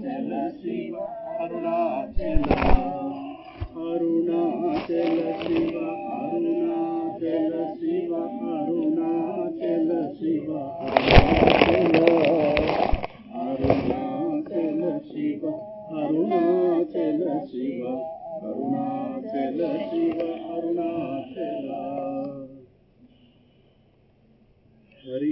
शिव अरुणाचल अरुणाचल शिव अरुणाचल शिव अरुणाचल शिव अरुणाचल शिव अरुणाचल शिव अरुणाचल शिव अरुणाचल हरि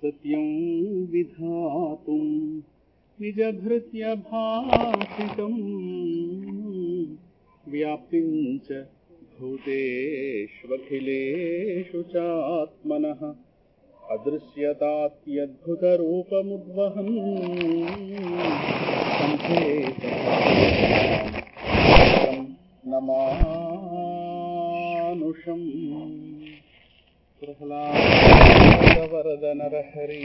सत्यं विधातुं निजभृत्य भासितं व्याप्तिं च भूतेष्वखिलेषु चात्मनः अदृश्यतात्यद्भुतरूपमुद्वहन् नमानुषम् प्रह्लाद वरद नरहरि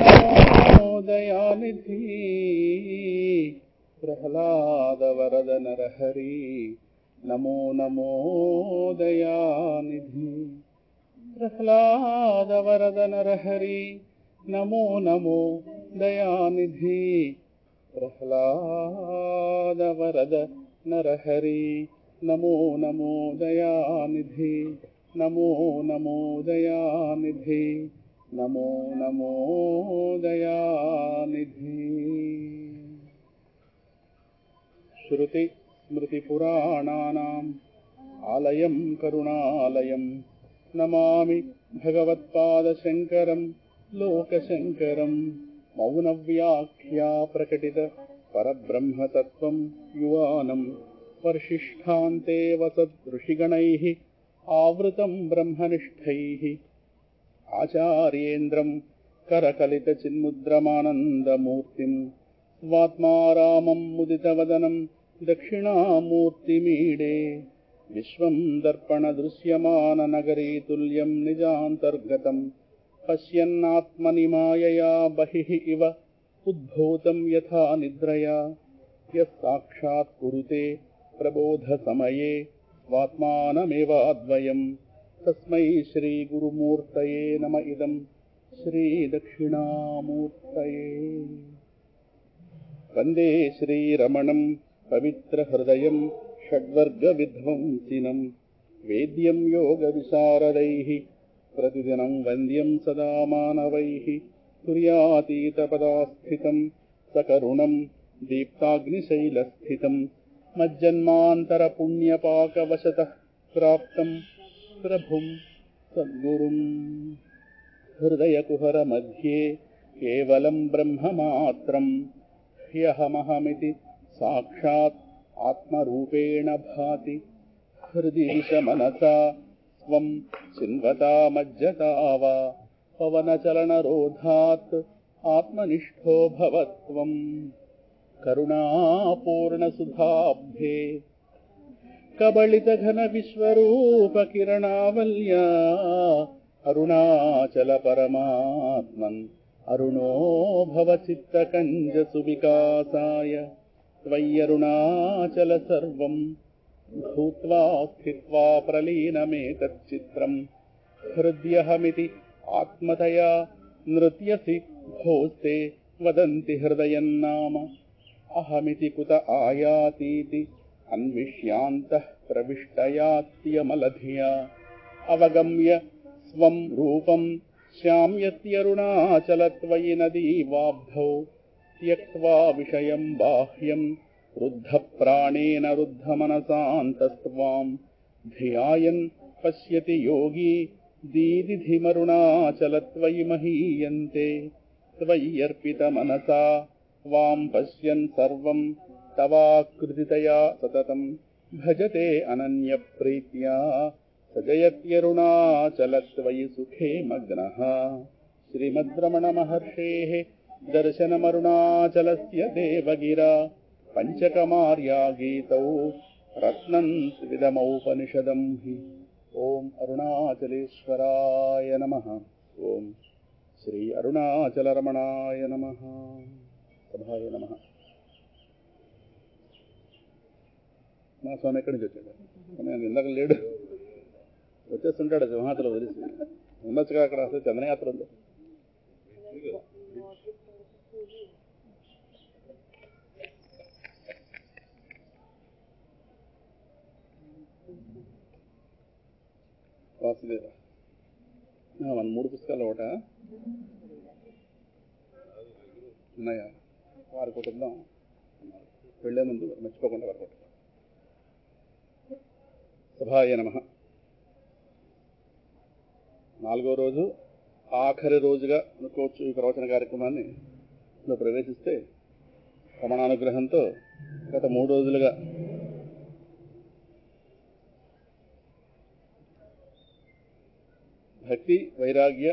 नमो दयानिधि प्रह्लाद वरद नरहरि नमो नमो दयानिधि प्रह्लाद वरद नरहरि नमो नमो दयानिधि प्रह्लाद वरद नरहरि नमो नमो दयानिधि नमो नमो दयानिधि नमो नमो दयानिधि श्रुति स्मृति पुराणानाम् आलयं करुणालयं नमामि भगवत्पादशङ्करं लोकशङ्करं मौनव्याख्या प्रकटित परब्रह्मतत्त्वं युवानं वर्षिष्ठान्ते वसदृषिगणैः आवृतं ब्रह्मनिष्ठैः आचार्येन्द्रं करकलितचिन्मुद्रमानन्दमूर्तिं स्वात्मारामं मुदितवदनं दक्षिणामूर्तिमीडे विश्वं दर्पणदृश्यमाननगरीतुल्यं निजान्तर्गतं पश्यन्नात्मनि मायया बहिः इव उद्भूतं यथा निद्रया यत्साक्षात् कुरुते प्रबोधसमये स्वात्मानमेवाद्वयं तस्मै श्रीगुरुमूर्तये नम इदं श्रीदक्षिणामूर्तये वन्दे श्रीरमणं पवित्रहृदयं षड्वर्गविध्वंसिनं वेद्यं योगविशारदैः प्रतिदिनं वन्द्यं सदा मानवैः तुर्यातीतपदास्थितं सकरुणं दीप्ताग्निशैलस्थितं मज्जन्मान्तरपुण्यपाकवशतः प्राप्तं प्रभुं सद्गुरुं हृदयकुहरमध्ये केवलं ब्रह्ममात्रं ह्यहमहमिति साक्षात् आत्मरूपेण भाति हृदि विषमनसा स्वं चिन्वता मज्जता वा पवनचलनरोधात् आत्मनिष्ठो भवत्वम् करुणापूर्णसुधाब्धे कबलितघनविश्वरूपकिरणावल्या अरुणाचलपरमात्मन् अरुणो भवचित्तकञ्जसुविकासाय त्वय्यरुणाचल सर्वं भूत्वा स्थित्वा प्रलीनमेतच्चित्रम् हृद्यहमिति आत्मतया नृत्यसि भोस्ते वदन्ति हृदयन्नाम अहमिति कुत आयातीति अन्विष्यान्तः प्रविष्टयात्यमलधिया अवगम्य स्वं रूपं श्याम्यत्यरुणाचलत्वयि नदीवाब्धौ त्यक्त्वा विषयं बाह्यं रुद्धप्राणेन रुद्धमनसान्तस्त्वां धियायन् पश्यति योगी दीदिधिमरुणाचलत्वयि महीयन्ते त्वय्यर्पितमनसा त्वां पश्यन् सर्वं तवाकृतितया सततं भजते अनन्यप्रीत्या सजयत्यरुणाचलत्वयि सुखे मग्नः श्रीमद्रमणमहर्षेः दर्शनमरुणाचलस्य देवगिरा पञ्चकमार्या गीतौ रत्नं त्रिविधमौपनिषदं हि ॐ अरुणाचलेश्वराय नमः। ॐ श्री अरुणाचलरमणाय नमः। సభాయ నమః। మా స్వామి ఎక్కడి నుంచి వచ్చాడు? నేను ఇందాక లేడు, వచ్చేస్తుంటాడు సింహాచలం వదిలేసి. ఉండొచ్చుగా అక్కడ, అసలు చంద్రయాత్ర ఉంది. వాసుదేవ మన 3 పుస్తకాలు ఒకట ఉన్నాయా? వారి కొట్టిద్దాం, వెళ్లే ముందు మర్చిపోకుండా వారి కొట్టిద్దాం. సభాయ నమః. 4వ రోజు, ఆఖరి రోజుగా అనుకోవచ్చు ఈ ప్రవచన కార్యక్రమాన్ని ప్రవేశిస్తే రమణానుగ్రహంతో గత 3 రోజులుగా భక్తి, వైరాగ్య,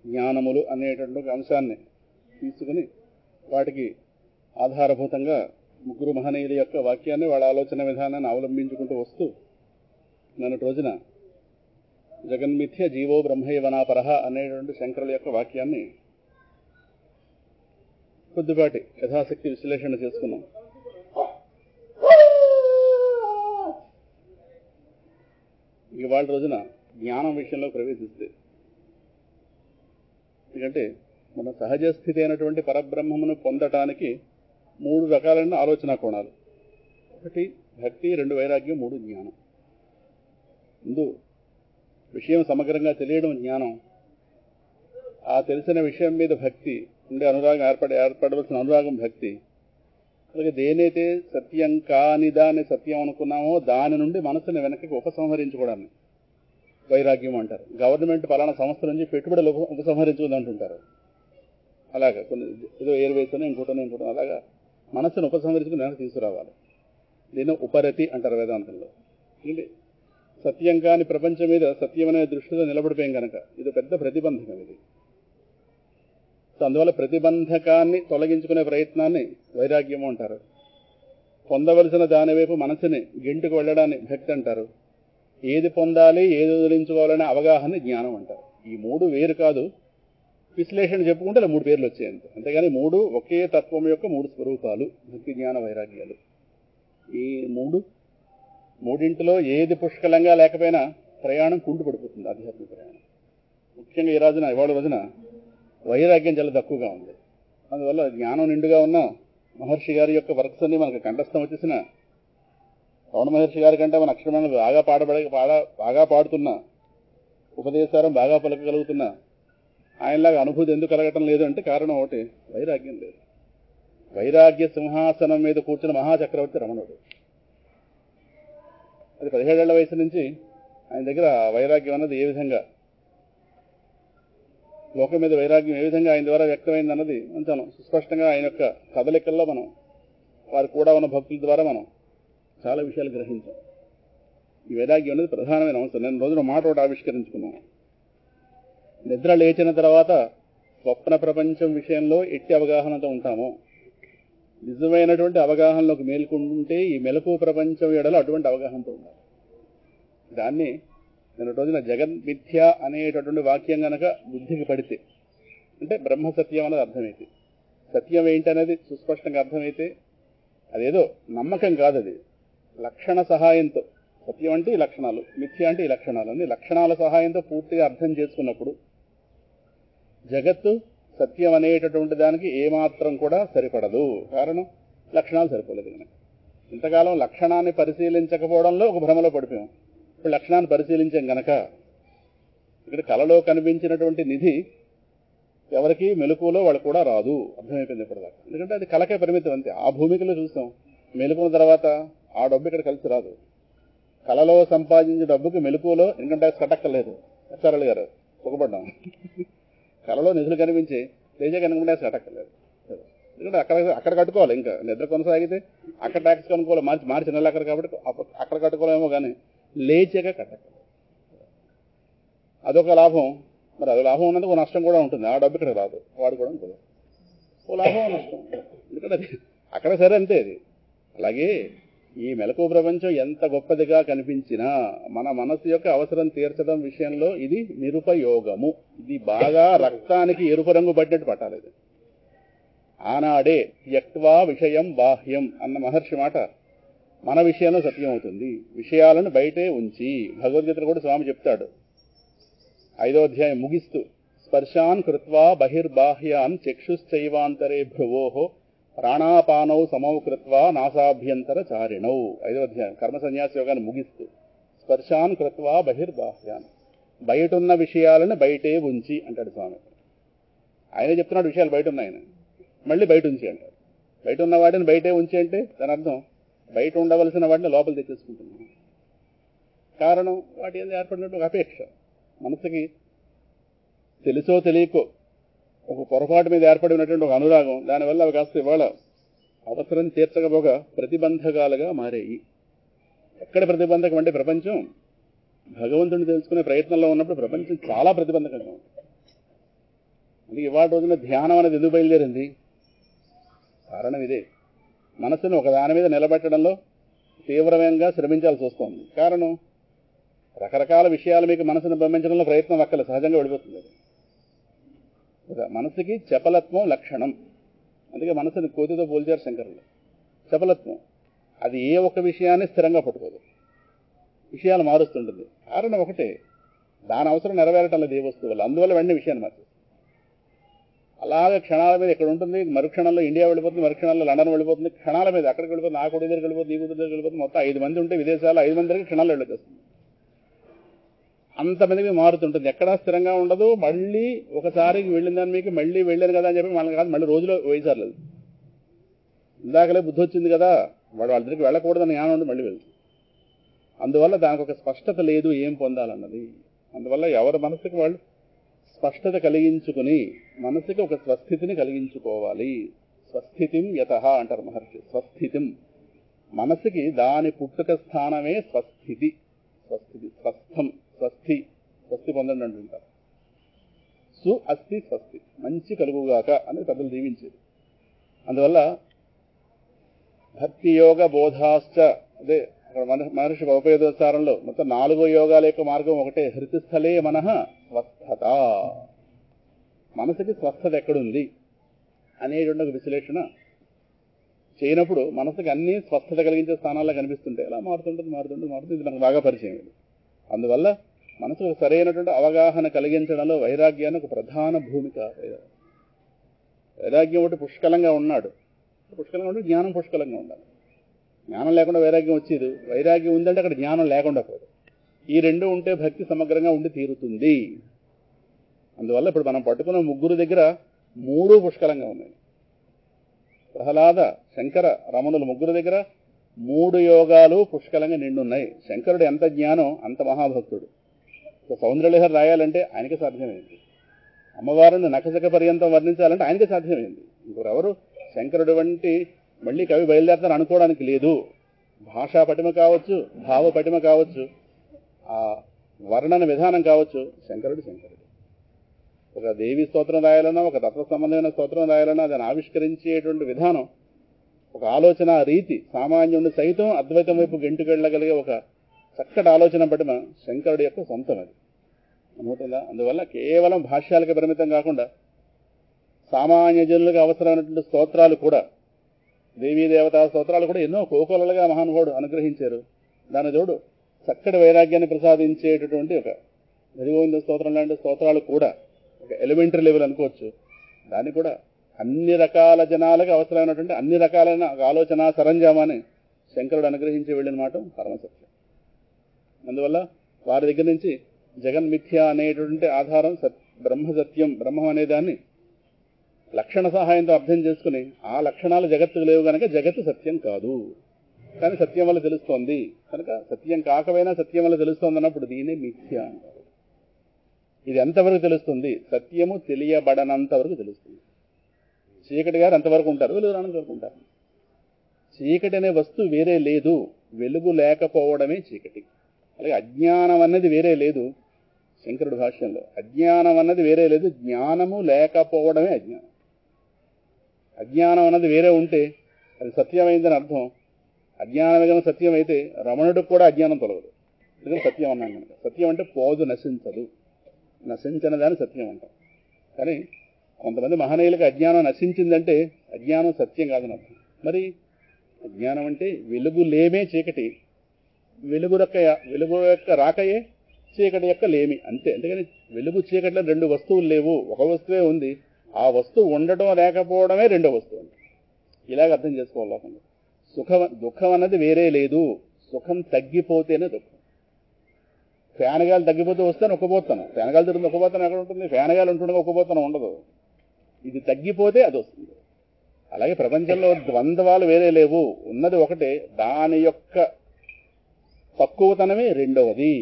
జ్ఞానములు అనేటువంటి అంశాన్ని తీసుకుని వాటికి ఆధారభూతంగా 3 మహనీయుల యొక్క వాక్యాన్ని, వాళ్ళ ఆలోచన విధానాన్ని అవలంబించుకుంటూ వస్తూ నిన్నటి రోజున జగన్మిథ్య జీవో బ్రహ్మైవనాపరః అనేటువంటి శంకరుల యొక్క వాక్యాన్ని కొద్దిపాటి యథాశక్తి విశ్లేషణ చేసుకున్నాం. ఇవాళ రోజున జ్ఞానం విషయంలో ప్రవేశిస్తే, ఎందుకంటే మన సహజ స్థితి అయినటువంటి పరబ్రహ్మమును పొందటానికి 3 రకాలైన ఆలోచన కోణాలు. 1 భక్తి, 2 వైరాగ్యం, 3 జ్ఞానం. ముందు విషయం సమగ్రంగా తెలియడం జ్ఞానం. ఆ తెలిసిన విషయం మీద భక్తి ఉండే అనురాగం ఏర్పడవలసిన అనురాగం భక్తి. అలాగే దేనైతే సత్యం కాని దాన్ని సత్యం అనుకున్నామో దాని నుండి మనసుని వెనక్కి ఉపసంహరించుకోవడాన్ని వైరాగ్యం అంటారు. గవర్నమెంట్ పలానా సంస్థ నుంచి పెట్టుబడులు ఉపసంహరించుకుందంటుంటారు. అలాగా కొన్ని ఏదో ఎయిర్వేస్ ఇంకోటో అలాగా మనసును ఉపసంహరించుకుని వెనక్కి తీసుకురావాలి. దీన్ని ఉపరతి అంటారు వేదాంతంలో. ఏంటి సత్యం కాని ప్రపంచం మీద సత్యం అనే దృష్టిలో నిలబడిపోయాం కనుక ఇది పెద్ద ప్రతిబంధకం. ఇది సో అందువల్ల ప్రతిబంధకాన్ని తొలగించుకునే ప్రయత్నాన్ని వైరాగ్యము అంటారు. పొందవలసిన దాని వైపు మనసుని గెంటుకు వెళ్ళడాన్ని భక్తి అంటారు. ఏది పొందాలి, ఏది వదిలించుకోవాలనే అవగాహన జ్ఞానం అంటారు. ఈ 3 వేరు కాదు, విశ్లేషణ చెప్పుకుంటే అలా 3 పేర్లు వచ్చాయంత. అంతేగాని 3 ఒకే తత్వం యొక్క 3 స్వరూపాలు భక్తి, జ్ఞాన, వైరాగ్యాలు. ఈ 3 ఏది పుష్కలంగా లేకపోయినా ప్రయాణం కుంటు పడిపోతుంది, ఆధ్యాత్మిక ప్రయాణం. ముఖ్యంగా ఇవాళ రోజున వైరాగ్యం చాలా తక్కువగా ఉంది. అందువల్ల జ్ఞానం నిండుగా ఉన్న మహర్షి గారి యొక్క వర్క్స్ అన్ని మనకు కంఠస్థం వచ్చేసిన రమణ మహర్షి గారి కంటే మన అక్షరమాలను బాగా పాడుతున్నా, ఉపదేశారం బాగా పలకగలుగుతున్నా ఆయనలాగా అనుభూతి ఎందుకు కలగటం లేదు అంటే కారణం ఒకటి, వైరాగ్యం లేదు. వైరాగ్య సింహాసనం మీద కూర్చున్న మహాచక్రవర్తి రమణుడు. అది 17 ఏళ్ల వయసు నుంచి ఆయన దగ్గర వైరాగ్యం అన్నది ఏ విధంగా, లోకం మీద వైరాగ్యం ఏ విధంగా ఆయన ద్వారా వ్యక్తమైంది అన్నది కొంచెం సుస్పష్టంగా ఆయన యొక్క కదలికల్లో మనం, వారు కూడా ఉన్న భక్తుల ద్వారా మనం చాలా విషయాలు గ్రహించాం. ఈ వైరాగ్యం అనేది ప్రధానమైన అంశం. నేను రోజున మాట ఒకటి ఆవిష్కరించుకున్నాం. నిద్ర లేచిన తర్వాత స్వప్న ప్రపంచం విషయంలో ఎట్టి అవగాహనతో ఉంటామో, నిజమైనటువంటి అవగాహనలోకి మేల్కొంటుంటే ఈ మెలకువ ప్రపంచం ఎడలో అటువంటి అవగాహనతో ఉండాలి. దాన్ని నేను రోజున జగన్మిథ్య అనేటటువంటి వాక్యం కనుక బుద్ధికి పడితే, అంటే బ్రహ్మ సత్యం అనేది అర్థమైతే, సత్యం ఏంటనేది సుస్పష్టంగా అర్థమైతే, అదేదో నమ్మకం కాదు, అది లక్షణ సహాయంతో, సత్యం అంటే ఈ లక్షణాలు, మిథ్య అంటే ఈ లక్షణాలు, అన్ని లక్షణాల సహాయంతో పూర్తిగా అర్థం చేసుకున్నప్పుడు జగత్తు సత్యం అనేటటువంటి దానికి ఏమాత్రం కూడా సరిపడదు. కారణం లక్షణాలు సరిపోలేదు కనుక. ఇంతకాలం లక్షణాన్ని పరిశీలించకపోవడంలో ఒక భ్రమలో పడిపోయాం. ఇప్పుడు లక్షణాన్ని పరిశీలించాం గనక ఇక్కడ కళలో కనిపించినటువంటి నిధి ఎవరికి మెలకువలో వాళ్ళు కూడా రాదు, అర్థమైపోయింది ఇప్పటిదాకా. ఎందుకంటే అది కళకే పరిమితం అంతే. ఆ భూమికలో చూసాం, మెలుకున్న తర్వాత ఆ డబ్బు ఇక్కడ కలిసి రాదు. కళలో సంపాదించే డబ్బుకి మెలకువలో ఇన్కమ్ ట్యాక్స్ కట్టక్కర్లేదు. ఎస్ఆర్ఎల్ గారు సుఖపడ్డాం. కళలో నిధులు కనిపించి లేచే ఇన్కమ్ ట్యాక్స్ కట్టక్కర్లేదు. ఎందుకంటే అక్కడ కట్టుకోవాలి. ఇంకా నిద్ర కొనసాగితే అక్కడ ట్యాక్స్ కనుక్కోవాలి. మార్చి నెల అక్కడ కాబట్టి అక్కడ కట్టుకోలేమో కానీ లేచాక కట్టక్కర్లేదు. అదొక లాభం. మరి అది లాభం ఉన్నందుకు ఓ నష్టం కూడా ఉంటుంది. ఆ డబ్బు ఇక్కడ రాదు, వాడు కూడా ఉంటుంది. ఓ లాభం నష్టం, ఎందుకంటే అది అక్కడ సరే అంతే. అది అలాగే ఈ మెలకువ ప్రపంచం ఎంత గొప్పదిగా కనిపించినా మన మనసు యొక్క అవసరం తీర్చడం విషయంలో ఇది నిరుపయోగము. ఇది బాగా రక్తానికి ఎరుపు రంగు పట్టినట్టు పట్టాలి. ఇది ఆనాడే త్యక్వా విషయం బాహ్యం అన్న మహర్షి మాట మన విషయంలో సత్యం అవుతుంది. విషయాలను బయటే ఉంచి, భగవద్గీతలో కూడా స్వామి చెప్తాడు 5వ అధ్యాయం ముగిస్తూ, స్పర్శాన్ కృత్వా బహిర్బాహ్యాన్ చక్షుశ్చైవాంతరే భ్రువోః ప్రాణాపానౌ సమౌ కృత్వా నాసాభ్యంతర చారిణౌ. 5వ అధ్యాయం కర్మ సన్యాస యోగాన్ని ముగిస్తూ, స్పర్శాన్ కృత్వా బహిర్బాహ్యాన్, బయటున్న విషయాలను బయటే ఉంచి అంటాడు స్వామి. ఆయన చెప్తున్నాడు విషయాలు బయట ఉన్నాయని, మళ్ళీ బయట ఉంచి అంటారు. బయట ఉన్న వాటిని బయటే ఉంచి అంటే దాని అర్థం బయట ఉండవలసిన వాటిని లోపల తెచ్చేసుకుంటున్నాం. కారణం వాటి ఏది ఏర్పడినట్టు ఒక అపేక్ష. మనసుకి తెలుసో తెలియకో ఒక పొరపాటు మీద ఏర్పడినటువంటి ఒక అనురాగం, దానివల్ల అవి కాస్త ఇవాళ అవసరం తీర్చకపోగా ప్రతిబంధకాలుగా మారాయి. ఎక్కడ ప్రతిబంధకం అంటే ప్రపంచం భగవంతుడిని తెలుసుకునే ప్రయత్నంలో ఉన్నప్పుడు ప్రపంచం చాలా ప్రతిబంధకంగా ఉంది. అందుకే ఇవాళ రోజున ధ్యానం అనేది ఎందుకు బయలుదేరింది? కారణం ఇదే. మనసును ఒక దాని మీద నిలబెట్టడంలో తీవ్రంగా శ్రమించాల్సి వస్తుంది. కారణం రకరకాల విషయాలు మీకు మనసును పంపించడంలో ప్రయత్నం అక్కల సహజంగా వెళ్ళిపోతుంది. మనసుకి చపలత్వం లక్షణం. అందుకే మనసుని కోతితో పోల్చారు శంకరులు. చపలత్వం, అది ఏ ఒక్క విషయాన్ని స్థిరంగా పట్టుకోదు, విషయాలు మారుస్తుంటుంది. కారణం ఒకటే, దాని అవసరం నెరవేరటం లేదు ఏ వస్తువు వల్ల, అందువల్ల వెంటనే విషయాన్ని మార్చేస్తుంది. అలాగే క్షణాల మీద ఇక్కడ ఉంటుంది, మరుక్షణంలో ఇండియా వెళ్ళిపోతుంది, మరుక్షణంలో లండన్ వెళ్ళిపోతుంది, క్షణాల మీద అక్కడికి వెళ్ళిపోతుంది, ఆ కొడుకు దగ్గరికి వెళ్ళిపోతుంది, ఈ కూతురు దగ్గరికి వెళ్ళిపోతుంది. మొత్తం 5 మంది ఉంటే విదేశాలు 5 మంది దగ్గరికి క్షణాలు వెళ్ళొచ్చేస్తుంది. అంతమందికి మారుతుంటుంది, ఎక్కడా స్థిరంగా ఉండదు. మళ్ళీ ఒకసారికి వెళ్ళిన దాన్ని మీకు మళ్ళీ వెళ్ళాను కదా అని చెప్పి మనకు కాదు, మళ్ళీ రోజులో వేసారు. ఇందాకలే బుద్ధి వచ్చింది కదా, వాళ్ళ దగ్గరికి వెళ్ళకూడదని జ్ఞానం ఉంది, మళ్ళీ వెళ్తుంది. అందువల్ల దానికి ఒక స్పష్టత లేదు ఏం పొందాలన్నది. అందువల్ల ఎవరి మనసుకి వాళ్ళు స్పష్టత కలిగించుకుని మనసుకి ఒక స్వస్థితిని కలిగించుకోవాలి. స్వస్థితిం యతః అంటారు మహర్షి. స్వస్థితిం, మనసుకి దాని పుట్టుక స్థానమే స్వస్థితి. స్వస్థితి, స్వస్థం, స్వస్తి, స్వస్తి పొందండి అంటుంటారు. సు అస్థి స్వస్తి, మంచి కలుగుగాక అని పెద్దలు దీవించేది. అందువల్ల భక్తి యోగ బోధాశ్చ, అదే మహర్షి ఉపయోగోత్సారంలో మొత్తం 4 యోగాల యొక్క మార్గం ఒకటే. హృతిస్థలే మనః స్వస్థత, మనసుకి స్వస్థత ఎక్కడుంది అనేటువంటి ఒక విశ్లేషణ చేయనప్పుడు మనసుకి అన్ని స్వస్థత కలిగించే స్థానాల్లో కనిపిస్తుంటాయి. అలా మారుతుంటుంది. ఇది మనకు బాగా పరిచయం. అందువల్ల మనసుకు సరైనటువంటి అవగాహన కలిగించడంలో వైరాగ్యాన్ని ఒక ప్రధాన భూమిక. వైరాగ్యం ఒకటి పుష్కలంగా ఉన్నాడు, పుష్కలంగా ఉంటే జ్ఞానం పుష్కలంగా ఉండాలి. జ్ఞానం లేకుండా వైరాగ్యం వచ్చేది. వైరాగ్యం ఉందంటే అక్కడ జ్ఞానం లేకుండా పోదు. ఈ 2 ఉంటే భక్తి సమగ్రంగా ఉండి తీరుతుంది. అందువల్ల ఇప్పుడు మనం పట్టుకున్న 3 దగ్గర 3 పుష్కలంగా ఉన్నాయి. ప్రహ్లాద, శంకర, రమణులు 3 దగ్గర 3 యోగాలు పుష్కలంగా నిండున్నాయి. శంకరుడు ఎంత జ్ఞానం అంత మహాభక్తుడు. సౌందర్యలహరి రాయాలంటే ఆయనకే సాధ్యమైంది. అమ్మవారిని నఖశక పర్యంతం వర్ణించాలంటే ఆయనకే సాధ్యమైంది. ఇంకొరెవరు శంకరుడు వంటి మళ్ళీ కవి బయలుదేరతారు అనుకోవడానికి లేదు. భాషా పటిమ కావచ్చు, భావ పటిమ కావచ్చు, ఆ వర్ణన విధానం కావచ్చు, శంకరుడు. ఒక దేవి స్తోత్రం రాయాలన్నా, ఒక తత్వ సంబంధమైన స్తోత్రం రాయాలన్నా దాన్ని ఆవిష్కరించేటువంటి విధానం, ఒక ఆలోచన రీతి సామాన్యుడిని సైతం అద్వైతం వైపు గెంటుకెళ్ళగలిగే ఒక చక్కటి ఆలోచన పటిమ శంకరుడి యొక్క సొంతం. అది అనుమవుతుందా? అందువల్ల కేవలం భాష్యాలకి పరిమితం కాకుండా సామాన్య జనులకు అవసరమైనటువంటి స్తోత్రాలు కూడా, దేవీ దేవతా స్తోత్రాలు కూడా ఎన్నో కోకొలలుగా మహానుభావుడు అనుగ్రహించారు. దాని తోడు చక్కటి వైరాగ్యాన్ని ప్రసాదించేటటువంటి ఒక హరిగోవింద స్తోత్రం లాంటి స్తోత్రాలు కూడా ఒక ఎలిమెంటరీ లెవెల్ అనుకోవచ్చు. దాన్ని కూడా అన్ని రకాల జనాలకు అవసరమైనటువంటి అన్ని రకాలైన ఆలోచన సరంజామాన్ని శంకరుడు అనుగ్రహించి వెళ్ళిన మాట పరమసత్యం. అందువల్ల వారి దగ్గర నుంచి జగన్మిథ్య అనేటువంటి ఆధారం బ్రహ్మసత్యం, బ్రహ్మం అనేదాన్ని లక్షణ సహాయంతో అర్థం చేసుకుని ఆ లక్షణాలు జగత్తుకు లేవు కనుక జగత్తు సత్యం కాదు, కానీ సత్యం వల్ల తెలుస్తోంది కనుక సత్యం కాకపోయినా సత్యం వల్ల తెలుస్తోంది అన్నప్పుడు దీనే మిథ్య అంటారు. ఇది ఎంతవరకు తెలుస్తుంది? సత్యము తెలియబడనంత వరకు తెలుస్తుంది. చీకటి గారు అంతవరకు ఉంటారు, వెలుగు రానంతవరకు ఉంటారు. చీకటి అనే వస్తువు వేరే లేదు, వెలుగు లేకపోవడమే చీకటి. అలాగే అజ్ఞానం అనేది వేరే లేదు, శంకరుడు భాష్యంలో. అజ్ఞానం అన్నది వేరే లేదు, జ్ఞానము లేకపోవడమే అజ్ఞానం. అజ్ఞానం అన్నది వేరే ఉంటే అది సత్యమైందని అర్థం. అజ్ఞానమే కనుక సత్యం అయితే రమణుడికి కూడా అజ్ఞానం తొలగదు. ఎందుకంటే సత్యం అన్నాం కనుక. సత్యం అంటే పోదు, నశించదు. నశించిన దాన్ని సత్యం అంటాం. కానీ కొంతమంది మహనీయులకు అజ్ఞానం నశించిందంటే అజ్ఞానం సత్యం కాదని అర్థం. మరి అజ్ఞానం అంటే వెలుగు లేమే చీకటి, వెలుగు యొక్క రాకయే చీకటి యొక్క లేమి అంతే. అంతేగాని వెలుగు చీకటిలో రెండు వస్తువులు లేవు, ఒక వస్తువే ఉంది. ఆ వస్తువు ఉండటం లేకపోవడమే రెండో వస్తువు అండి. ఇలాగ అర్థం చేసుకోవాలి. దుఃఖం అన్నది వేరే లేదు, సుఖం తగ్గిపోతేనే దుఃఖం. ఫ్యానగాలు తగ్గిపోతే వస్తాను ఒక్కపోతాను, ఫ్యానగాలు తిరుగుతుంది ఒక్కపోతాను ఎక్కడ ఉంటుంది, ఫ్యానగాలు ఉంటుండగా ఒక్కపోతాను ఉండదు. ఇది తగ్గిపోతే అది వస్తుంది. అలాగే ప్రపంచంలో ద్వంద్వాలు వేరే లేవు, ఉన్నది ఒకటే. దాని యొక్క తక్కువతనమే రెండవది.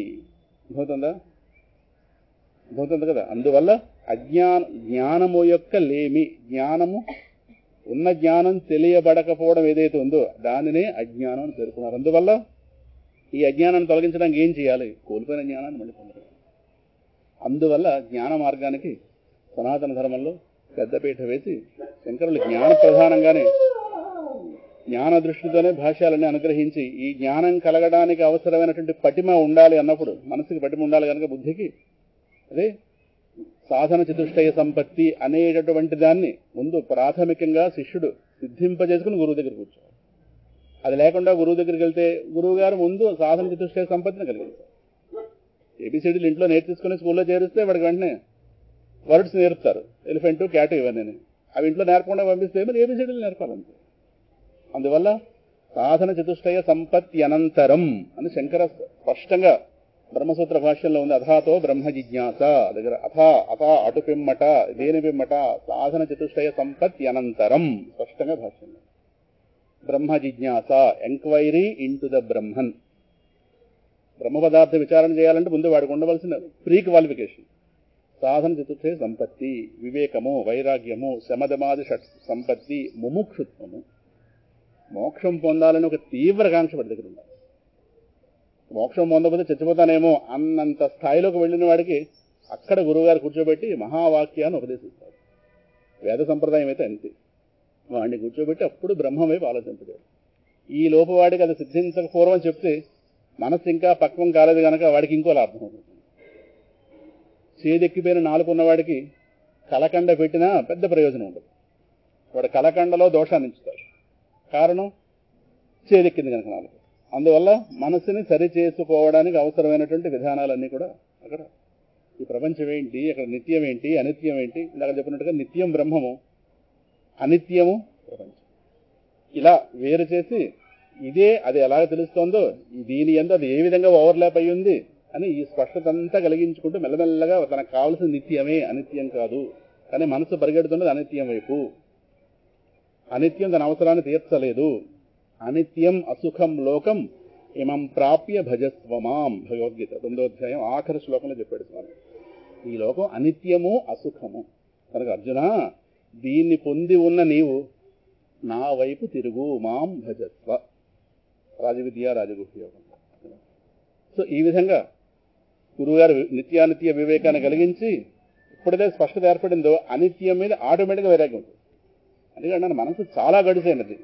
అర్థమవుతుంది కదా. అందువల్ల జ్ఞానము యొక్క లేమి, జ్ఞానము ఉన్న జ్ఞానం తెలియబడకపోవడం ఏదైతే ఉందో దానినే అజ్ఞానం అని పేర్కొన్నారు. అందువల్ల ఈ అజ్ఞానాన్ని తొలగించడానికి ఏం చేయాలి? కోల్పోయిన జ్ఞానాన్ని మళ్ళీ పొందాలి. అందువల్ల జ్ఞాన మార్గానికి సనాతన ధర్మంలో పెద్దపీఠ వేసి శంకరులు జ్ఞాన ప్రధానంగానే జ్ఞాన దృష్టితోనే భాష్యాలన్నీ అనుగ్రహించి ఈ జ్ఞానం కలగడానికి అవసరమైనటువంటి పటిమ ఉండాలి అన్నప్పుడు, మనసుకి పటిమ ఉండాలి కనుక బుద్ధికి, అదే సాధన చతుష్టయ సంపత్తి అనేటటువంటి దాన్ని ముందు ప్రాథమికంగా శిష్యుడు సిద్ధింపజేసుకుని గురువు దగ్గర కూర్చోవాలి. అది లేకుండా గురువు దగ్గరికి వెళ్తే గురువు గారు ముందు సాధన చతుష్టయ సంపత్తిని కలిగిస్తారు. ఏబిసిడీలు ఇంట్లో నేర్చుకుని స్కూల్లో చేరిస్తే వాడికి వెంటనే వర్డ్స్ నేర్పుతారు, ఎలిఫెంట్, క్యాట్ ఇవన్నీ. అవి ఇంట్లో నేర్పకుండా పంపిస్తే మరి ఏబిసిడీలు నేర్పాలంతే. అందువల్ల సాధన చతుష్టయ సంపత్తి అనంతరం అని శంకర స్పష్టంగా బ్రహ్మసూత్ర భాష్యంలో ఉంది. అథాతో బ్రహ్మ జిజ్ఞాస దగ్గర అథ అటు పిమ్మట, దేని పిమ్మట, సాధన చతుష్టయ సంపత్తి అనంతరం స్పష్టంగా భాష్యంలో. బ్రహ్మ జిజ్ఞాస, ఎంక్వైరీ ఇంటు ద బ్రహ్మన్. బ్రహ్మ పదార్థ విచారణ చేయాలంటే ముందు వాడికి ఉండవలసిన ప్రీ క్వాలిఫికేషన్ సాధన చతుష్టయ సంపత్తి, వివేకము, వైరాగ్యము, శమదమాది షట్ సంపత్తి, ముముక్షుత్వము. మోక్షం పొందాలని ఒక తీవ్ర కాంక్ష వాడి దగ్గర ఉండాలి. మోక్షం పొందకపోతే చచ్చిపోతానేమో అన్నంత స్థాయిలోకి వెళ్ళిన వాడికి అక్కడ గురువుగారు కూర్చోబెట్టి మహావాక్యాన్ని ఉపదేశిస్తారు. వేద సంప్రదాయం అయితే అంతే. వాడిని కూర్చోబెట్టి అప్పుడు బ్రహ్మం వైపు ఆలోచించలేదు. ఈ లోపవాడికి అది సిద్ధించక పూర్వం చెప్తే మనసు ఇంకా పక్వం కాలేదు కనుక వాడికి ఇంకోలా అర్థం అవుతుంది. చేదెక్కిపోయిన నాలుగున్నవాడికి కలకండ పెట్టినా పెద్ద ప్రయోజనం ఉండదు. వాడు కలకండలో దోషాన్ని ఇస్తాడు. కారణం చేదెక్కింది కనుక నాలుగు. అందువల్ల మనసుని సరి చేసుకోవడానికి అవసరమైనటువంటి విధానాలన్నీ కూడా అక్కడ. ఈ ప్రపంచం ఏంటి, అక్కడ నిత్యం ఏంటి, అనిత్యం ఏంటి, ఇందాక చెప్పినట్టుగా నిత్యం బ్రహ్మము, అనిత్యము ప్రపంచం. ఇలా వేరు చేసి ఇదే అది ఎలాగ తెలుస్తోందో దీని యందు అది ఏ విధంగా ఓవర్లాప్ అయ్యి ఉంది అని ఈ స్పష్టత అంతా కలిగించుకుంటూ మెల్లమెల్లగా తనకు కావాల్సిన నిత్యమే, అనిత్యం కాదు. కానీ మనసు పరిగెడుతున్నది అనిత్యం వైపు. అనిత్యం తన అవసరాన్ని తీర్చలేదు. అనిత్యం అసుఖం లోకం ఇమం ప్రాప్య భజస్వమాం. భగవద్గీత 9వ అధ్యాయం ఆఖరి శ్లోకంలో చెప్పాడు స్వామి. ఈ లోకం అనిత్యము, అసుఖము కనుక అర్జున, దీన్ని పొంది ఉన్న నీవు నా వైపు తిరుగు, మాం భజస్వ. రాజవిద్య, రాజగుహ్య యోగం. సో ఈ విధంగా గురువుగారు నిత్యానిత్య వివేకాన్ని కలిగించి ఎప్పుడైతే స్పష్టత ఏర్పడిందో అనిత్యం మీద ఆటోమేటిక్గా వైరాగ్యం ఉంటుంది. ఎందుకంటే మనసు చాలా గడిసైనది.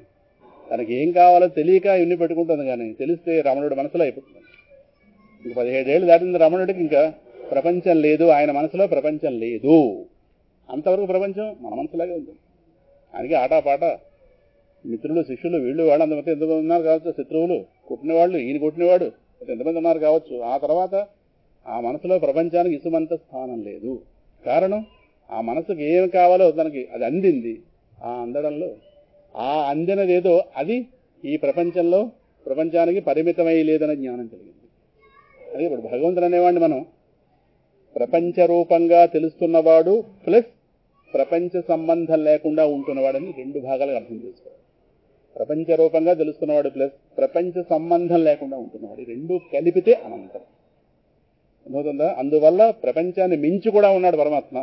తనకి ఏం కావాలో తెలియక ఇన్ని పెట్టుకుంటుంది. కానీ తెలిస్తే రమణుడి మనసులో అయిపోతుంది. ఇంక 17 ఏళ్ళు దాటిన రమణుడికి ఇంకా ప్రపంచం లేదు, ఆయన మనసులో ప్రపంచం లేదు. అంతవరకు ప్రపంచం మన మనసులాగే ఉంటుంది. ఆయనకి ఆటపాట, మిత్రులు, శిష్యులు, వీళ్ళు వాళ్ళు అంతమంది ఎంతమంది ఉన్నారు కావచ్చు, శత్రువులు, కొట్టినవాళ్ళు, ఈయన కొట్టినవాడు ఎంతమంది ఉన్నారు కావచ్చు. ఆ తర్వాత ఆ మనసులో ప్రపంచానికి ఇసుమంత స్థానం లేదు. కారణం ఆ మనసుకి ఏం కావాలో తనకి అది అందింది. ఆ అందడంలో ఆ అందినదేదో అది ఈ ప్రపంచంలో ప్రపంచానికి పరిమితమై లేదనే జ్ఞానం కలిగింది. అదే ఇప్పుడు భగవంతుడు అనేవాడిని మనం ప్రపంచ రూపంగా తెలుస్తున్నవాడు ప్లస్ ప్రపంచ సంబంధం లేకుండా ఉంటున్నవాడని 2 భాగాలుగా అర్థం చేసుకోవాలి. ప్రపంచ రూపంగా తెలుస్తున్నవాడు ప్లస్ ప్రపంచ సంబంధం లేకుండా ఉంటున్నవాడు, ఈ 2 కలిపితే అనంతం. అర్థమవుతుందా? అందువల్ల ప్రపంచాన్ని మించి కూడా ఉన్నాడు పరమాత్మ.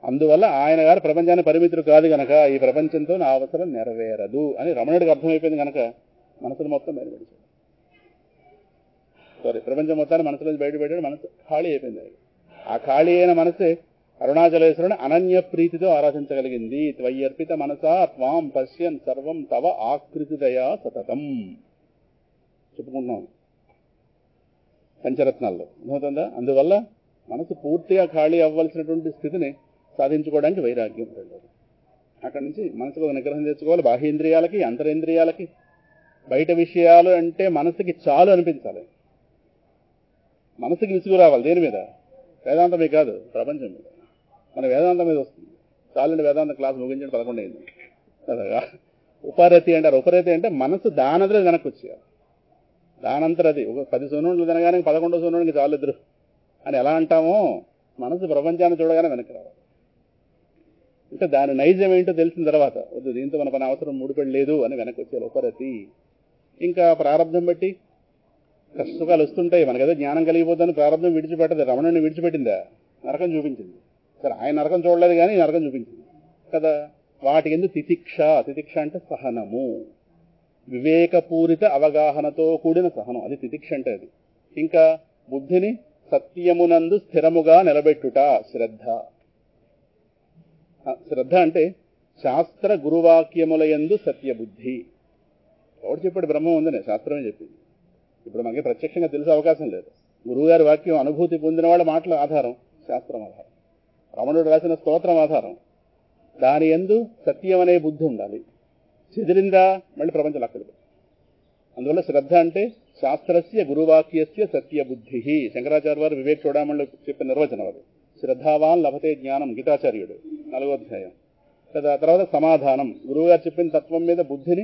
అందువల్ల ఆయన గారు ప్రపంచాన్ని పరిమితులు కాదు గనక ఈ ప్రపంచంతో నా అవసరం నెరవేరదు అని రమణుడికి అర్థమైపోయింది కనుక మనసును మొత్తం బయలుపడిచాడు. ప్రపంచం మొత్తాన్ని మనసులోంచి బయటపెట్టాడు. మనసు ఖాళీ అయిపోయింది. ఆ ఖాళీ అయిన మనసే అరుణాచలేశ్వరుని అనన్య ప్రీతితో ఆరాధించగలిగింది. త్వయ్యర్పిత మనసా త్వాం పశ్యన్ సర్వం తవ ఆకృతిదయా సతతం చెప్పుకుంటున్నాం పంచరత్నాల్లో. అర్థమవుతుందా? అందువల్ల మనసు పూర్తిగా ఖాళీ అవ్వాల్సినటువంటి స్థితిని సాధించుకోవడానికి వైరాగ్యం. అక్కడి నుంచి మనసులో నిగ్రహం తెచ్చుకోవాలి. బాహ్యేంద్రియాలకి, అంతరేంద్రియాలకి. బయట విషయాలు అంటే మనసుకి చాలు అనిపించాలి. మనసుకి విసుగు రావాలి. దేని మీద? వేదాంతమే కాదు, ప్రపంచం మీద. మన వేదాంతం మీద వస్తుంది. చాలండి వేదాంత క్లాస్ ముగించండి 11 అయింది కదా. ఉపరతి అంటారు. ఉపరతి అంటే మనసు దానంతరే వెనక్కి వచ్చేయాలి. దానంతరది ఒక 10 సూర్యులు తినగానే 11వ సూర్యుడికి చాలు ఇద్దరు అని ఎలా అంటామో, మనసు ప్రపంచాన్ని చూడగానే వెనక్కి రావాలి. అంటే దాని నైజం ఏంటో తెలిసిన తర్వాత వద్దు దీంతో మన పని అవసరం ముడిపడలేదు అని వెనక్కి వచ్చేయాలి. ఉపరతి. ఇంకా ప్రారంభం బట్టి కష్టసుఖాలు వస్తుంటాయి. మనకేదో జ్ఞానం కలిగిపోతుందని ప్రారంభం విడిచిపెట్టదు. రమణుని విడిచిపెట్టిందా? నరకం చూపించింది. సరే, ఆయన నరకం చూడలేదు కానీ నరకం చూపించింది కదా. వాటి ఎందుకు తితిక్ష. తితిక్ష అంటే సహనము, వివేకపూరిత అవగాహనతో కూడిన సహనం. అది తితిక్ష అంటే. అది ఇంకా బుద్ధిని సత్యమునందు స్థిరముగా నిలబెట్టుట శ్రద్ధ. శ్రద్ధ అంటే శాస్త్ర గురువాక్యములయందు సత్యబుద్ధి. ఎవరు చెప్పాడు? బ్రహ్మం ఉందనే శాస్త్రమే చెప్పింది. ఇప్పుడు మనకి ప్రత్యక్షంగా తెలిసే అవకాశం లేదు. గురువుగారి వాక్యం అనుభూతి పొందిన వాళ్ళ మాటల ఆధారం శాస్త్రం ఆధారం. రమణుడు రాసిన స్తోత్రం ఆధారం. దాని యందు సత్యం అనే బుద్ధి ఉండాలి. చెదిరిందా మళ్ళీ ప్రపంచం లక్కదు. అందువల్ల శ్రద్ధ అంటే శాస్త్రస్య గురువాక్యస్య సత్యబుద్ధి. శంకరాచార్య వారు వివేక్ చూడమణిలో చెప్పిన నిర్వచనం అది. శ్రద్ధావాన్ లభతే జ్ఞానం, గీతాచార్యుడు 4వ అధ్యాయం కదా. తర్వాత సమాధానం, గురువుగారు చెప్పిన తత్వం మీద బుద్ధిని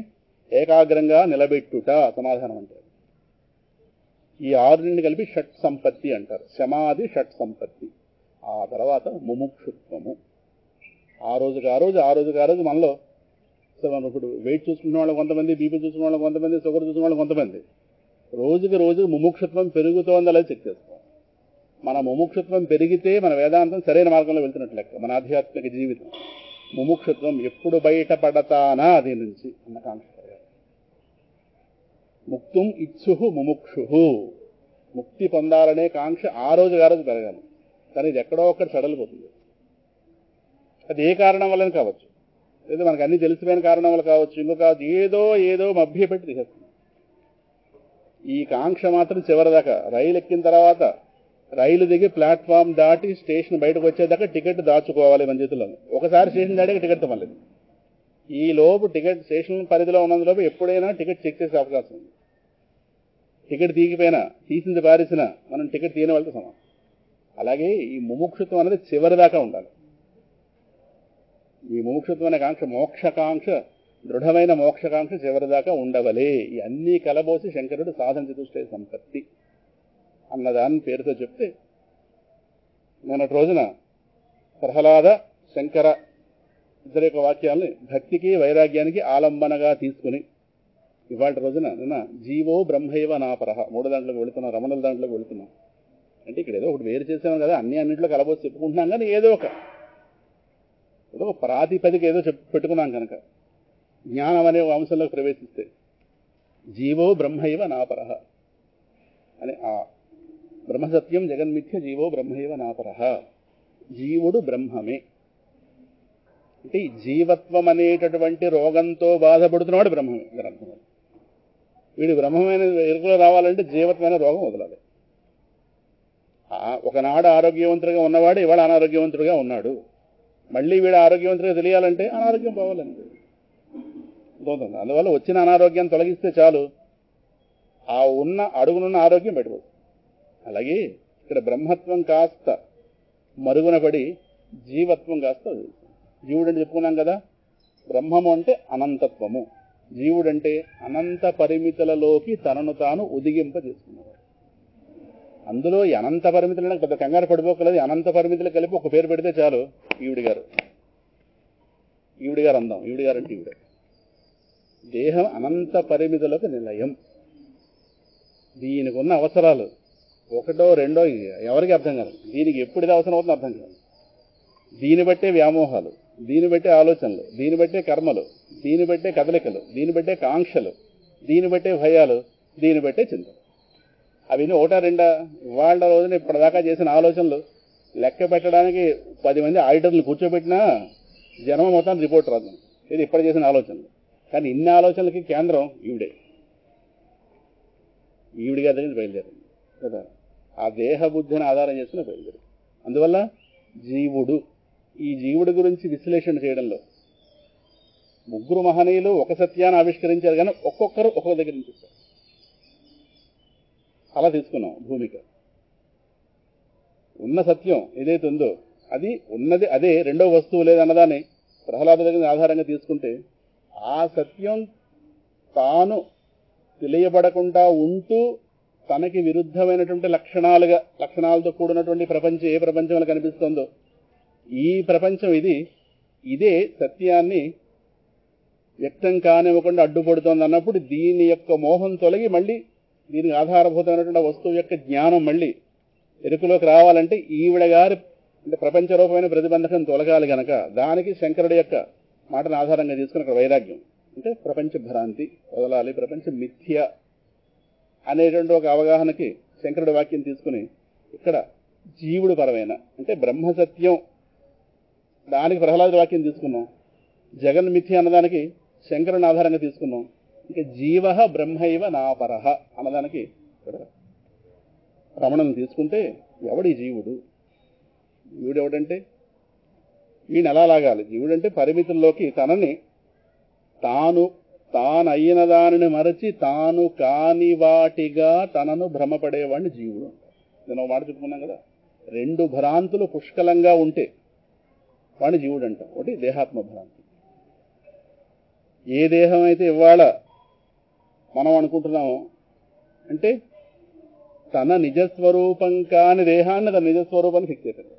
ఏకాగ్రంగా నిలబెట్టుట సమాధానం అంటే. ఈ 6 కలిపి షట్ సంపత్తి అంటారు. సమాధి షట్ సంపత్తి. ఆ తర్వాత ముముక్షుత్వము. ఆ రోజుకి మనలో మనం ఇప్పుడు వెయిట్ చూసుకున్న వాళ్ళు కొంతమంది, బీపీ చూసుకున్న వాళ్ళు కొంతమంది, షుగర్ చూసుకున్న వాళ్ళు కొంతమంది. రోజు ముముక్షుత్వం పెరుగుతోంది అలా చెక్ చేసుకోవాలి. మన ముముక్షుత్వం పెరిగితే మన వేదాంతం సరైన మార్గంలో వెళ్తున్నట్లు లెక్క. మన ఆధ్యాత్మిక జీవితం ముముక్షుత్వం ఎప్పుడు బయటపడతానా దీని నుంచి అన్న కాంక్ష. ముక్తుం ఇచ్చుహు ముముక్షు. ముక్తి పొందాలనే కాంక్ష ఆ రోజు పెరగాలి. కానీ ఇది ఎక్కడో ఒక్కటి సడలిపోతుంది. అది ఏ కారణం వల్ల కావచ్చు, లేదా మనకు అన్ని తెలిసిపోయిన కారణం వల్ల కావచ్చు, ఇంకో కావచ్చు, ఏదో మభ్యపెట్టి తీసేస్తుంది. ఈ కాంక్ష మాత్రం చివరిదాకా. రైలు ఎక్కిన తర్వాత రైలు దిగి ప్లాట్ఫామ్ దాటి స్టేషన్ బయటకు వచ్చేదాకా టికెట్ దాచుకోవాలి మన చేతుల్లో. ఒకసారి స్టేషన్ దాటాక టికెట్ మళ్ళీ ఈ లోపు టికెట్ స్టేషన్ పరిధిలో ఉన్నందులోపు ఎప్పుడైనా టికెట్ చెక్ చేసే అవకాశం ఉంది. టికెట్ తీగిపోయినా, తీసింది పారేసినా మనం టికెట్ తీయని వాళ్ళతో సమానం. అలాగే ఈ ముముక్షుత్వం అనేది చివరిదాకా ఉండాలి. ఈ ముముక్షుత్వం అనే కాంక్ష, మోక్షకాంక్ష, దృఢమైన మోక్షకాంక్ష చివరిదాకా ఉండవలే. ఈ అన్నీ కలబోసి శంకరుడు సాధన చతుష్టయ సంపత్తి అన్నదాన్ని పేరుతో చెప్తే, మొన్నటి రోజున ప్రహ్లాద శంకర ఇద్దరి యొక్క వాక్యాలని భక్తికి వైరాగ్యానికి ఆలంబనగా తీసుకుని ఇవాళ రోజున నిన్న జీవో బ్రహ్మైవ నాపరహ 3 దాంట్లోకి వెళుతున్నాం, రమణుల దాంట్లోకి వెళుతున్నాం. అంటే ఇక్కడ ఏదో ఒకటి వేరు చేసాము కదా, అన్నింటిలో కలబోసి చెప్పుకుంటున్నాం కానీ ఏదో ఒక ప్రాతిపదిక ఏదో పెట్టుకున్నాం కనుక జ్ఞానం అనే అంశంలోకి ప్రవేశిస్తే జీవో బ్రహ్మైవ నాపరహ అని ఆ బ్రహ్మసత్యం జగన్మిథ్య జీవో బ్రహ్మైవ నాపరహ. జీవుడు బ్రహ్మమే. అంటే ఈ జీవత్వం అనేటటువంటి రోగంతో బాధపడుతున్నవాడు బ్రహ్మమే. అర్థం. వీడు బ్రహ్మమైన ఎరుకలో రావాలంటే జీవత్వమైన రోగం వదలాలి. ఒకనాడు ఆరోగ్యవంతుడిగా ఉన్నవాడు ఇవాళ అనారోగ్యవంతుడిగా ఉన్నాడు. మళ్ళీ వీడు ఆరోగ్యవంతుడిగా తెలియాలంటే అనారోగ్యం పోవాలంటే పోతుంది. అందువల్ల వచ్చిన అనారోగ్యాన్ని తొలగిస్తే చాలు, ఆ ఉన్న అడుగునున్న ఆరోగ్యం పెట్టుకోవచ్చు. అలాగే ఇక్కడ బ్రహ్మత్వం కాస్త మరుగున పడి జీవత్వం కాస్త, జీవుడు అంటే చెప్పుకున్నాం కదా, బ్రహ్మము అంటే అనంతత్వము, జీవుడంటే అనంత పరిమితులలోకి తనను తాను ఉదిగింప చేసుకున్నవాడు. అందులో ఈ అనంత పరిమితులను పెద్ద కంగారు పడిపోకలేదు. అనంత పరిమితులు కలిపి ఒక పేరు పెడితే చాలు, ఈవిడి గారు అందాం. ఈవిడి గారు అంటే ఈవిడ. దేహం అనంత పరిమితులకు నిలయం. దీనికి ఉన్న అవసరాలు ఒకటో రెండో ఎవరికి అర్థం కాదు. దీనికి ఎప్పుడు ఇది అవసరం అవుతుందో అర్థం కాదు. దీన్ని బట్టే వ్యామోహాలు, దీన్ని బట్టే ఆలోచనలు, దీన్ని బట్టే కర్మలు, దీన్ని బట్టే కదలికలు, దీన్ని బట్టే కాంక్షలు, దీన్ని బట్టే భయాలు, దీన్ని బట్టే చింతలు. అవన్నీ ఒకటా రెండా? ఇవాళ రోజున ఇప్పటిదాకా చేసిన ఆలోచనలు లెక్క పెట్టడానికి 10 మంది ఆడిటర్లు కూర్చోబెట్టినా జనం మొత్తం రిపోర్ట్ రాదు. ఇది ఇప్పుడు చేసిన ఆలోచనలు. కానీ ఇన్ని ఆలోచనలకి కేంద్రం ఈవిడి గారి దగ్గర బయలుదేరింది కదా. ఆ దేహ బుద్ధిని ఆధారం చేసుకుని బయలుదేరింది. అందువల్ల జీవుడు, ఈ జీవుడి గురించి విశ్లేషణ చేయడంలో ముగ్గురు మహనీయులు ఒక సత్యాన్ని ఆవిష్కరించారు, కానీ ఒక్కొక్కరు ఒక్కొక్క దగ్గర నుంచి చెప్పారు. అలా తీసుకున్నాం భూమిక. ఉన్న సత్యం ఏదైతే ఉందో అది ఉన్నది, అదే రెండో వస్తువు లేదన్నదాన్ని ప్రహ్లాద దగ్గర ఆధారంగా తీసుకుంటే, ఆ సత్యం తాను తెలియబడకుండా ఉంటూ తనకి విరుద్ధమైనటువంటి లక్షణాలతో కూడినటువంటి ప్రపంచం ఏ ప్రపంచంలో కనిపిస్తుందో, ఈ ప్రపంచం ఇదే సత్యాన్ని వ్యక్తం కానివ్వకుండా అడ్డుపడుతోంది అన్నప్పుడు దీని యొక్క మోహం తొలగి మళ్ళీ దీనికి ఆధారభూతమైనటువంటి వస్తువు యొక్క జ్ఞానం మళ్ళీ ఎరుకలోకి రావాలంటే ఈవిడ గారి అంటే ప్రపంచ రూపమైన ప్రతిబంధకం తొలగాలి గనక దానికి శంకరుడి యొక్క మాటను ఆధారంగా తీసుకుని అక్కడ వైరాగ్యం అంటే ప్రపంచ భ్రాంతి వదలాలి, ప్రపంచ మిథ్య అనేటువంటి ఒక అవగాహనకి శంకరుడి వాక్యం తీసుకుని ఇక్కడ జీవుడు పరమైన అంటే బ్రహ్మసత్యం దానికి ప్రహ్లాదుడి వాక్యం తీసుకున్నాం. జగన్ మిథ్య అన్నదానికి శంకరుని ఆధారంగా తీసుకున్నాం. ఇంకా జీవ బ్రహ్మైవ నాపరహ అన్నదానికి ఇక్కడ రమణను తీసుకుంటే ఎవడి జీవుడు? జీవుడు ఎవడంటే వీడిని ఎలా లాగాలి? జీవుడు అంటే పరిమితుల్లోకి తనని తానయిన దానిని మరచి తాను కాని వాటిగా తనను భ్రమపడేవాడిని జీవుడు అంటారు. నేను ఒక మాట చెప్పుకున్నాం కదా, 2 భ్రాంతులు పుష్కలంగా ఉంటే వాడిని జీవుడు అంటాం. ఒకటి దేహాత్మ భ్రాంతి. ఏ దేహం అయితే ఇవాళ మనం అనుకుంటున్నామో అంటే తన నిజస్వరూపం కాని దేహాన్ని తన నిజస్వరూపాన్ని ఫిక్స్ చేశారు.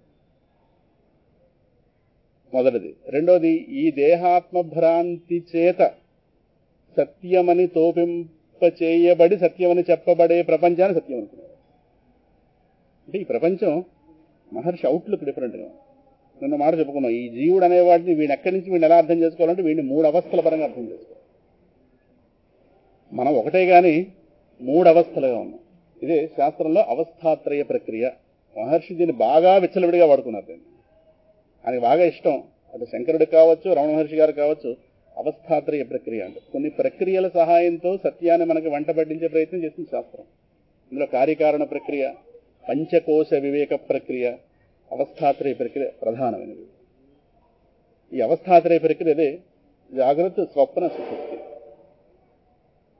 మొదటిది. రెండోది, ఈ దేహాత్మ భ్రాంతి చేత సత్యమని తోపింపచేయబడి సత్యమని చెప్పబడే ప్రపంచాన్ని సత్యం అనుకున్నారు. అంటే ఈ ప్రపంచం మహర్షి అవుట్లుక్ డిఫరెంట్గా. నిన్న మాట చెప్పుకున్నాం, ఈ జీవుడు అనేవాడిని వీడిని ఎక్కడి నుంచి వీడిని ఎలా అర్థం చేసుకోవాలంటే వీడిని 3 అవస్థల పరంగా అర్థం చేసుకోవాలి. మనం ఒకటే కానీ 3 అవస్థలుగా ఉన్నాం. ఇదే శాస్త్రంలో అవస్థాత్రయ ప్రక్రియ. మహర్షి దీన్ని బాగా విచ్చలవిడిగా వాడుకున్నారు. దీన్ని ఆయనకి బాగా ఇష్టం. అటు శంకరుడికి కావచ్చు, రమణ మహర్షి గారు కావచ్చు, అవస్థాత్రయ ప్రక్రియ అంటే కొన్ని ప్రక్రియల సహాయంతో సత్యాన్ని మనకి వంట పట్టించే ప్రయత్నం చేస్తుంది శాస్త్రం. ఇందులో కార్యకారణ ప్రక్రియ, పంచకోశ వివేక ప్రక్రియ, అవస్థాత్రయ ప్రక్రియ ప్రధానమైనవి. ఈ అవస్థాత్రయ ప్రక్రియ అదే జాగ్రత్త, స్వప్న, సుషుప్తి.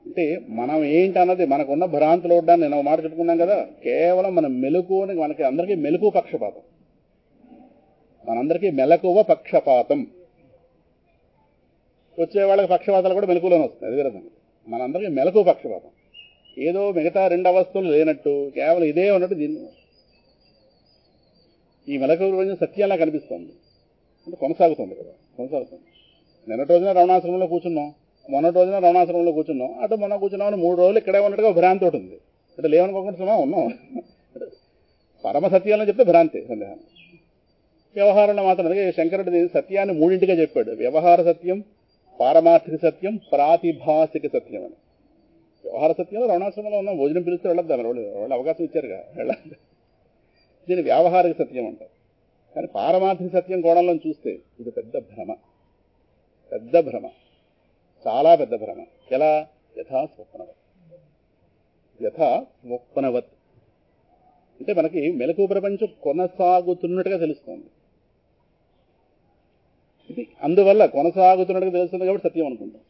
అంటే మనం ఏంటన్నది మనకున్న భ్రాంతులు వడ్డాన్ని నేను మాట చెప్పుకున్నాం కదా, కేవలం మన మెలకువని మనకి అందరికీ మెలకువ పక్షపాతం, మనందరికీ మెలకువ పక్షపాతం. వచ్చే వాళ్ళకి పక్షపాతాలు కూడా మెలకువలోనే వస్తాయి. అది వేరే సంగతి. మనందరికీ మెలకువ పక్షపాతం. ఏదో మిగతా 2 అవస్థలు లేనట్టు కేవలం ఇదే ఉన్నట్టు దీన్ని ఈ మెలకువ ప్రపంచం సత్యంలా కనిపిస్తుంది అంటే కొనసాగుతుంది కదా, కొనసాగుతుంది. నిన్నటి రోజున రమణాశ్రమంలో కూర్చున్నాం, మొన్నటి రోజున రమణాశ్రమంలో కూర్చున్నాం, అటు మొన్న కూర్చున్నామని 3 రోజులు ఇక్కడే ఉన్నట్టుగా భ్రాంతి ఒకటి ఉంది. అంటే లేవనుకోకుండా ఉన్నాం. పరమ సత్యాలని చెప్తే భ్రాంతి, సందేహం. వ్యవహారంలో మాత్రం అందుకే శంకరుడి సత్యాన్ని 3గా చెప్పాడు. వ్యవహార సత్యం, పారమార్థిక సత్యం, ప్రాతిభాసిక సత్యం అని. వ్యవహార సత్యంలో రమణాశ్రమంలో ఉన్నాం, భోజనం పిలిస్తే వెళ్ళొద్దాం, వాళ్ళు అవకాశం ఇచ్చారుగా, వెళ్ళాలి. దీన్ని వ్యావహారిక సత్యం అంటారు. కానీ పారమార్థిక సత్యం కోణంలో చూస్తే ఇది పెద్ద భ్రమ, పెద్ద భ్రమ, చాలా పెద్ద భ్రమ. ఎలా? యథా స్వప్నవత్ అంటే మనకి మెలకువ ప్రపంచం కొనసాగుతున్నట్టుగా తెలుస్తుంది. ఇది అందువల్ల కొనసాగుతున్నట్టుగా తెలుస్తుంది కాబట్టి సత్యం అనుకుంటాం.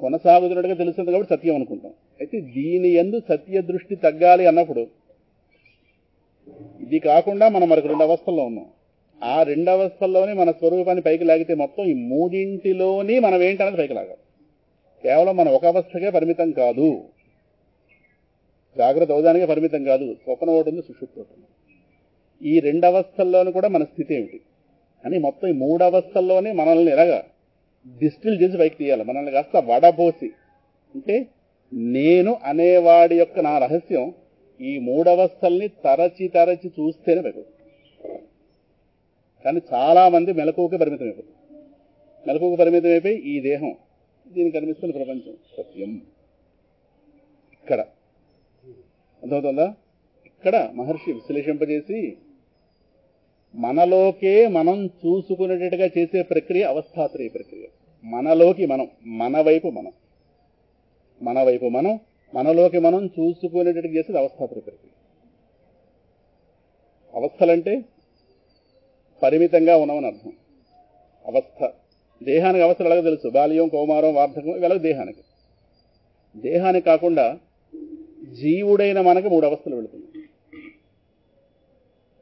కొనసాగుతున్నట్టుగా తెలుస్తుంది కాబట్టి సత్యం అనుకుంటాం. అయితే దీని యందు సత్య దృష్టి తగ్గాలి అన్నప్పుడు ఇది కాకుండా మనం మరొక 2 అవస్థల్లో ఉన్నాం. ఆ 2 అవస్థల్లోనే మన స్వరూపాన్ని పైకి లాగితే మొత్తం ఈ 3ంటిలోని మనం ఏంటనేది పైకి లాగాలి. కేవలం మన ఒక అవస్థకే పరిమితం కాదు, జాగ్రత్త అవధానికే పరిమితం కాదు. స్వప్నం ఒకటి ఉంది, సుషుప్తి ఒకటి ఉంది. ఈ 2 అవస్థల్లోనూ కూడా మన స్థితి ఏమిటి అని మొత్తం ఈ 3 అవస్థల్లోనే మనల్ని ఎలాగా డిస్టిల్ చేసి పైకి తీయాలి. మనల్ని కాస్త వడబోసి అంటే నేను అనేవాడి యొక్క నా రహస్యం ఈ 3 అవస్థల్ని తరచి చూస్తేనే పైకి. కానీ చాలా మంది మెలకువకి పరిమితం అయిపోతుంది. మెలకువకి పరిమితం అయిపోయి ఈ దేహం, దీనికి కనిపిస్తున్న ప్రపంచం సత్యం ఇక్కడ అర్థమవుతుందా? ఇక్కడ మహర్షి విశ్లేషింపజేసి మనలోకే మనం చూసుకునేటట్టుగా చేసే ప్రక్రియ అవస్థాత్రయ ప్రక్రియ. మనలోకి మనం, మన వైపు మనం, మనలోకి మనం చూసుకునేటట్టుగా చేసేది అవస్థాత్రయ ప్రక్రియ. అవస్థలంటే పరిమితంగా ఉన్నామని అర్థం. అవస్థ, దేహానికి అవస్థలు ఎలాగో తెలుసు, బాల్యం, కౌమారం, వార్ధకం, ఇవి దేహానికి. దేహానికి కాకుండా జీవుడైన మనకి 3 అవస్థలు వెళుతున్నాయి.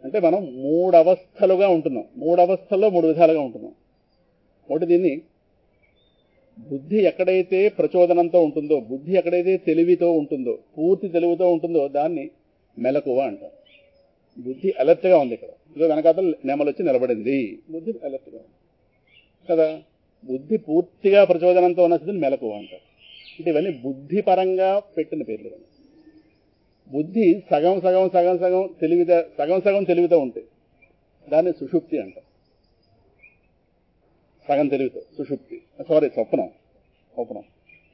అంటే మనం 3 అవస్థలుగా ఉంటున్నాం. 3 అవస్థల్లో 3 విధాలుగా ఉంటున్నాం. ఒకటి, దీన్ని బుద్ధి ఎక్కడైతే ప్రచోదనంతో ఉంటుందో, బుద్ధి ఎక్కడైతే తెలివితో ఉంటుందో, పూర్తి తెలివితో ఉంటుందో దాన్ని మెలకువ అంటారు. బుద్ధి అలర్ట్గా ఉంది. ఇక్కడ ఇదో వెనకాతలు నెమలు వచ్చి నిలబడింది, బుద్ధి అలర్ట్గా ఉంది కదా. బుద్ధి పూర్తిగా ప్రచోదనంతో ఉన్న స్థితిని మెలకువ అంటారు. అంటే ఇవన్నీ బుద్ధి పరంగా పెట్టిన పేర్లు. బుద్ధి సగం తెలివితో ఉంటాయి, దాన్ని సుషుప్తి అంటారు. సగం తెలివితో సుషుప్తి, స్వప్నం.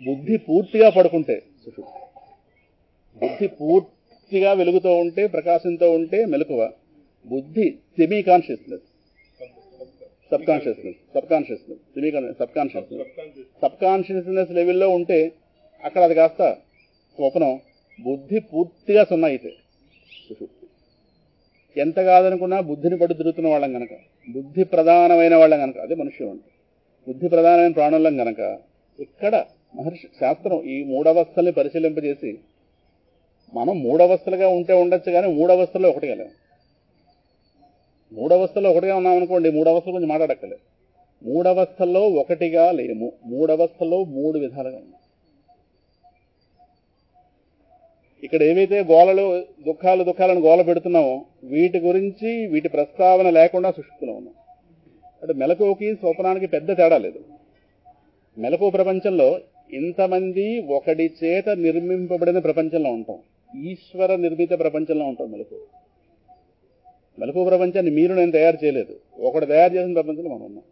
బుద్ధి పూర్తిగా పడుకుంటే సుషుప్తి. బుద్ధి పూర్తిగా వెలుగుతూ ఉంటే, ప్రకాశంతో ఉంటే మెలకువ. బుద్ధి సెమీ కాన్షియస్నెస్, సబ్ కాన్షియస్నెస్ లెవెల్లో ఉంటే అక్కడ అది కాస్త స్వప్నం. బుద్ధి పూర్తిగా సున్నా అయితే సుషుప్తి. ఎంత కాదనుకున్నా బుద్ధిని పడి తిరుగుతున్న వాళ్ళం కనుక, బుద్ధి ప్రధానమైన వాళ్ళం కనుక, అదే మనుష్యులు అంటే బుద్ధి ప్రధానమైన ప్రాణులం కనుక, ఇక్కడ మహర్షి శాస్త్రం ఈ 3 అవస్థల్ని పరిశీలింపజేసి మనం 3 అవస్థలుగా ఉంటే ఉండొచ్చు, కానీ 3 అవస్థల్లో ఒకటిగా లేవు. 3 అవస్థల్లో ఒకటిగా ఉన్నామనుకోండి, 3 అవస్థల గురించి మాట్లాడక్కర్లేదు. 3 అవస్థల్లో ఒకటిగా లేము. 3 అవస్థల్లో 3 విధాలుగా ఉన్నాం. ఇక్కడ ఏవైతే గోళలు, దుఃఖాలను గోల పెడుతున్నామో వీటి గురించి, వీటి ప్రస్తావన లేకుండా సుషుప్తిలో ఉన్నాం. అంటే మెలకువకి స్వప్నానికి పెద్ద తేడా లేదు. మెలకువ ప్రపంచంలో ఇంతమంది ఒకటి చేత నిర్మింపబడిన ప్రపంచంలో ఉంటాం, ఈశ్వర నిర్మిత ప్రపంచంలో ఉంటాం. మెలకువ ప్రపంచాన్ని మీరు నేను తయారు చేయలేదు, ఒకటి తయారు చేసిన ప్రపంచంలో మనం ఉన్నాం.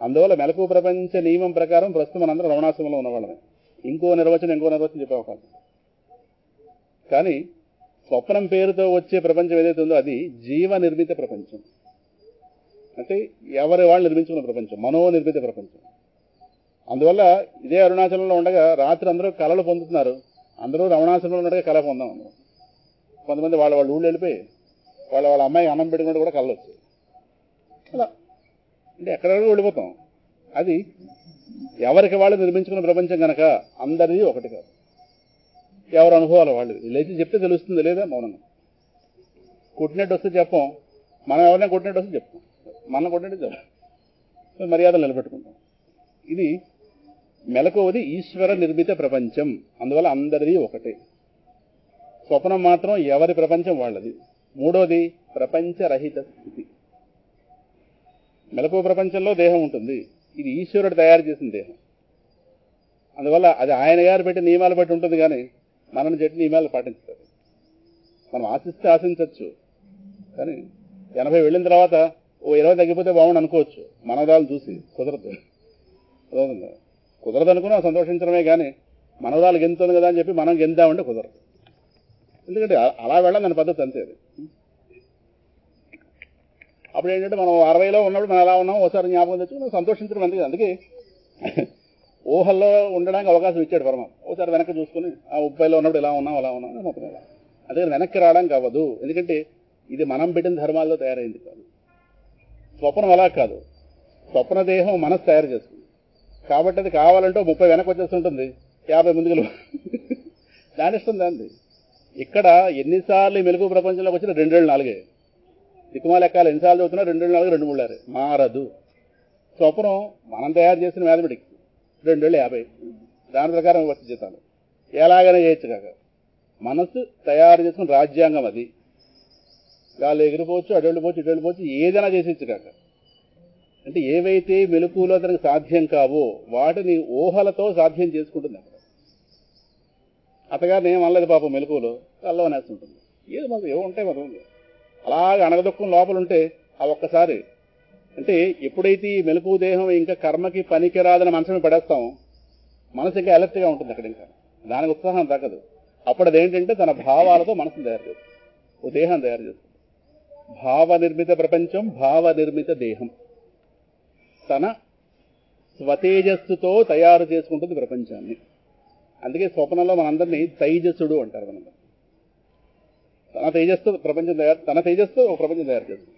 అందువల్ల మెలకువ ప్రపంచ నియమం ప్రకారం ప్రస్తుతం మనందరం రమణాశ్రమంలో ఉన్నవాళ్ళమే. ఇంకో నిర్వచనం చెప్పే అవకాశం. కానీ స్వప్నం పేరుతో వచ్చే ప్రపంచం ఏదైతే ఉందో అది జీవ నిర్మిత ప్రపంచం. అంటే ఎవరి వాళ్ళు నిర్మించుకున్న ప్రపంచం, మనోనిర్మిత ప్రపంచం. అందువల్ల ఇదే అరుణాచలంలో ఉండగా రాత్రి అందరూ కళలు పొందుతున్నారు. అందరూ రమణాచలంలో ఉండగా కళ పొందాం. కొంతమంది వాళ్ళ ఊళ్ళు వెళ్ళిపోయి వాళ్ళ అమ్మాయికి అన్నం పెట్టుకుంటే కూడా కళలు వచ్చాయి. అలా అంటే ఎక్కడెక్కడ వెళ్ళిపోతాం. అది ఎవరికి వాళ్ళు నిర్మించుకున్న ప్రపంచం కనుక అందరిది ఒకటి కాదు. ఎవరి అనుభవాలు వాళ్ళు. లేచి చెప్తే తెలుస్తుంది, లేదా మౌనంగా కొట్టినట్టు వస్తే చెప్పం. మనం ఎవరైనా కొట్టినట్టు వస్తే చెప్తాం, మనం కొట్టినట్టు చెప్పం, మర్యాదలు నిలబెట్టుకుంటాం. ఇది మెలకువది ఈశ్వర నిర్మిత ప్రపంచం. అందువల్ల అందరిది ఒకటే. స్వప్నం మాత్రం ఎవరి ప్రపంచం వాళ్ళది. మూడోది ప్రపంచరహిత స్థితి. మెలకువ ప్రపంచంలో దేహం ఉంటుంది, ఇది ఈశ్వరుడు తయారు చేసిన దేహం. అందువల్ల అది ఆయన గారు పెట్టి నియమాలు బట్టి ఉంటుంది, కానీ మనని చెట్టు నియమాలు పాటించారు. మనం ఆశించవచ్చు, కానీ 80 వెళ్ళిన తర్వాత 20 తగ్గిపోతే బాగుండు అనుకోవచ్చు. మనవరాలు చూసి కుదరదు అనుకున్నా సంతోషించడమే, కానీ మనవరాలు గెంతుంది కదా అని చెప్పి మనం గెంతామంటే కుదరదు. ఎందుకంటే అలా వెళ్ళాలి దాని పద్ధతి అంతే. అది అప్పుడు ఏంటంటే మనం 60లో ఉన్నప్పుడు మనం ఎలా ఉన్నాం ఒకసారి జ్ఞాపకం తెచ్చి మనం సంతోషించడం అంతే. అందుకే ఊహల్లో ఉండడానికి అవకాశం ఇచ్చాడు పరమాత్మ. ఒకసారి వెనక్కి చూసుకుని ఆ 30లో ఉన్నప్పుడు ఎలా ఉన్నాం అలా ఉన్నాం మొత్తం. అదే వెనక్కి రావడానికి అవ్వదు, ఎందుకంటే ఇది మనం పెట్టిన ధర్మాల్లో తయారైంది కాదు. స్వప్నం అలా కాదు, స్వప్న దేహం మనసు తయారు చేస్తుంది. కాబట్టి అది కావాలంటే 30 వెనక్కి వచ్చేస్తుంటుంది, 50 ముందుకు దాని ఇష్టం దాన్ని. ఇక్కడ ఎన్నిసార్లు మెలుగు ప్రపంచంలోకి వచ్చినా 2 ఏళ్ళు 4 దిక్కుమాల ఎక్కాలి. ఎన్నిసార్లు చదువుతున్నా 2 ఏళ్ళు 4 2 3 6 మారదు. స్వప్నం మనం తయారు చేసిన మ్యాథమెటిక్స్ 2 ఏళ్ళు 50, దాని ప్రకారం వచ్చి జీతాలు ఎలాగైనా చేయొచ్చు కాక. మనసు తయారు చేసుకున్న రాజ్యాంగం అది. గాలి ఎగిరిపోవచ్చు, అటు వెళ్ళిపోవచ్చు, ఇటు వెళ్ళిపోవచ్చు, ఏదైనా చేసేచ్చు కాక. అంటే ఏవైతే మెలకువలో తనకు సాధ్యం కావో వాటిని ఊహలతో సాధ్యం చేసుకుంటుంది. అక్కడ అతగారిని ఏం అనలేదు పాపం, మెలకువలో కల్లో అనేస్తుంటుంది. ఏది మాకు ఏమో ఉంటాయి మరి. అలాగే అనగదొక్కం లోపల ఉంటే ఆ ఒక్కసారి అంటే ఎప్పుడైతే ఈ మెలకువ దేహం ఇంకా కర్మకి పనికి రాదని మనసుని పడేస్తామో మనసు ఇంకా అలర్ట్గా ఉంటుంది. అక్కడ ఇంకా దానికి ఉత్సాహం తగ్గదు. అప్పుడు అదేంటంటే తన భావాలతో మనసును తయారు చేస్తుంది, ఓ దేహం తయారు చేస్తుంది. భావ నిర్మిత ప్రపంచం, భావ నిర్మిత దేహం. తన స్వతేజస్సుతో తయారు చేసుకుంటుంది ప్రపంచాన్ని. అందుకే స్వప్నంలో మనందరినీ తైజస్సుడు అంటారు. మనం తన తేజస్సు ప్రపంచం తన తేజస్సు ఒక ప్రపంచం తయారు చేస్తుంది.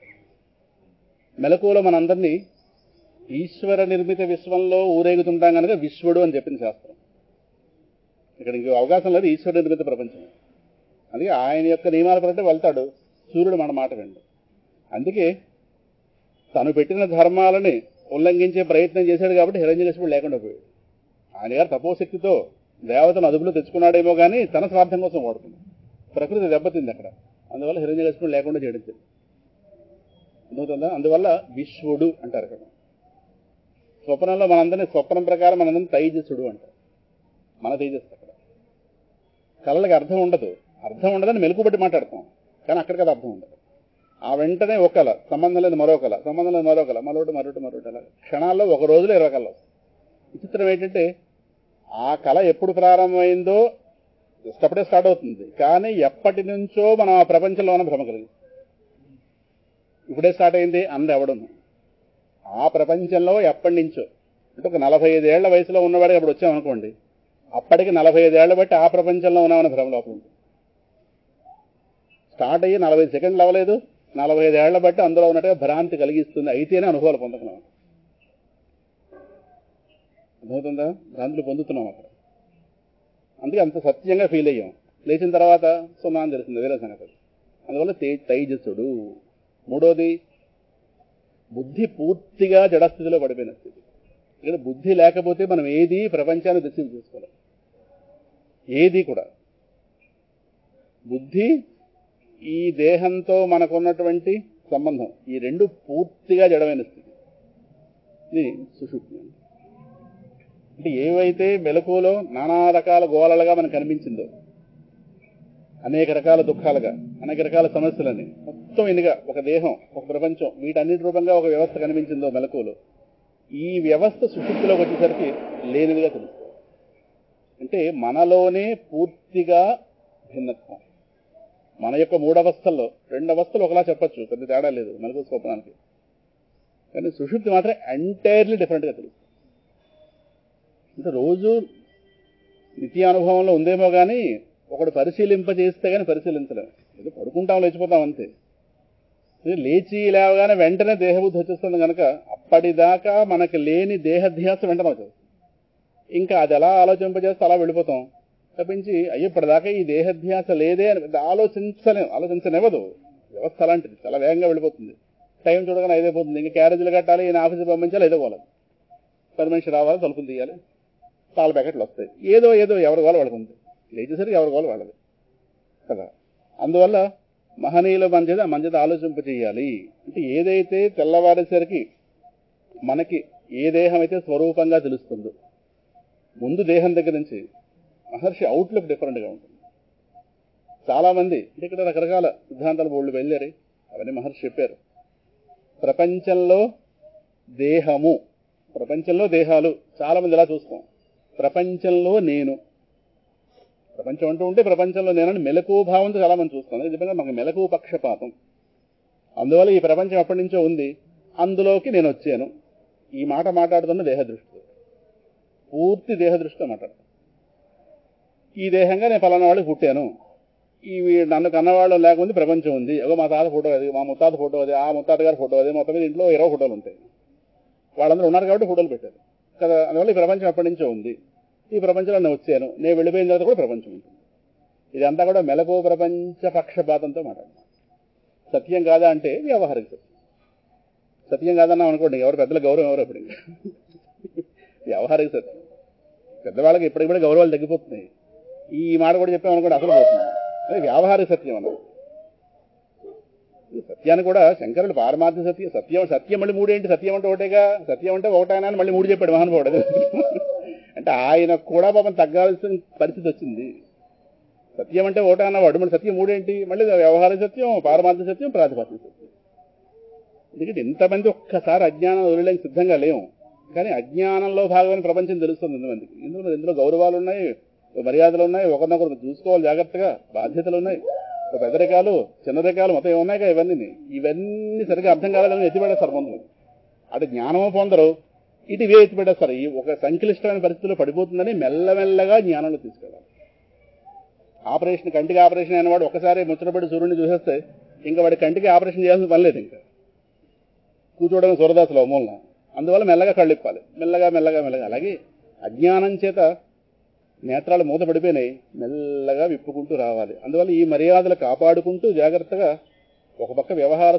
మెలకువలో మనందరినీ ఈశ్వర నిర్మిత విశ్వంలో ఊరేగుతుంటాం కనుక విశ్వడు అని చెప్పింది శాస్త్రం. ఇక్కడ ఇంకో అవకాశం లేదు, ఈశ్వర నిర్మిత ప్రపంచం. అందుకే ఆయన యొక్క నియమాల ప్రకారం వెళ్తాడు, సూర్యుడు మన మాట విండు. అందుకే తను పెట్టిన ధర్మాలని ఉల్లంఘించే ప్రయత్నం చేశాడు కాబట్టి హిరణ్యకశిపుడు లేకుండా పోయాడు. ఆయన గారు తపోశక్తితో దేవతను అదుపులో తెచ్చుకున్నాడేమో కానీ తన స్వార్థం కోసం వాడుకున్నాడు. ప్రకృతి దెబ్బతింది అక్కడ, అందువల్ల హిరణ్యకశిపుడు లేకుండా చేయడం అవుతుందా. అందువల్ల విశ్వడు అంటారు. అక్కడ స్వప్నంలో మనందరినీ స్వప్నం ప్రకారం మనందరినీ తైజస్సుడు అంటారు. మన తేజస్సు అక్కడ. కళలకి అర్థం ఉండదని మెలకు బట్టి మాట్లాడతాం, కానీ అక్కడ కదా అర్థం ఉండదు. ఆ వెంటనే ఒక కళ, సంబంధం లేదు మరో కళ, సంబంధం లేదు మరో కళ, మరొకటి అలా క్షణాల్లో ఒక రోజులో 20 కళలు. విచిత్రం ఏంటంటే ఆ కళ ఎప్పుడు ప్రారంభమైందో అప్పుడే స్టార్ట్ అవుతుంది, కానీ ఎప్పటి నుంచో మనం ఆ ప్రపంచంలో ఉన్న భ్రమ కలిగి ఇప్పుడే స్టార్ట్ అయింది అన్నది ఎవడను. ఆ ప్రపంచంలో ఎప్పటి నుంచో అంటే ఒక 45 ఏళ్ల వయసులో ఉన్నవాడికి అప్పుడు వచ్చామనుకోండి, అప్పటికి 45 ఏళ్ల బట్టి ఆ ప్రపంచంలో ఉన్నామని భ్రమ లోపల ఉంటుంది. స్టార్ట్ అయ్యి 45 సెకండ్లు అవ్వలేదు, 45 ఏళ్ల బట్టి అందులో ఉన్నట్టుగా భ్రాంతి కలిగిస్తుంది. అయితేనే అనుభవాలు పొందుతున్నాం. అర్థమవుతుందా? భ్రాంతులు పొందుతున్నాం అక్కడ. అందుకే అంత సత్యంగా ఫీల్ అయ్యాం. లేచిన తర్వాత సుమా అని తెలిసింది, వేరే సంగతి. అందువల్ల తైజస్సుడు. మూడోది బుద్ధి పూర్తిగా జడస్థితిలో పడిపోయిన స్థితి. ఇక్కడ బుద్ధి లేకపోతే మనం ఏది ప్రపంచాన్ని దర్శనం చేసుకోలేం. ఏది కూడా బుద్ధి, ఈ దేహంతో మనకున్నటువంటి సంబంధం, ఈ రెండు పూర్తిగా జడమైన స్థితి. ఇది సుషుప్తి. అంటే ఏవైతే మెలకువలో నానా రకాల గోళలుగా మనకు కనిపించిందో, అనేక రకాల దుఃఖాలుగా, అనేక రకాల సమస్యలని మొత్తం ఎన్నిగా ఒక దేహం, ఒక ప్రపంచం, వీటన్నిటి రూపంగా ఒక వ్యవస్థ కనిపించిందో మెలకువలో, ఈ వ్యవస్థ సుషుప్తిలోకి వచ్చేసరికి లేనిదిగా తెలుస్తుంది. అంటే మనలోనే పూర్తిగా భిన్నత్వం. మన యొక్క 3 అవస్థల్లో 2 అవస్థలు ఒకలా చెప్పచ్చు, పెద్ద తేడా లేదు మెలకువ స్వప్నానికి. కానీ సుషుప్తి మాత్రం ఎంటైర్లీ డిఫరెంట్గా తెలుస్తుంది. అంటే రోజు నిత్యానుభవంలో ఉందేమో కానీ ఒకడు పరిశీలింపజేస్తే కానీ పరిశీలించలేము. ఏదో పడుకుంటాం, లేచిపోతాం అంతే. లేచి లేవగానే వెంటనే దేహబుద్ధి వచ్చేస్తుంది కనుక అప్పటిదాకా మనకి లేని దేహధ్యాస వెంటనే వచ్చేస్తుంది. ఇంకా అది ఎలా ఆలోచింపజేస్తే అలా వెళ్ళిపోతాం తప్పించి అయ్యో ఇప్పటిదాకా ఈ దేహధ్యాస లేదే అని ఆలోచించనివ్వదు. వ్యవస్థ అలాంటిది, చాలా వేగంగా వెళ్ళిపోతుంది. టైం చూడగానే అయిపోతుంది. ఇంకా క్యారేజీలు కట్టాలి, ఈయన ఆఫీస్కి పంపించాలి, ఏదో పోవాలి, 10 మనిషి రావాలి, తలుపులు తీయాలి, పాల ప్యాకెట్లు వస్తాయి, ఏదో ఎవరి గోల వాళ్ళకు ఉంది. లేచేసరికి ఎవరి గోల వాళ్ళది కదా. అందువల్ల మహనీయులు మన చేత ఆలోచింపజేయాలి. అంటే ఏదైతే తెల్లవారేసరికి మనకి ఏ దేహం అయితే స్వరూపంగా తెలుస్తుందో, ముందు దేహం దగ్గర నుంచి మహర్షి అవుట్లుక్ డిఫరెంట్గా ఉంటుంది. చాలామంది అంటే ఇక్కడ రకరకాల సిద్ధాంతాలు బోళ్ళు వెళ్ళారు, అవన్నీ మహర్షి చెప్పారు. ప్రపంచంలో దేహము, ప్రపంచంలో దేహాలు చాలామంది ఇలా చూస్తాం. ప్రపంచంలో నేను, ప్రపంచం అంటూ ఉంటే ప్రపంచంలో నేనని మెలకువ భావంతో చాలామంది చూస్తాం. నిజంగా మనకు మెలకువ పక్షపాతం. అందువల్ల ఈ ప్రపంచం ఎప్పటి నుంచో ఉంది, అందులోకి నేను వచ్చాను. ఈ మాట మాట్లాడుతున్న దేహదృష్టితో, పూర్తి దేహదృష్టితో మాట్లాడతాను. ఈ దేహంగా నేను ఫలానా వాళ్ళకి పుట్టాను, ఈ నన్ను కన్నవాళ్ళు లేకపోతే ప్రపంచం ఉంది, మా తాత ఫోటో అది, మా ముత్తాత ఫోటో అది, ఆ ముత్తాత గారి ఫోటో అది, మొత్తం మీద ఇంట్లో 20 ఫోటోలు ఉంటాయి. వాళ్ళందరూ ఉన్నారు కాబట్టి ఫోటోలు పెట్టారు కదా. అందువల్ల ఈ ప్రపంచం ఎప్పటి నుంచో ఉంది, ఈ ప్రపంచంలో నేను వచ్చాను, నేను వెళ్ళిపోయిన తర్వాత కూడా ప్రపంచం ఉంటుంది. ఇదంతా కూడా మెలకువ ప్రపంచ పక్షపాతంతో మాట్లాడతాం. సత్యం కాదా అంటే వ్యవహారిక సత్యం. సత్యం కాదన్నాం అనుకోండి, ఎవరు పెద్దల గౌరవం ఎవరు ఎప్పుడు. వ్యవహారిక సత్యం. పెద్దవాళ్ళకి ఇప్పటికి గౌరవాలు తగ్గిపోతున్నాయి. ఈ మాట కూడా చెప్పామనుకోండి అసలు పోతున్నాయి. అదే వ్యావహారిక సత్యం అన్నది. సత్యాన్ని కూడా శంకరుడు పారమార్థ సత్యం మళ్ళీ 3 ఏంటి? సత్యం అంటే ఒకటేగా, సత్యం అంటే ఒకటైనా మళ్ళీ 3 చెప్పాడు మహానుభావుడు. అంటే ఆయన కూడా పాపం తగ్గాల్సిన పరిస్థితి వచ్చింది. సత్యం అంటే ఒకటే అన్నవాడు, మళ్ళీ సత్యం 3 ఏంటి? మళ్ళీ వ్యవహారిక సత్యం, పారమార్థ సత్యం, ప్రాతిపదిక సత్యం. ఎందుకంటే ఇంతమంది ఒక్కసారి అజ్ఞానం వదిలేకి సిద్ధంగా లేవు. కానీ అజ్ఞానంలో భాగమైన ప్రపంచం తెలుస్తుంది ఇంతమందికి. ఇందులో గౌరవాలు ఉన్నాయి, మర్యాదలు ఉన్నాయి, ఒకరినొకరు చూసుకోవాలి, జాగ్రత్తగా బాధ్యతలు ఉన్నాయి, పెద్దరికాలు చిన్నరికాలు మొత్తం ఏమున్నాయిగా ఇవన్నీ సరిగ్గా అర్థం కాలేదని ఎత్తిపెడేస్తారు ముందు. అటు జ్ఞానము పొందరు, ఇటు ఇవే ఎత్తిపెట్టేస్తారు. ఈ ఒక సంక్లిష్టమైన పరిస్థితుల్లో పడిపోతుందని మెల్లమెల్లగా జ్ఞానంలో తీసుకెళ్ళాలి. కంటికి ఆపరేషన్ అయిన వాడు ఒకసారి ముచ్చటపడి సూర్యుడిని చూసేస్తే ఇంకా వాడి కంటికి ఆపరేషన్ చేయాల్సిన పని లేదు, ఇంకా కూర్చోవడం సూరదాసులో మూలన. అందువల్ల మెల్లగా కళ్ళిప్పాలి, మెల్లగా మెల్లగా మెల్లగా. అలాగే అజ్ఞానం చేత నేత్రాలు మూతపడిపోయినాయి, మెల్లగా విప్పుకుంటూ రావాలి. అందువల్ల ఈ మర్యాదలు కాపాడుకుంటూ జాగ్రత్తగా ఒక పక్క వ్యవహార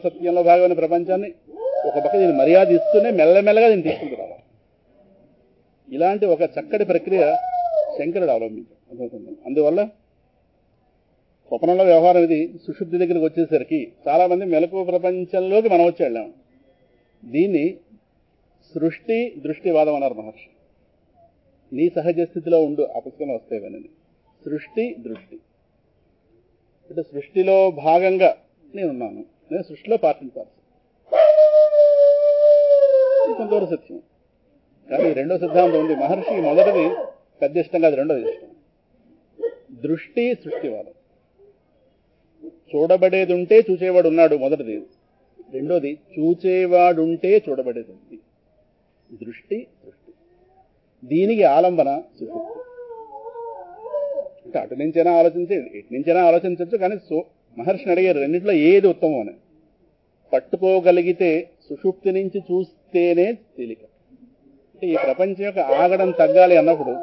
సత్యంలో భాగమైన ప్రపంచాన్ని ఒక పక్క దీన్ని మర్యాద ఇస్తూనే మెల్లమెల్లగా దీన్ని తీసుకుంటూ రావాలి. ఇలాంటి ఒక చక్కటి ప్రక్రియ శంకరుడు అవలంబించాడు. అందువల్ల స్వప్నంలో వ్యవహారం ఇది సుశుద్ధి దగ్గరికి వచ్చేసరికి చాలా మంది మెలకువ ప్రపంచంలోకి మనం వచ్చి వెళ్ళాము. దీన్ని సృష్టి దృష్టివాదం అన్నారు మహర్షి. నీ సహజ స్థితిలో ఉండు, ఆ పుస్తకంలో వస్తాయివన్నీ. సృష్టి దృష్టి అంటే సృష్టిలో భాగంగా నేనున్నాను, నేను సృష్టిలో పార్టిసిపార్ట్, కొంతవరకు సత్యం. కానీ రెండో సిద్ధాంతం ఉంది మహర్షి. మొదటిది పెద్ద ఇష్టం కాదు, రెండోది ఇష్టం. దృష్టి సృష్టివాదం. చూడబడేది ఉంటే చూచేవాడు ఉన్నాడు మొదటిది. రెండోది చూచేవాడుంటే చూడబడేది ఉంది. దృష్టి సృష్టి. దీనికి ఆలంబన సుషుప్తి. అంటే అటు నుంచైనా ఆలోచించేది, ఇటు నుంచైనా ఆలోచించవచ్చు. కానీ మహర్షిని అడిగారు రెండింటిలో ఏది ఉత్తమం అని. పట్టుకోగలిగితే సుషుప్తి నుంచి చూస్తేనే తేలిక. అంటే ఈ ప్రపంచం యొక్క ఆగడం తగ్గాలి అన్నప్పుడు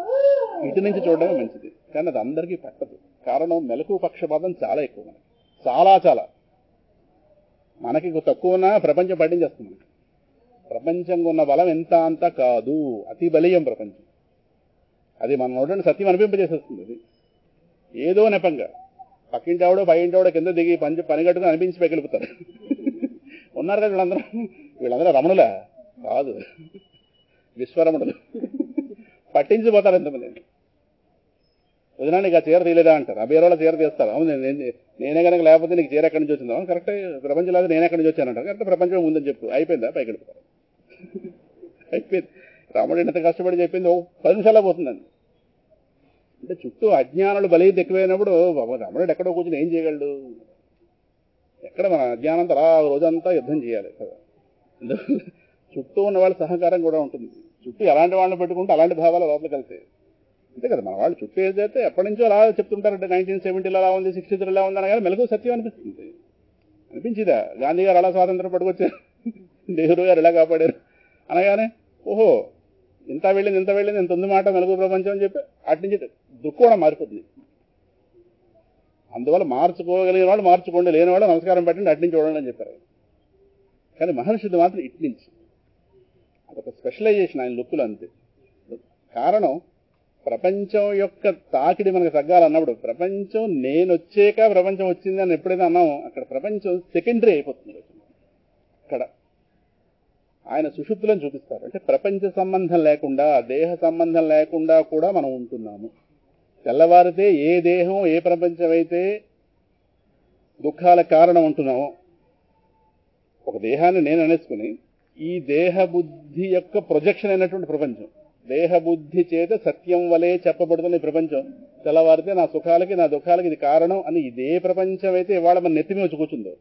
ఇటు నుంచి చూడడమే మంచిది. కానీ అది అందరికీ పట్టదు. కారణం మెలకువ పక్షపాతం చాలా ఎక్కువ. మనకి చాలా మనకి తక్కువనా ప్రపంచం పట్టించేస్తుంది. ప్రపంచంగా ఉన్న బలం ఎంత అంత కాదు, అతి బలీయం ప్రపంచం. అది మన నోటి సత్యం అనిపింపజేసేస్తుంది. అది ఏదో నెపంగా పక్కింటి ఆవిడో పైంటి ఆవిడ కింద దిగి పని కట్టుకుని అనిపించి పెగిలిపుతారు. ఉన్నారు కదా వీళ్ళందరూ రమణులా కాదు, విశ్వరమణులు. పట్టించిపోతారు ఎంతమంది. వదినా నీకు ఆ చీర తీయలేదా అంటారు. ఆ బీరోళ్ళ చీర తీస్తారు. అవును నేనే కనుక లేకపోతే నీకు చీర ఎక్కడి నుంచి వచ్చిందా? కరెక్టే, ప్రపంచంలో నేను ఎక్కడి నుంచి వచ్చానంటారు. కరెక్ట్, ప్రపంచం ముందని చెప్పు. అయిపోయిందా? పైకి వెళ్ళిపోతారు. అయిపోయింది. రాముడు ఎంత కష్టపడి చెప్పింది 10 నిమిషాల్లో పోతుందండి. అంటే చుట్టూ అజ్ఞానులు బలీయత ఎక్కువైనప్పుడు రాముడు ఎక్కడో కూర్చొని ఏం చేయగలడు? ఎక్కడ మన అజ్ఞానంతో అలా రోజంతా యుద్ధం చేయాలి కదా. చుట్టూ ఉన్న వాళ్ళ సహకారం కూడా ఉంటుంది. చుట్టూ ఎలాంటి వాళ్ళని పెట్టుకుంటే అలాంటి భావాలు లోపలికి వెళ్తాయి. అంతే కదా. మన వాళ్ళు చుట్టూ ఏదైతే ఎప్పటి నుంచో అలా చెప్తుంటారంటే 1970లో అలా ఉంది, 63లో ఉంది అనగానే మెలకు సత్యం అనిపిస్తుంది. అనిపించిదా? గాంధీ గారు అలా స్వాతంత్రం పట్టుకొచ్చారు, నెహ్రూ గారు ఇలా కాపాడారు అనగానే ఓహో ఇంత వెళ్ళింది ఇంత ఉంది మాట మెలకు ప్రపంచం అని చెప్పి అటు నుంచి దృక్కోణం మారిపోతుంది. అందువల్ల మార్చుకోగలిగిన వాళ్ళు మార్చుకోండి, లేని వాళ్ళు నమస్కారం పెట్టండి, అటు నుంచి చూడండి అని చెప్పారు. కానీ మహర్షిది మాత్రం ఇటు నుంచి. అదొక స్పెషలైజేషన్ ఆయన లుక్కులు అంతే. కారణం ప్రపంచం యొక్క తాకిడి మనకు తగ్గాలన్నప్పుడు ప్రపంచం నేను వచ్చాక ప్రపంచం వచ్చింది అని ఎప్పుడైతే అన్నామో అక్కడ ప్రపంచం సెకండరీ అయిపోతుంది. అక్కడ ఆయన సుషుప్తులను చూపిస్తారు. అంటే ప్రపంచ సంబంధం లేకుండా, దేహ సంబంధం లేకుండా కూడా మనం ఉంటున్నాము. తెల్లవారితే ఏ దేహం ఏ ప్రపంచం అయితే దుఃఖాల కారణం ఉంటున్నామో ఒక దేహాన్ని నేను అనేసుకుని ఈ దేహ బుద్ధి యొక్క ప్రొజెక్షన్ అయినటువంటి ప్రపంచం, దేహబుద్ధి చేత సత్యం వలె చెప్పబడుతున్న ఈ ప్రపంచం తెల్లవారితే నా సుఖాలకి నా దుఃఖాలకి ఇది కారణం అని ఇదే ప్రపంచం అయితే ఇవాళ మన నెత్తిమీ వచ్చి కూర్చుందో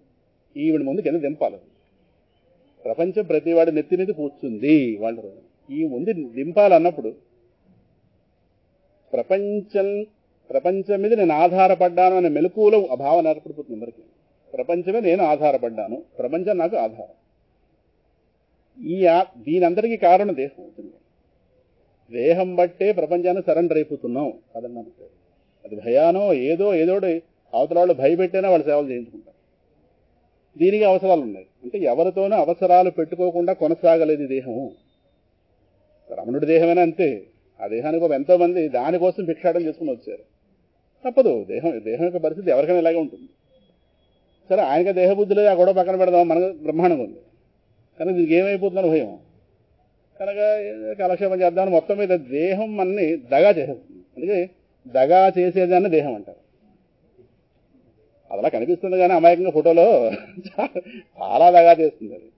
ఈవిడ ముందు కింద దింపాలి. ప్రపంచం ప్రతివాడి నెత్తి మీద కూర్చుంది వాళ్ళ రోజు ఈ ముందు దింపాలన్నప్పుడు ప్రపంచం మీద నేను ఆధారపడ్డాను అనే మెలకువలో ఆ భావన ఏర్పడిపోతుంది అందరికీ. ప్రపంచమే నేను ఆధారపడ్డాను, ప్రపంచం నాకు ఆధారం. దీనందరికీ కారణం దేహం అవుతుంది. దేహం బట్టే ప్రపంచాన్ని సరెండర్ అయిపోతున్నాం కదన్నా. అది భయానో ఏదోటి అవతల వాళ్ళు భయపెట్టేనా వాళ్ళు సేవలు చేయించుకుంటారు. దీనికి అవసరాలు ఉన్నాయి. అంటే ఎవరితోనూ అవసరాలు పెట్టుకోకుండా కొనసాగలేదు దేహము. రమణుడి దేహమైనా అంతే. ఆ దేహానికి ఎంతో మంది దానికోసం భిక్షాటం చేసుకుని వచ్చారు. తప్పదు, దేహం యొక్క పరిస్థితి ఎవరికైనా ఇలాగే ఉంటుంది. సరే ఆయనకి దేహబుద్ధి లేదు, ఆ గొడవ పక్కన పెడదాం, మనకు బ్రహ్మాండంగా ఉంది. కనుక దీనికి ఏమైపోతుందని భయం. కనుక కాలక్షేపం చేద్దామని మొత్తం మీద దేహం మనని దగా చేసేస్తుంది. అందుకే దగా చేసేదాన్ని దేహం అంటారు. అలా కనిపిస్తుంది కానీ అమాయకంగా ఫోటోలో చాలా దగా చేస్తుంది. అది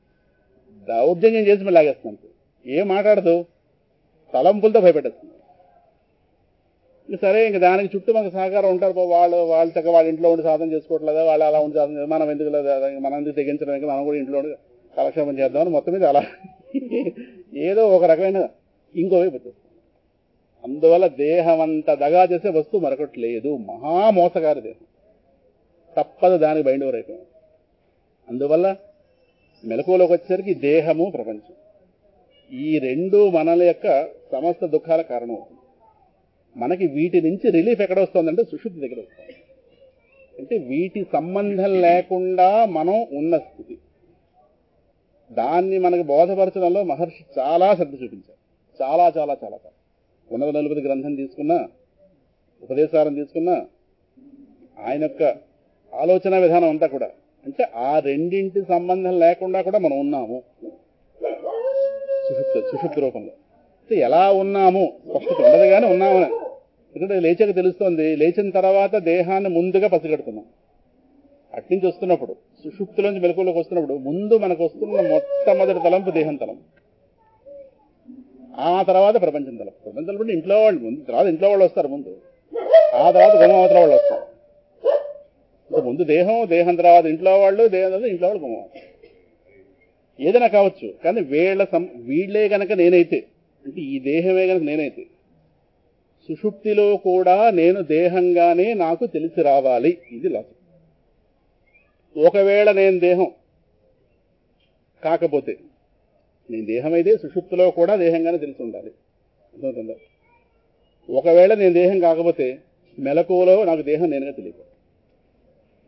దౌర్జన్యం చేసి లాగేస్తుంది. ఏం మాట్లాడదు, తలంపులతో భయపెట్టేస్తుంది. సరే ఇంక దానికి చుట్టూ మనకు సహకారం ఉంటారు. వాళ్ళు చక్కగా వాళ్ళ ఇంట్లో ఉండి సాధన చేసుకోవట్లేదా, వాళ్ళు అలా ఉండి సాధన మనం ఎందుకు మనం ఎందుకు తెగించడానికి మనం కూడా ఇంట్లో ఉండి కాలక్షేపం చేద్దామని మొత్తం మీద అలా ఏదో ఒక రకమైన ఇంకో వైపు వచ్చేస్తాం. అందువల్ల దేహం అంత దగా చేసే వస్తువు మరొకటి లేదు. మహామోసగారి దేహం, తప్పదు దానికి బయట అయిపోయింది. అందువల్ల మెలకువలోకి వచ్చేసరికి దేహము ప్రపంచం ఈ రెండు మనల యొక్క సమస్త దుఃఖాల కారణం అవుతుంది. మనకి వీటి నుంచి రిలీఫ్ ఎక్కడ వస్తుందంటే సుషుప్తి దగ్గర వస్తుంది. అంటే వీటి సంబంధం లేకుండా మనం ఉన్న స్థితి, దాన్ని మనకు బోధపరచడంలో మహర్షి చాలా శ్రద్ధ చూపించారు. చాలా చాలా చాలా చాలా ఉన్నత నలుపతి గ్రంథం తీసుకున్నా, ఉపదేశాలను తీసుకున్నా, ఆయన యొక్క ఆలోచన విధానం అంతా కూడా అంటే ఆ రెండింటి సంబంధం లేకుండా కూడా మనం ఉన్నాము సుషుప్తి రూపంలో. ఎలా ఉన్నాము స్పష్టత ఉండదు కానీ ఉన్నామని, ఎందుకంటే లేచాక తెలుస్తోంది. లేచిన తర్వాత దేహాన్ని ముందుగా పసిగడుతున్నాం. అట్నుంచి వస్తున్నప్పుడు సుషుప్తిలోంచి మెలకువలోకి వస్తున్నప్పుడు ముందు మనకు వస్తున్న మొట్టమొదటి తలంపు దేహం తలంపు, ఆ తర్వాత ప్రపంచం తలంపు. ప్రపంచం తలంపు ఇంట్లో వాళ్ళు ముందు, తర్వాత ఇంట్లో వాళ్ళు వస్తారు ముందు, ఆ తర్వాత గుమ్మవతల వాళ్ళు వస్తారు. ముందు దేహం తర్వాత ఇంట్లో వాళ్ళు, దేహం తర్వాత ఇంట్లో వాళ్ళు గుమ్మవతలు. ఏదైనా కావచ్చు కానీ వీళ్ళే గనక నేనైతే, అంటే ఈ దేహమే గనక నేనైతే, సుషుప్తిలో కూడా నేను దేహంగానే నాకు తెలిసి రావాలి. ఇది లాజిక్. ఒకవేళ నేను దేహం కాకపోతే, నేను దేహమైతే సుషుప్తిలో కూడా దేహంగానే తెలిసి ఉండాలి. అర్థమవుతుందా? ఒకవేళ నేను దేహం కాకపోతే మెలకువలో నాకు దేహం నేనుగా తెలియదు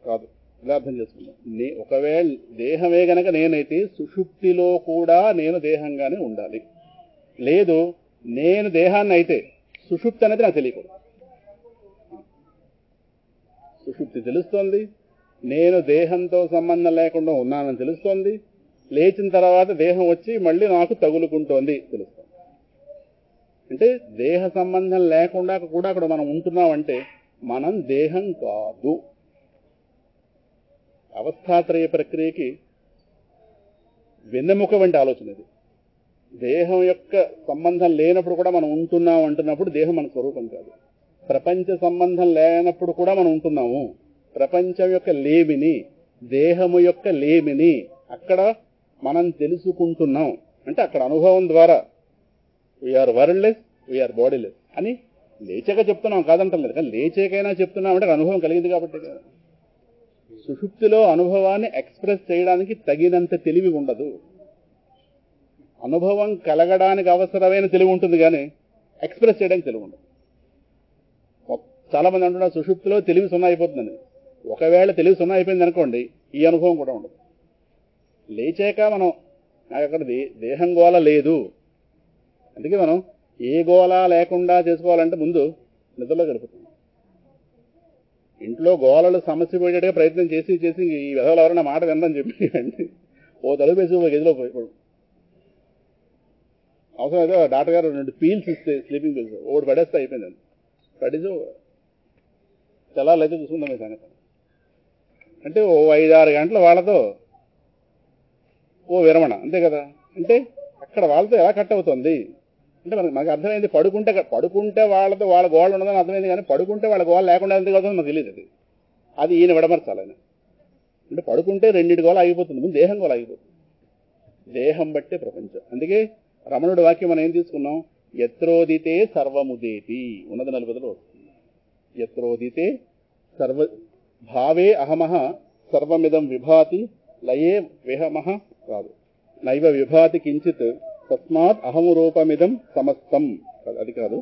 కాదు. ఇలా అర్థం చేసుకుందాం. ఒకవేళ దేహమే గనక నేనైతే సుషుప్తిలో కూడా నేను దేహంగానే ఉండాలి. లేదు నేను దేహాన్ని అయితే సుషుప్తి అనేది నాకు తెలియకూడదు. సుషుప్తి తెలుస్తోంది, నేను దేహంతో సంబంధం లేకుండా ఉన్నానని తెలుస్తోంది. లేచిన తర్వాత దేహం వచ్చి మళ్ళీ నాకు తగులుకుంటోంది తెలుస్తోంది. అంటే దేహ సంబంధం లేకుండా కూడా అక్కడ మనం ఉంటున్నామంటే మనం దేహం కాదు. అవస్థాత్రయ ప్రక్రియకి వెన్నెముక వంటి ఆలోచన ఇది. దేహం యొక్క సంబంధం లేనప్పుడు కూడా మనం ఉంటున్నాం అంటున్నప్పుడు దేహం మన స్వరూపం కాదు. ప్రపంచ సంబంధం లేనప్పుడు కూడా మనం ఉంటున్నాము. ప్రపంచం యొక్క లేమిని, దేహము యొక్క లేమిని అక్కడ మనం తెలుసుకుంటున్నాం. అంటే అక్కడ అనుభవం ద్వారా వీఆర్ వరల్డ్లెస్, వీఆర్ బాడీలెస్ అని లేచాక చెప్తున్నాం కాదంటలేదు. కానీ లేచాకైనా చెప్తున్నాం అంటే అనుభవం కలిగింది కాబట్టి. సుషుప్తిలో అనుభవాన్ని ఎక్స్ప్రెస్ చేయడానికి తగినంత తెలివి ఉండదు. అనుభవం కలగడానికి అవసరమైన తెలివి ఉంటుంది కానీ ఎక్స్ప్రెస్ చేయడానికి తెలివి ఉండదు. చాలా మంది అంటున్నారు సుషుప్తిలో తెలివి సున్నా అయిపోతుందని. ఒకవేళ తెలివి సున్నా అయిపోయింది అనుకోండి, ఈ అనుభవం కూడా ఉండదు. లేచాక మనం నాకు అక్కడ దేహం గోల లేదు. అందుకే మనం ఏ గోళ లేకుండా చేసుకోవాలంటే ముందు నిద్రలో గడుపుతాం. ఇంట్లో గోళలు సమస్య పోయేటట్టుగా ప్రయత్నం చేసి ఈ విధవలు ఎవరైనా మాట వినదని చెప్పి అండి ఓ తలుపు వేసి ఒక గదిలో పోయి అవసరం అయితే డాక్టర్ గారు 2 పీల్స్ ఇస్తే స్లీపింగ్ పీల్స్ ఒకటి పడేస్తే అయిపోయిందండి. పడేసి తెల్లారైతే చూసుకుందాం ఈ సంగతి. అంటే ఓ 5-6 గంటల వాళ్ళతో ఓ విరమణ, అంతే కదా. అంటే అక్కడ వాళ్ళతో ఎలా కట్ అవుతుంది అంటే మనకు అర్థమైంది. పడుకుంటే వాళ్ళతో వాళ్ళ గోళ ఉండదని అర్థమైంది, కానీ పడుకుంటే వాళ్ళ గోళ లేకుండా ఎందుకు అవుతుంది నాకు తెలియదు. అది ఈయన విడమర్చాలని. అంటే పడుకుంటే 2 గోళ ఆగిపోతుంది, ముందు దేహం గోళ ఆగిపోతుంది. దేహం బట్టే ప్రపంచం. అందుకే రమణుడి వాక్యం మనం ఏం తీసుకున్నాం? యత్రోదితే సర్వముదేతి. ఉన్నత 40లో వస్తుంది. యత్రోదితే భావే అహమః సర్వమిదం విభాతి లయే విహమః కాదు, నైవ విభాతి కించిత్ తస్మాత్ అహము రూపమిదం సమస్తం. అది కాదు.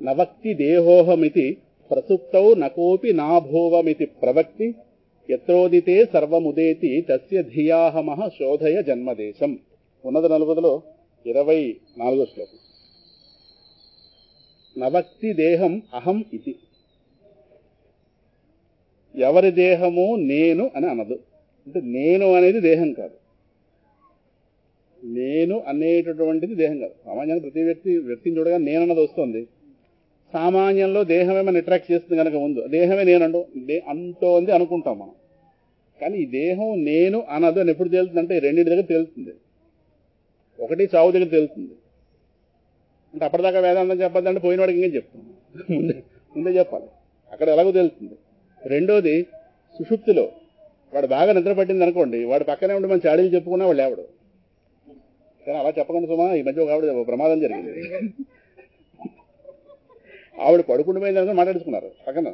నవక్తి దేహోహమితి ప్రసుప్తౌ నకోపి నాభోవమితి ప్రవక్తి యత్రోదితే సర్వముదేతి తస్య ధియాహమః శోధయ జన్మదేశం. ఉన్నత 40లో 24వ శ్లోకం. నవక్తి దేహం అహం ఇది. ఎవరి దేహము నేను అని అనదు. అంటే నేను అనేది దేహం కాదు. నేను అనేటటువంటిది దేహం కాదు. సామాన్యంగా ప్రతి వ్యక్తిని చూడగా నేనన్నది వస్తుంది. సామాన్యంలో దేహమే మనం అట్రాక్ట్ చేస్తుంది కనుక ముందు దేహమే నేను అంటోంది అనుకుంటాం మనం. కానీ ఈ దేహం నేను అనదు అని ఎప్పుడు తేలుతుందంటే రెండింటి దగ్గర తేలుతుంది. ఒకటి చావు దగ్గర తేలుతుంది. అంటే అప్పటిదాకా వేదాంతం చెప్పద్దంటే పోయినవాడికి ఇంకేం చెప్తాం, ముందే చెప్పాలి. అక్కడ ఎలాగో తెలుస్తుంది. రెండోది సుషుప్తిలో వాడు బాగా నిద్ర పట్టింది అనుకోండి, వాడు పక్కనే ఉండి మన చాడీలు చెప్పుకున్నా వాళ్ళు లేవడు. కానీ అలా చెప్పకుండా సుమా ఈ మధ్య ఒక ఆవిడ ప్రమాదం జరిగింది. ఆవిడ పడుకుంటూ పోయింది అనుకుని మాట్లాడుకున్నారు పక్కన.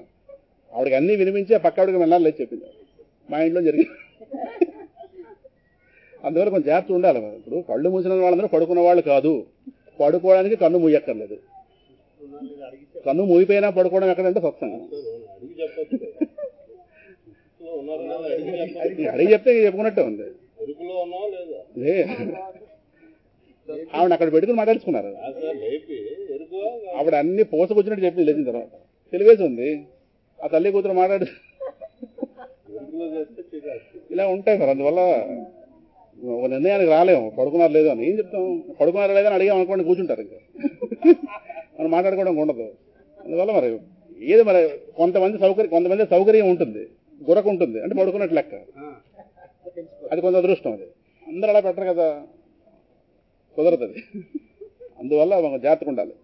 ఆవిడకి అన్నీ వినిపించి ఆ పక్క ఆవిడకి వెళ్ళాలి లేదు చెప్పింది. మా ఇంట్లో జరిగింది. అందువల్ల కొంచెం జాగ్రత్త ఉండాలి. ఇప్పుడు కళ్ళు మూసిన వాళ్ళందరూ పడుకున్న వాళ్ళు కాదు. పడుకోవడానికి కన్ను మూయక్కర్లేదు. కన్ను మూయిపోయినా పడుకోవడం ఎక్కడంటే సత్సంగం. అడిగి చెప్తే చెప్పుకున్నట్టే ఉంది. ఆవిడ అక్కడ పెట్టుకుని మాట్లాడుకున్నారు. ఆవిడ అన్ని పోసకొచ్చినట్టు చెప్పి లేచిన తర్వాత తెలివేసి ఉంది. ఆ తల్లి కూతురు మాట్లాడు ఇలా ఉంటాయి సార్. అందువల్ల ఒక నిర్ణయానికి రాలేము పడుకున్నారు లేదు అని. ఏం చెప్తాం, పడుకున్నారా లేదని అడిగాం అనుకోండి కూర్చుంటారు. ఇంకా మనం మాట్లాడుకోవడం ఉండదు. అందువల్ల మరి ఏది మరి కొంతమంది సౌకర్యం ఉంటుంది, గురకు ఉంటుంది అంటే పడుకున్నట్టు లెక్క. అది కొంత అదృష్టం. అది అందరూ అలా పెట్టరు కదా, కుదరదు. అందువల్ల మనం జాగ్రత్తగా ఉండాలి.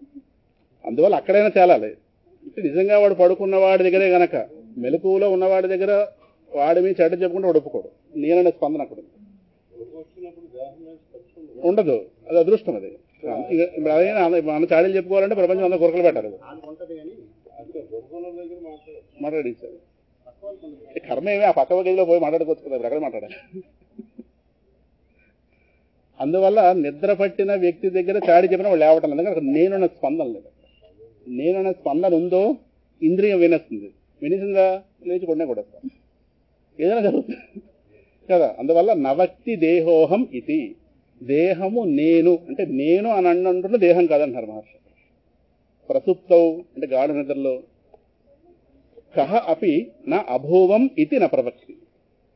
అందువల్ల అక్కడైనా తేలాలి. నిజంగా వాడు పడుకున్న వాడి దగ్గరే గనక మెలకువలో ఉన్నవాడి దగ్గర వాడి మీద చెడ్డ చెప్పుకుంటే వాడు ఒప్పుకోడు. నేననే స్పందన అక్కడ ఉండదు. అది అదృష్టం. అది ఇప్పుడు అదే మన చాడీలు చెప్పుకోవాలంటే ప్రపంచం అంతా గురకలు పెట్టారు. మాట్లాడించారు కర్మ ఏమి ఆ పక్క గదిలో పోయి మాట్లాడుకోవచ్చు కదా, ఇప్పుడు ఎక్కడ మాట్లాడాలి. అందువల్ల నిద్ర పట్టిన వ్యక్తి దగ్గర చాడీ చెప్పిన వాళ్ళు లేవటం లేదు. అక్కడ నేనున్న స్పందన లేదు. నేనున్న స్పందన ఉందో ఇంద్రియం వినేస్తుంది. వినిసిందా లేచి కొనే కూడా ఏదైనా జరుగుతుంది కదా. అందువల్ల నవక్తి దేహోహం ఇది, దేహము నేను అంటే నేను అని అంటున్న దేహం కాదంటారు మహర్షి. ప్రసుప్తౌ అంటే గాఢ నిద్రలో, కహ అపి నా అభూవం ఇది నా ప్రవక్తి.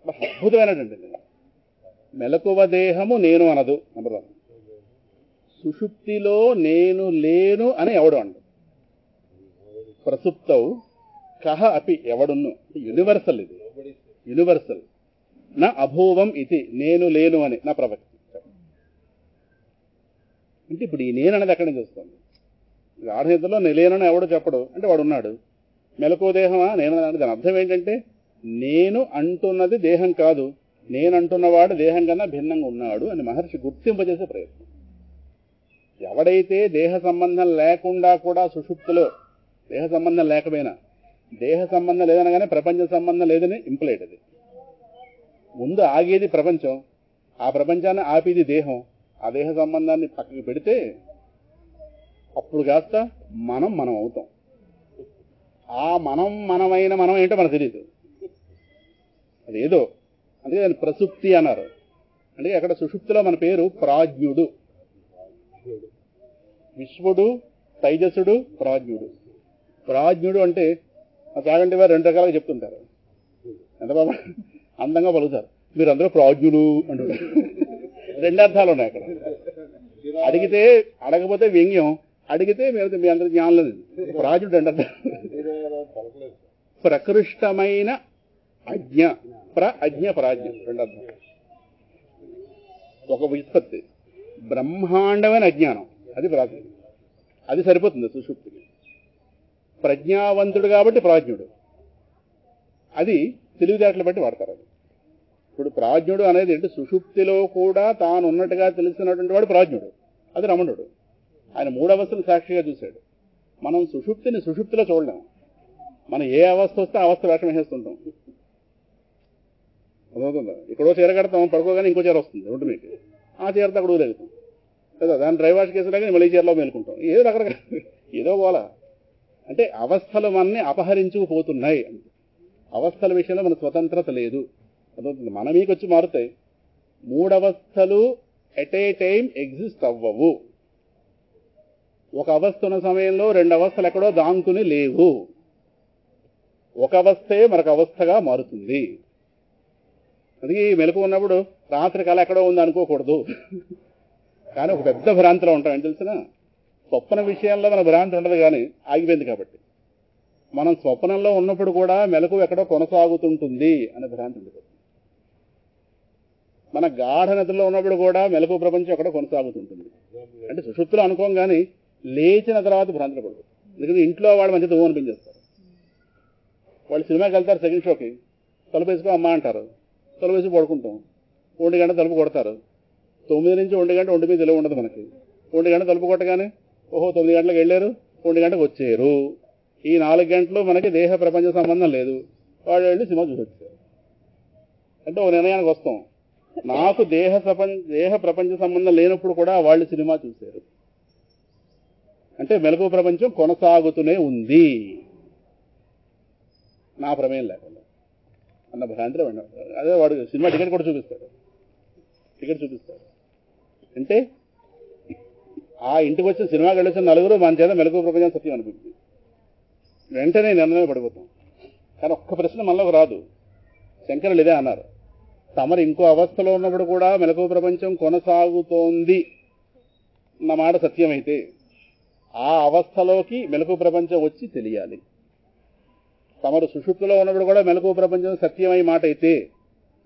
అద్భుతమైనటువంటి మెలకువ దేహము నేను అనదు. నెంబర్ 1. సుషుప్తిలో నేను లేను అని ఎవడు అండు. ప్రసుప్తౌ కహ అపి ఎవడున్ను, యూనివర్సల్. ఇది యూనివర్సల్. నా అభూవం ఇది నేను లేను అని నా ప్రవక్తి. అంటే ఇప్పుడు ఈ నేను అనేది ఎక్కడి నుంచి వస్తుంది? గాఢ నిద్రలో లేనని ఎవడు చెప్పడు అంటే వాడు ఉన్నాడు. మెలకువ దేహమా నేను అంటే దాని అర్థం ఏంటంటే నేను అంటున్నది దేహం కాదు, నేను అంటున్నవాడు దేహం కన్నా భిన్నంగా ఉన్నాడు అని మహర్షి గుర్తింపజేసే ప్రయత్నం. ఎవడైతే దేహ సంబంధం లేకుండా కూడా సుషుప్తిలో, దేహ సంబంధం లేకపోయినా, దేహ సంబంధం లేదనగానే ప్రపంచ సంబంధం లేదని ఇంప్లైడ్. అది ముందు ఆగేది ప్రపంచం, ఆ ప్రపంచాన్ని ఆపేది దేహం. ఆ దేహ సంబంధాన్ని పక్కకి పెడితే అప్పుడు కాస్త మనం అవుతాం. ఆ మనమైన మనం ఏంటో మనకు తెలియదు. అదేదో అందుకే దాన్ని ప్రసుప్తి అన్నారు. అంటే అక్కడ సుషుప్తిలో మన పేరు ప్రాజ్ఞుడు. విశ్వడు, తైజసుడు, ప్రాజ్ఞుడు. ప్రాజ్ఞుడు అంటే చాగంటి వారు 2 రకాలుగా చెప్తుంటారు. ఎంత బాబా అందంగా పలుకుతారు. మీరు అందరూ ప్రాజ్ఞులు అంటుంటారు. 2 అర్థాలు ఉన్నాయి అక్కడ. అడిగితే అడగపోతే వ్యంగ్యం, అడిగితే మీ అందరూ జ్ఞానం లేదు. ప్రాజ్ఞుడు 2 అర్థాలు. ప్రకృష్టమైన అజ్ఞ, అజ్ఞ ప్రాజ్ఞ 2 అర్థాలు. ఒక వ్యుత్పత్తి బ్రహ్మాండమైన అజ్ఞానం, అది ప్రాజ్ఞ. అది సరిపోతుంది సుషుప్తికి. ప్రజ్ఞావంతుడు కాబట్టి ప్రాజ్ఞుడు. అది తెలివితేటలు బట్టి వాడతారు. అది ఇప్పుడు ప్రాజ్ఞుడు అనేది ఏంటి? సుషుప్తిలో కూడా తాను ఉన్నట్టుగా తెలిసినటువంటి వాడు ప్రాజ్ఞుడు. అది రమణుడు. ఆయన 3 అవస్థలు సాక్షిగా చూశాడు. మనం సుషుప్తిలో చూడలేము. మనం ఏ అవస్థ వస్తే ఆ అవస్థ వేషం వేసేస్తుంటాం. అర్థమవుతుందా? ఇక్కడో చీర కడతాం, పడుకోగానే ఇంకో చీర వస్తుంది ఒంటి మీకు. ఆ చీరతో అక్కడ ఊరేగుతాం కదా. దాని డ్రైవాష్ కేసులాగా మళ్ళీ చీరలో మేలుకుంటాం. ఏదో రకరకాల ఏదో పోలా. అంటే అవస్థలు మనల్ని అపహరించుకుపోతున్నాయి. అవస్థల విషయంలో మన స్వతంత్రత లేదు. అర్థమవుతుంది? మన మీకు వచ్చి మారుతాయి. 3 అవస్థలు ఎట్ ఏ టైం ఎగ్జిస్ట్ అవ్వవు. ఒక అవస్థ ఉన్న సమయంలో 2 అవస్థలు ఎక్కడో దాంకుని లేవు. ఒక అవస్థే మరొక అవస్థగా మారుతుంది. అందుకే మెలకు ఉన్నప్పుడు రాత్రి కళ ఎక్కడో ఉంది అనుకోకూడదు. కానీ ఒక పెద్ద భ్రాంతిలో ఉంటాం. ఏం తెలిసిన స్వప్న విషయంలో మన భ్రాంతి ఉండదు, కానీ ఆగిపోయింది కాబట్టి. మనం స్వప్నంలో ఉన్నప్పుడు కూడా మెలకు ఎక్కడో కొనసాగుతుంటుంది అనే భ్రాంతి ఉంటుంది. మన గాఢ నిద్రలో ఉన్నప్పుడు కూడా మెలకువ ప్రపంచం అక్కడ కొనసాగుతుంటుంది. అంటే సుషుప్తిలో అనుకోం కానీ లేచిన తర్వాత భ్రాంతిలో పడుతుంది. ఎందుకంటే ఇంట్లో వాడు మంచి దువ్వు అనిపించేస్తారు. వాళ్ళు సినిమాకి వెళ్తారు సెకండ్ షోకి, తలుపు వేసుకో అమ్మ అంటారు, తలుపు వేసి పడుకుంటాం. 1 గంట తలుపు కొడతారు. 9 నుంచి 1 గంట ఒంటి మీద తెలివి ఉండదు మనకి. 1 గంట తలుపు కొట్టగానే ఓహో 9 గంటలకు వెళ్ళారు, 1 గంటకు వచ్చారు. ఈ 4 గంటలు మనకి దేహ ప్రపంచ సంబంధం లేదు. వాళ్ళు వెళ్ళి సినిమా చూసి వచ్చారు. అంటే ఒక నిర్ణయానికి వస్తాం, నాకు దేహ ప్రపంచ సంబంధం లేనప్పుడు కూడా వాళ్ళు సినిమా చూశారు. అంటే మెలకువ ప్రపంచం కొనసాగుతూనే ఉంది, నా ప్రమేయం లేకుండా అన్న భ్రాంతిలో విన్నాడు. అదే వాడు సినిమా టికెట్ కూడా చూపిస్తాడు. అంటే ఆ ఇంటికి వచ్చిన సినిమాకి వెళ్ళొచ్చిన నలుగురు మన చేత మెలకువ ప్రపంచం సత్యం అనిపిస్తుంది. వెంటనే నిర్ణయం పడిపోతాం. కానీ ఒక్క ప్రశ్న మనలోకి రాదు. శంకరులు ఇదే అన్నారు, తమరు ఇంకో అవస్థలో ఉన్నప్పుడు కూడా మెలకువ ప్రపంచం కొనసాగుతోంది అన్నమాట సత్యమైతే ఆ అవస్థలోకి మెలకువ ప్రపంచం వచ్చి తెలియాలి. తమరు సుషుప్తిలో ఉన్నప్పుడు కూడా మెలకువ ప్రపంచం సత్యమై మాట అయితే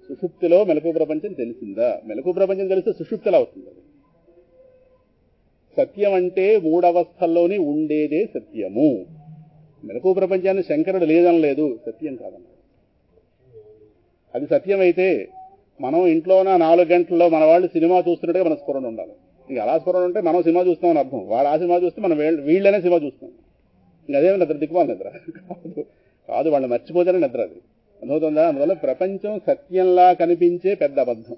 సుషుప్తిలో మెలకువ ప్రపంచం తెలిసిందా? మెలకువ ప్రపంచం తెలిస్తే సుషుప్తిలా అవుతుంది. సత్యం అంటే 3 అవస్థల్లోని ఉండేదే సత్యము. మెలకువ ప్రపంచాన్ని శంకరుడు లేదనలేదు, సత్యం కాదన్నాడు. అది సత్యమైతే మనం ఇంట్లోన 4 గంటల్లో మన వాళ్ళు సినిమా చూస్తున్నట్టుగా మన స్ఫురణ ఉండాలి. ఇంక అలా స్ఫురణ ఉంటే మనం సినిమా చూస్తామని అర్థం. వాడు ఆ సినిమా చూస్తే మనం వీళ్ళనే సినిమా చూస్తాం. ఇంక అదేమి నిద్ర, దిక్కుమాల నిద్ర కాదు, వాళ్ళు మర్చిపోతేనే నిద్ర. అది అర్థమవుతుందా? అందువల్ల ప్రపంచం సత్యంలా కనిపించే పెద్ద అబద్ధం.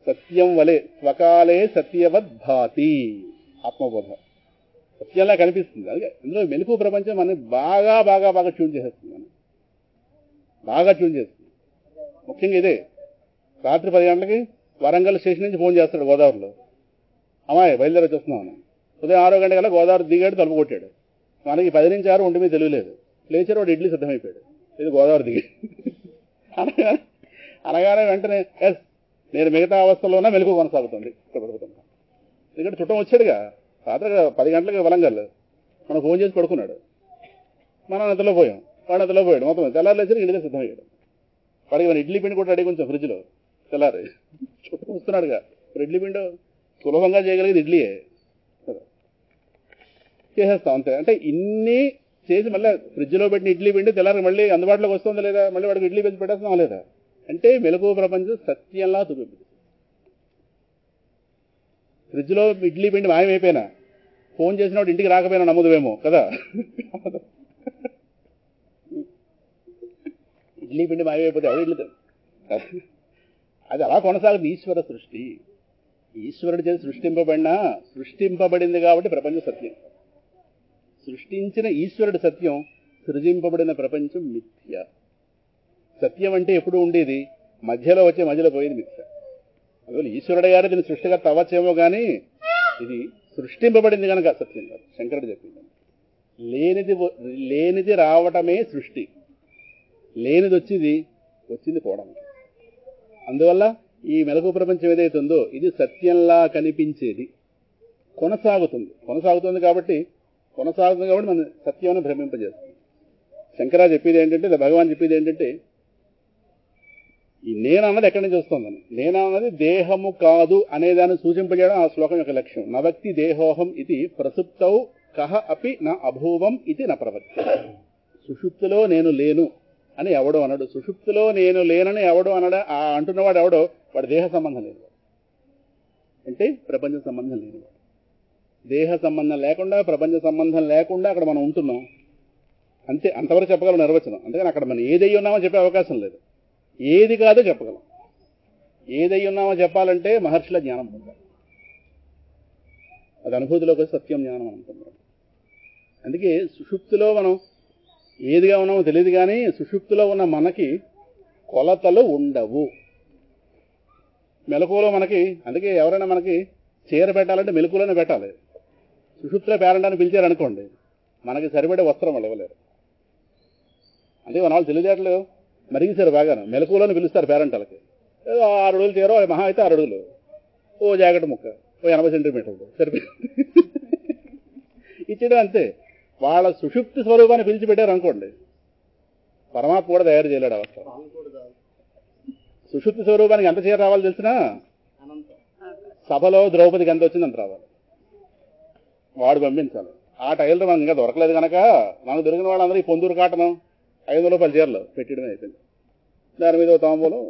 సత్యం వలె స్వకాలే సత్యవద్భాతి ఆత్మబోధ సత్యంలా కనిపిస్తుంది. అలాగే ఇందులో మెలకువ ప్రపంచం మనం బాగా బాగా బాగా ట్యూన్ చేసేస్తుంది. మనం బాగా ట్యూన్ చేస్తుంది. ముఖ్యంగా ఇదే, రాత్రి 10 గంటలకి వరంగల్ స్టేషన్ నుంచి ఫోన్ చేస్తాడు గోదావరిలో, అమ్మాయి బయలుదేరి వచ్చేస్తున్నామని. ఉదయం 6 గంటల గోదావరి దిగాడు, తలుపు కొట్టాడు. మనకి 10 నుంచి 6 ఒంటి మీద తెలియలేదు. లేచారు, వాడు ఇడ్లీ సిద్ధమైపోయాడు. ఇది గోదావరి దిగి అనగానే వెంటనే ఎస్, నేను మిగతా అవస్థలోనే మెలకువ కొనసాగుతుంది. ఎందుకంటే చుట్టం వచ్చాడుగా, రాత్రి 10 గంటలకు వరంగల్ మనం ఫోన్ చేసి పడుకున్నాడు. మనం నిద్రలో పోయాం, వాడు నిద్రలో పోయాడు. మొత్తం తెల్లారు లేచి ఇంటికి సిద్ధమయ్యాడు. వాడికి మన ఇడ్లీ పిండి కూడా రెడీ కొంచెం ఫ్రిడ్జ్లో తెల్లారి చుట్టం వస్తున్నాడుగా. ఇడ్లీ పిండి సులభంగా చేయగలిగేది ఇడ్లీయే, చేసేస్తాం అంతే. అంటే ఇన్ని చేసి మళ్ళీ ఫ్రిడ్జ్లో పెట్టిన ఇడ్లీ పిండి తెల్లారి మళ్ళీ అందుబాటులోకి వస్తుందా లేదా, మళ్ళీ వాడికి ఇడ్లీ పెంచి పెట్టేస్తున్నాం లేదా. అంటే మెలకువ ప్రపంచం సత్యంలా చూపించింది. ఫ్రిడ్జ్లో ఇడ్లీ పిండి మాయమైపోయినా ఫోన్ చేసిన వాడు ఇంటికి రాకపోయినా నమ్ముదువేమో కదా. ఇడ్లీ పిండి మాయమైపోతే ఎవరు ఇడ్లీ అది అలా కొనసాగుతుంది. ఈశ్వర సృష్టి, ఈశ్వరుడి చేసి సృష్టింపబడింది కాబట్టి ప్రపంచం సత్యం. సృష్టించిన ఈశ్వరుడు సత్యం, సృజింపబడిన ప్రపంచం మిథ్య. సత్యం అంటే ఎప్పుడు ఉండేది, మధ్యలో పోయేది మిథ్య. అందువల్ల ఈశ్వరుడు గారు దీన్ని సృష్టికర్త అవ్వచ్చేమో కానీ ఇది సృష్టింపబడింది కనుక సత్యం కాదు. శంకరుడు చెప్పింది లేనిది రావటమే సృష్టి, లేనిది వచ్చింది పోవడం. అందువల్ల ఈ మెలకువ ప్రపంచం ఏదైతే ఉందో ఇది సత్యంలా కనిపించేది, కొనసాగుతుంది కాబట్టి మన సత్యాన్ని భ్రమింపజేస్తుంది. శంకరా చెప్పేది ఏంటంటే, భగవాన్ చెప్పేది ఏంటంటే, ఈ నేనన్నది ఎక్కడి నుంచి వస్తుందని, నేనన్నది దేహము కాదు అనేదాన్ని సూచింపజేయడం ఆ శ్లోకం యొక్క లక్ష్యం. నవక్తి దేహోహం ఇది ప్రసుప్తౌ కహ అపి నా అభూవం ఇది నా ప్రవక్తి. సుషుప్తిలో నేను లేను అని ఎవడో అనడు. సుషుప్తిలో నేను లేనని ఎవడో అనడా, అంటున్నవాడు ఎవడో వాడు దేహ సంబంధం లేనివాడు, అంటే ప్రపంచ సంబంధం లేనివాడు. దేహ సంబంధం లేకుండా, ప్రపంచ సంబంధం లేకుండా అక్కడ మనం ఉంటున్నాం అంతే. అంతవరకు చెప్పగలం నిర్వచనం. అంతేగాని అక్కడ మనం ఏదై ఉన్నామో చెప్పే అవకాశం లేదు. ఏది కాదో చెప్పగలం. ఏదై ఉన్నామో చెప్పాలంటే మహర్షుల జ్ఞానం పొందాలి. అది అనుభూతిలోకి వచ్చి సత్యం జ్ఞానం అనుకుంటున్నాం. అందుకే సుషుప్తిలో మనం ఏదిగా ఉన్నామో తెలియదు కానీ సుషుప్తిలో ఉన్న మనకి కొలతలు ఉండవు. మెలకువలో మనకి, అందుకే ఎవరైనా మనకి చీర పెట్టాలంటే మెలకువలోనే పెట్టాలి. సుషుప్తిలో పేరంటాన్ని పిలిచారనుకోండి, మనకి సరిపడే వస్త్రం వాళ్ళు ఇవ్వలేరు. అందుకే మన వాళ్ళు తెలియజేయట్లు మరిగిసారు బాగాను. మెలకువలోనే పిలుస్తారు పేరంటాలకి. 6 అడుగులు చీర, మహా అయితే 6 అడుగులు, ఓ జాకెట్ ముక్క, ఓ 80 సెంటీమీటర్లు సరిపోయి ఇచ్చడం అంతే. వాళ్ళ సుషుప్తి స్వరూపాన్ని పిలిచిపెట్టారు అనుకోండి, పరమాత్మ కూడా తయారు చేయలేడు అవస్థ. సుషుప్తి స్వరూపానికి ఎంత చేర రావాలి తెలిసినా సభలో ద్రౌపదికి ఎంత వచ్చింది అంత రావాలి, వాడు పంపించాలి. ఆ టైలర్ మనకి ఇంకా దొరకలేదు కనుక మనకు దొరికిన వాళ్ళందరూ ఈ పొందూరు కాటను 500 రూపాయల చీరలు పెట్టడమే అయిపోయింది. దాని మీద తాంబూలం.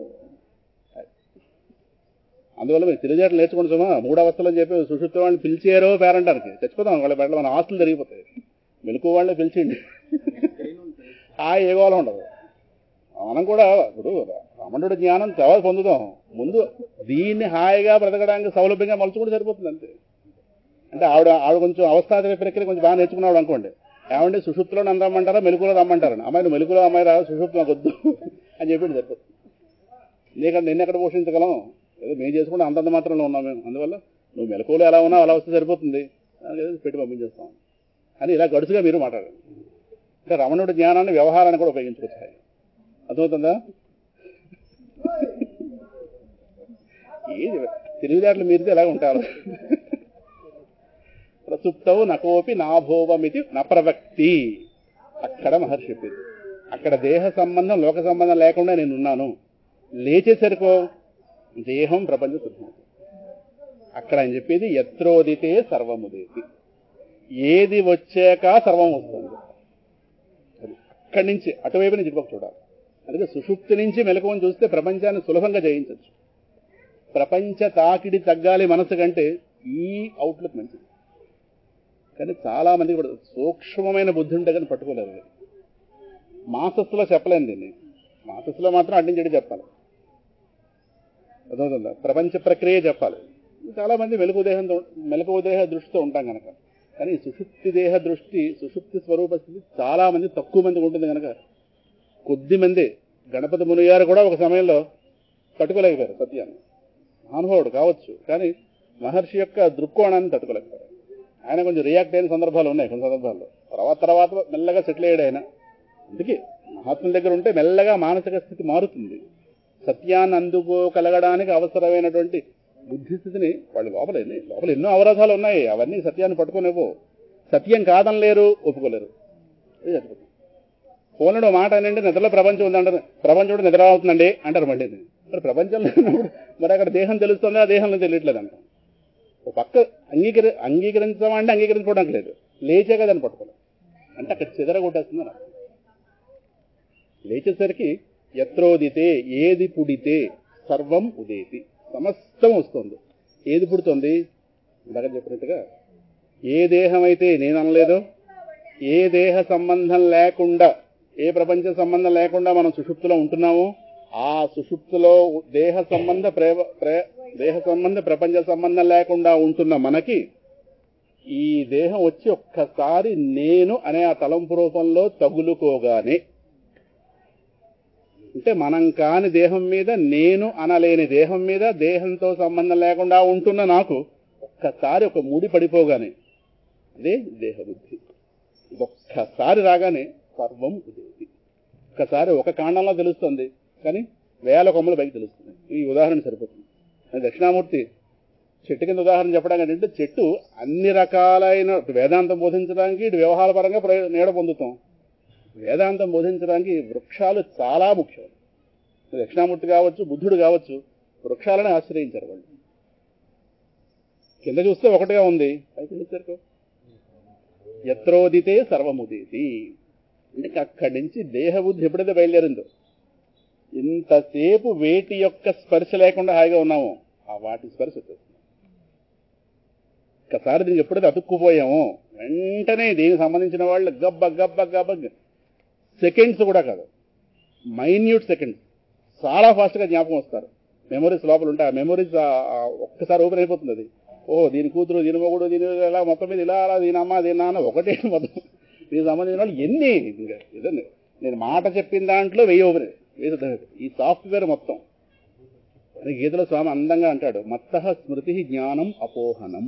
అందువల్ల మీరు తెలియజేయట్లు నేర్చుకోండి సుమా. 3 అవస్థలు అని చెప్పి సుషుప్తి వాళ్ళని పిలిచారో పేరంటానికి చచ్చిపోతాం. వాళ్ళ బయట మన ఆస్తులు జరిగిపోతాయి. మెలకు వాళ్ళని పిలిచిండి ఏ గోళం ఉండదు. మనం కూడా ఇప్పుడు రమణుడి జ్ఞానం తర్వాత పొందుతాం. ముందు దీన్ని హాయిగా బ్రతకడానికి సౌలభ్యంగా మలుచుకుంటే సరిపోతుంది అంతే. అంటే ఆవిడ కొంచెం అవస్థాత్మక ప్రక్రియ కొంచెం బాగా నేర్చుకున్నాడు అనుకోండి. ఏమంటే సుషుప్తిలో నన్ను రమ్మంటారా మెలుకులో రమ్మంటారని. అమ్మాయి మెలుకులో అమ్మాయి రా, సుషుప్తి నాకు వద్దు అని చెప్పి సరిపోతుంది. నిన్నెక్కడ పోషించగలం, ఏదో మేము చేసుకుంటే అంతంత మాత్రంలో ఉన్నాం మేము. అందువల్ల నువ్వు మెలకువలో ఎలా ఉన్నావు అలా వస్తే సరిపోతుంది, పెట్టి పంపించేస్తాం అని ఇలా గడుసుగా మీరు మాట్లాడాలి. అంటే రమణుడి జ్ఞానాన్ని వ్యవహారాన్ని కూడా ఉపయోగించుకొచ్చాయి. అర్థమవుతుందా? ఏది తెలివిదారులు మీరితే ఎలా ఉంటారు. ప్రసుప్తవు నకోపి నాభోవమితి నప్రవక్తి. అక్కడ మహర్షి చెప్పింది. అక్కడ దేహ సంబంధం లోక సంబంధం లేకుండా నేనున్నాను. లేచేసరికో దేహం ప్రపంచ సిద్ధం. అక్కడ ఆయన చెప్పేది యత్రోదితే సర్వముదేతి. ఏది వచ్చాక సర్వం వస్తుంది. అక్కడి నుంచి అటువైపు నుంచి ఇటుపక్క చూడాలి. అందుకే సుషుప్తి నుంచి మెలకువని చూస్తే ప్రపంచాన్ని సులభంగా జయించవచ్చు. ప్రపంచ తాకిడి తగ్గాలి మనసు కంటే ఈ అవుట్లుక్ మంచిది. కానీ చాలా మంది కూడా సూక్ష్మమైన బుద్ధి ఉంటే కానీ పట్టుకోలేదు. మాసస్సులో చెప్పలేను దీన్ని. మాసస్సులో మాత్రం అడ్డించడి చెప్పాలి. అర్థమవుతుందా? ప్రపంచ ప్రక్రియ చెప్పాలి. చాలా మంది మెలకువ దేహ దృష్టితో ఉంటాం కనుక. కానీ సుషుప్తి దేహ దృష్టి, సుషుప్తి స్వరూప స్థితి చాలా మంది తక్కువ మందికి ఉంటుంది కనుక కొద్ది మంది. గణపతి ముని గారు కూడా ఒక సమయంలో తట్టుకోలేకపోయారు సత్యాన్ని. అనుభవుడు కావచ్చు, కానీ మహర్షి యొక్క దృక్కోణాన్ని తట్టుకోలేకపోయారు. ఆయన కొంచెం రియాక్ట్ అయిన సందర్భాలు ఉన్నాయి. కొన్ని సందర్భాల్లో తర్వాత మెల్లగా సెటిల్ అయ్యాడు ఆయన. అందుకే మహాత్ముల దగ్గర ఉంటే మెల్లగా మానసిక స్థితి మారుతుంది. సత్యాన్ని అందుకోగలగడానికి అవసరమైనటువంటి బుద్ధిస్థితిని వాళ్ళు లోపల ఎన్నో అవరోధాలు ఉన్నాయి. అవన్నీ సత్యాన్ని పట్టుకోలేవు. సత్యం కాదనలేరు, ఒప్పుకోలేరు. ఫోన్లో మాట అనండి, నిద్రలో ప్రపంచం ఉందంటారు. ప్రపంచం నిద్ర అవుతుందండి అంటారు. మళ్ళీ మరి ప్రపంచంలో మరి అక్కడ దేహం తెలుస్తుంది, ఆ దేహంలో తెలియట్లేదు అంటాం. ఒక పక్క అంగీకరించమంటే అంగీకరించుకోవడానికి లేదు, లేచే కదని పట్టుకోలేదు అంటే అక్కడ చెదరగొట్టేస్తుంది అని అర్థం. లేచేసరికి యత్రోదితే, ఏది పుడితే సర్వం ఉదేతి, సమస్తం వస్తుంది. ఏది పుడుతుంది? ఇందాక చెప్పినట్టుగా ఏ దేహం అయితే నేను అనలేదో, ఏ దేహ సంబంధం లేకుండా, ఏ ప్రపంచ సంబంధం లేకుండా మనం సుషుప్తిలో ఉంటున్నామో, ఆ సుషుప్తిలో దేహ సంబంధ ప్రపంచ సంబంధం లేకుండా ఉంటున్న మనకి ఈ దేహం వచ్చి ఒక్కసారి నేను అనే ఆ తలంపు రూపంలో తగులుకోగానే, అంటే మనం కాని దేహం మీద, నేను అనలేని దేహం మీద, దేహంతో సంబంధం లేకుండా ఉంటున్న నాకు ఒక్కసారి ఒక ముడి పడిపోగానే అదే దేహబుద్ధి. ఒక్కసారి రాగానే సర్వం ఉదేతి. ఒక్కసారి ఒక కాండంలో తెలుస్తుంది, కానీ వేల కొమ్మలు పైకి తెలుస్తుంది. ఈ ఉదాహరణ సరిపోతుంది. దక్షిణామూర్తి చెట్టు కింద ఉదాహరణ చెప్పడానికి అంటే, చెట్టు అన్ని రకాలైన వేదాంతం బోధించడానికి, ఇటు వ్యవహార పరంగా నీడ పొందుతాం. వేదాంతం బోధించడానికి వృక్షాలు చాలా ముఖ్యం. దక్షిణామూర్తి కావచ్చు, బుద్ధుడు కావచ్చు, వృక్షాలను ఆశ్రయించారు వాళ్ళు. కింద చూస్తే ఒకటిగా ఉంది, పైకి చూసారు యత్రోదితే సర్వముదేతి. అంటే అక్కడి నుంచి దేహబుద్ధి ఎప్పుడైతే బయలుదేరిందో, ఇంతసేపు వేటి యొక్క స్పర్శ లేకుండా హాయిగా ఉన్నామో ఆ వాటి స్పర్శ వచ్చేస్తుంది. ఒక్కసారి దీనికి ఎప్పుడైతే అతుక్కుపోయామో వెంటనే దీనికి సంబంధించిన వాళ్ళు గబ్బ సెకండ్స్ కూడా కాదు, మైన్యూట్ సెకండ్స్ చాలా ఫాస్ట్గా జ్ఞాపకం వస్తారు. మెమరీస్ లోపల ఉంటాయి. ఆ మెమరీస్ ఒక్కసారి ఓపెన్ అయిపోతుంది. అది దీని కూతురు, దీని మొగుడు, దీని ఇలా మొత్తం మీద ఇలా అలా దీని అమ్మ, దీని నాన్న ఒకటే మొత్తం. దీనికి సంబంధించిన వాళ్ళు ఎన్ని ఇదండి. నేను మాట చెప్పిన దాంట్లో 1000 ఓపెన్. ఈ సాఫ్ట్వేర్ మొత్తం. గీతలో స్వామి అందంగా అంటాడు, మత్తః స్మృతి జ్ఞానం అపోహనం.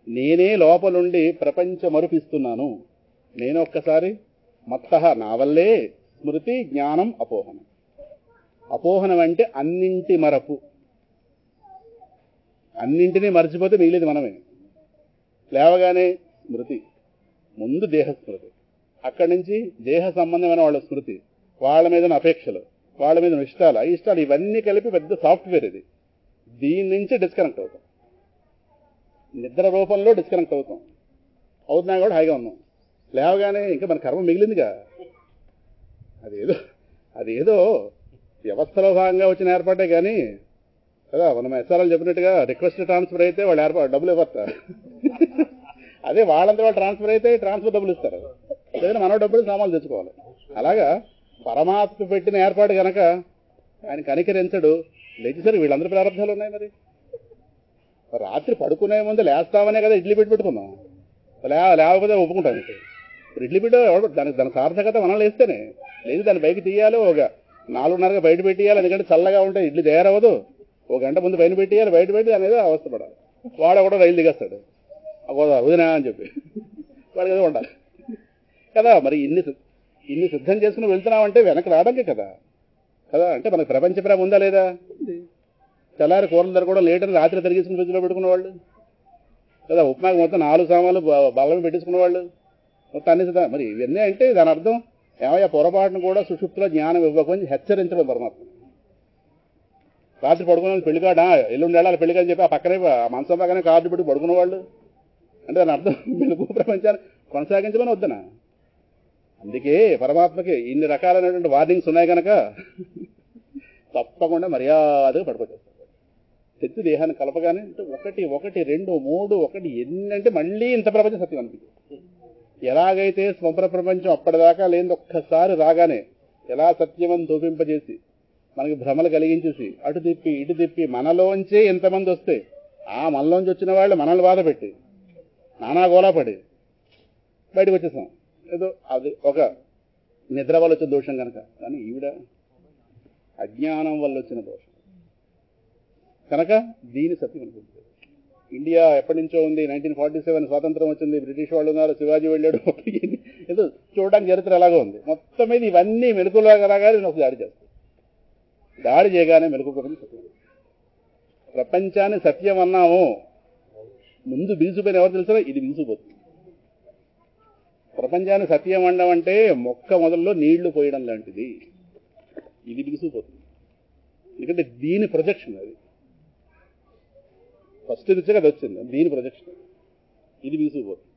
నేనే లోపలుండి ప్రపంచ మరుపిస్తున్నాను. నేను ఒక్కసారి మత్తః, నా వల్లే స్మృతి జ్ఞానం అపోహనం. అపోహనం అంటే అన్నింటి మరపు. అన్నింటినీ మర్చిపోతే మిగిలింది మనమే. లేవగానే స్మృతి, ముందు దేహ స్మృతి, అక్కడి నుంచి దేహ సంబంధమైన వాళ్ళ స్మృతి, వాళ్ళ మీద అపేక్షలు, వాళ్ళ మీద ఇష్టాలు అయిష్టాలు ఇవన్నీ కలిపి పెద్ద సాఫ్ట్వేర్ ఇది. దీని నుంచి డిస్కనెక్ట్ అవుతాం, నిద్ర రూపంలో డిస్కనెక్ట్ అవుతాం. అవుతున్నా కూడా హాయిగా ఉన్నాం. లేవగానే ఇంకా మన కర్మ మిగిలిందిగా. అదేదో వ్యవస్థలో భాగంగా వచ్చిన ఏర్పాటే కానీ కదా. మనం ఎస్ఆర్ఎల్ చెప్పినట్టుగా రిక్వెస్ట్ ట్రాన్స్ఫర్ అయితే వాళ్ళు డబ్బులు ఇవ్వరు. అదే వాళ్ళంతా వాళ్ళు ట్రాన్స్ఫర్ అయితే ట్రాన్స్ఫర్ డబ్బులు ఇస్తారు, లేదంటే మనం డబ్బులు సామాన్లు తెచ్చుకోవాలి. అలాగా పరమాత్మ పెట్టిన ఏర్పాటు కనుక ఆయన కనికరించడు. లేచేసరికి వీళ్ళందరూ ప్రారంభాలు ఉన్నాయి. మరి రాత్రి పడుకునే ముందు లేస్తామనే కదా ఇడ్లీ పెట్టుకున్నాం. లేకపోతే ఒప్పుకుంటాను. ఇడ్లీ దాని సార్థకత మనం లేస్తేనే. లేదు దాన్ని బయట తీయాలి, ఒక 4:30 బయట పెట్టేయాలి. ఎందుకంటే చల్లగా ఉంటే ఇడ్లీ తయారవ్వదు. 1 గంట ముందు బయట పెట్టేయాలి, బయట పెట్టి అనేది అవస్థపడాలి. వాడు కూడా రైలు దిగేస్తాడు వదినా అని చెప్పి, వాడికి ఏదో ఉండాలి కదా. మరి ఇన్ని సిద్ధం చేసుకుని వెళ్తున్నామంటే వెనక్కి రావడానికే కదా. అంటే మనకు ప్రపంచ ప్రేమ ఉందా లేదా? తెల్లారి కూరల ధర కూడా లేట్ అని రాత్రి తరిగేసుకుని ఫ్రిడ్జ్లో పెట్టుకునేవాళ్ళు కదా. ఉప్మాకి మొత్తం 4 సామాన్లు బల్లం పెట్టేసుకునేవాళ్ళు మొత్తం అన్ని సిద్ధం. మరి ఇవన్నీ అంటే దాని అర్థం ఏమయ్యా పొరపాటును కూడా సుషుప్తిలో జ్ఞానం ఇవ్వకొని హెచ్చరించడం పరమాత్మ. రాత్రి పడుకున్న పెళ్లికాడ ఎల్లుండి వెళ్ళాలి పెళ్లికాడని చెప్పి ఆ పక్కనే మంచం పక్కనే కార్డు పెట్టి పడుకునేవాళ్ళు. అంటే దాని అర్థం వెలుగు ప్రపంచాన్ని కొనసాగించమని వద్దనా. అందుకే పరమాత్మకి ఇన్ని రకాలైనటువంటి వార్నింగ్స్ ఉన్నాయి కనుక తప్పకుండా మర్యాదగా పడుకోవచ్చు. తెచ్చి దేహాన్ని కలపగానే అంటే 1, 1, 2, 3, 1 ఎన్ని అంటే మళ్ళీ ఇంత ప్రపంచం సత్యం అనిపించింది. ఎలాగైతే స్వప్న ప్రపంచం అప్పటిదాకా లేని ఒక్కసారి రాగానే ఎలా సత్యమని చూపింపజేసి మనకి భ్రమలు కలిగించేసి అటు తిప్పి ఇటు తిప్పి మనలోంచే ఎంతమంది వస్తే ఆ మనలోంచి వచ్చిన వాళ్ళు మనల్ని బాధ పెట్టి నానా గోలాపడి బయటకు వచ్చేసాం. ఏదో అది ఒక నిద్ర వల్ల వచ్చిన దోషం కనుక. కానీ ఈవిడ అజ్ఞానం వల్ల వచ్చిన దోషం కనుక దీని సత్యం అనుకుంటుంది. ఇండియా ఎప్పటి నుంచో ఉంది. 1947 స్వాతంత్రం వచ్చింది, బ్రిటిష్ వాళ్ళు ఉన్నారు, శివాజీ వెళ్ళాడు. ఏదో చూడడానికి చరిత్ర ఎలాగో ఉంది. మొత్తం మీద ఇవన్నీ మెలకులాగా ఒక దాడి చేస్తాయి. దాడి చేయగానే మెలకు సత్యం. ప్రపంచాన్ని సత్యం అన్నాము, ముందు బిగుసిపోయిన ఎవరు తెలుసా? ఇది బిగుసిపోతుంది. ప్రపంచాన్ని సత్యం అనడం అంటే మొక్క మొదల్లో నీళ్లు పోయడం లాంటిది. ఇది బిగుసిపోతుంది. ఎందుకంటే దీని ప్రొజెక్షన్ అది. ఫస్ట్ దిశగా అది వచ్చింది, దీని ప్రొజెక్షన్. ఇది బిగుసిపోతుంది.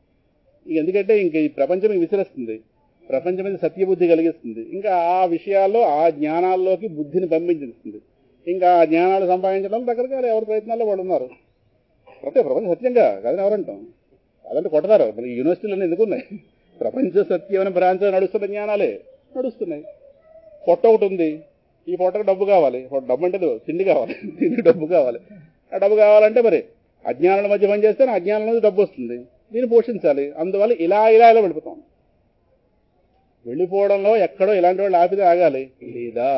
ఎందుకంటే ఇంక ఈ ప్రపంచం విసిరేస్తుంది, ప్రపంచం మీద సత్యబుద్ధి కలిగిస్తుంది. ఇంకా ఆ విషయాల్లో ఆ జ్ఞానాల్లోకి బుద్ధిని పంపించేస్తుంది. ఇంకా ఆ జ్ఞానాలు సంపాదించడం రకరకాల ఎవరి ప్రయత్నాల్లో వాళ్ళు ఉన్నారు. ప్రపంచం సత్యంగా కాదని ఎవరంటాం? అదంటే కొట్టతారు. మరి యూనివర్సిటీలన్నీ ఎందుకున్నాయి? ప్రపంచ సత్యం అనే బ్రాంచ్ నడుస్తున్న జ్ఞానాలే నడుస్తున్నాయి. పొట్ట ఒకటి ఉంది, ఈ పొట్టకు డబ్బు కావాలి. డబ్బు అంటే తిండి కావాలి, తిండి డబ్బు కావాలి. ఆ డబ్బు కావాలంటే మరి అజ్ఞానాల మధ్య పనిచేస్తే అజ్ఞానం నుంచి డబ్బు వస్తుంది, దీన్ని పోషించాలి. అందువల్ల ఇలా వెళ్ళిపోతాం. వెళ్ళిపోవడంలో ఎక్కడో ఇలాంటి వాళ్ళు ఆపితే ఆగాలి. లేదా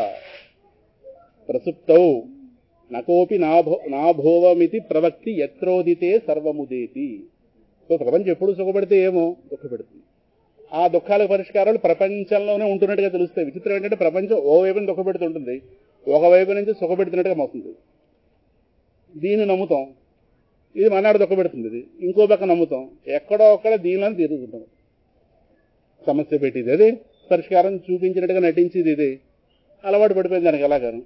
ప్రసుప్తౌ నకోపి నాభోవమితి ప్రవక్తి యత్రోదితే సర్వముదేతి. సో ప్రపంచం ఎప్పుడు సుఖపెడితే ఏమో దుఃఖపెడుతుంది. ఆ దుఃఖాలకు పరిష్కారాలు ప్రపంచంలోనే ఉంటున్నట్టుగా తెలుస్తాయి. విచిత్రం ఏంటంటే ప్రపంచం ఓ వైపుని దుఃఖపెడుతుంటుంది, ఒకవైపు నుంచి సుఖపెడుతున్నట్టుగా మోస్తుంది. దీన్ని నమ్ముతాం, ఇది మనాడు దుఃఖపెడుతుంది, ఇది ఇంకో పక్క నమ్ముతాం. ఎక్కడో ఒక్కడ దీనిలోనే తీరుతుంటాం. సమస్య పెట్టింది అది, పరిష్కారం చూపించినట్టుగా నటించేది ఇది. అలవాటు పడిపోయింది దానికి. ఎలాగాను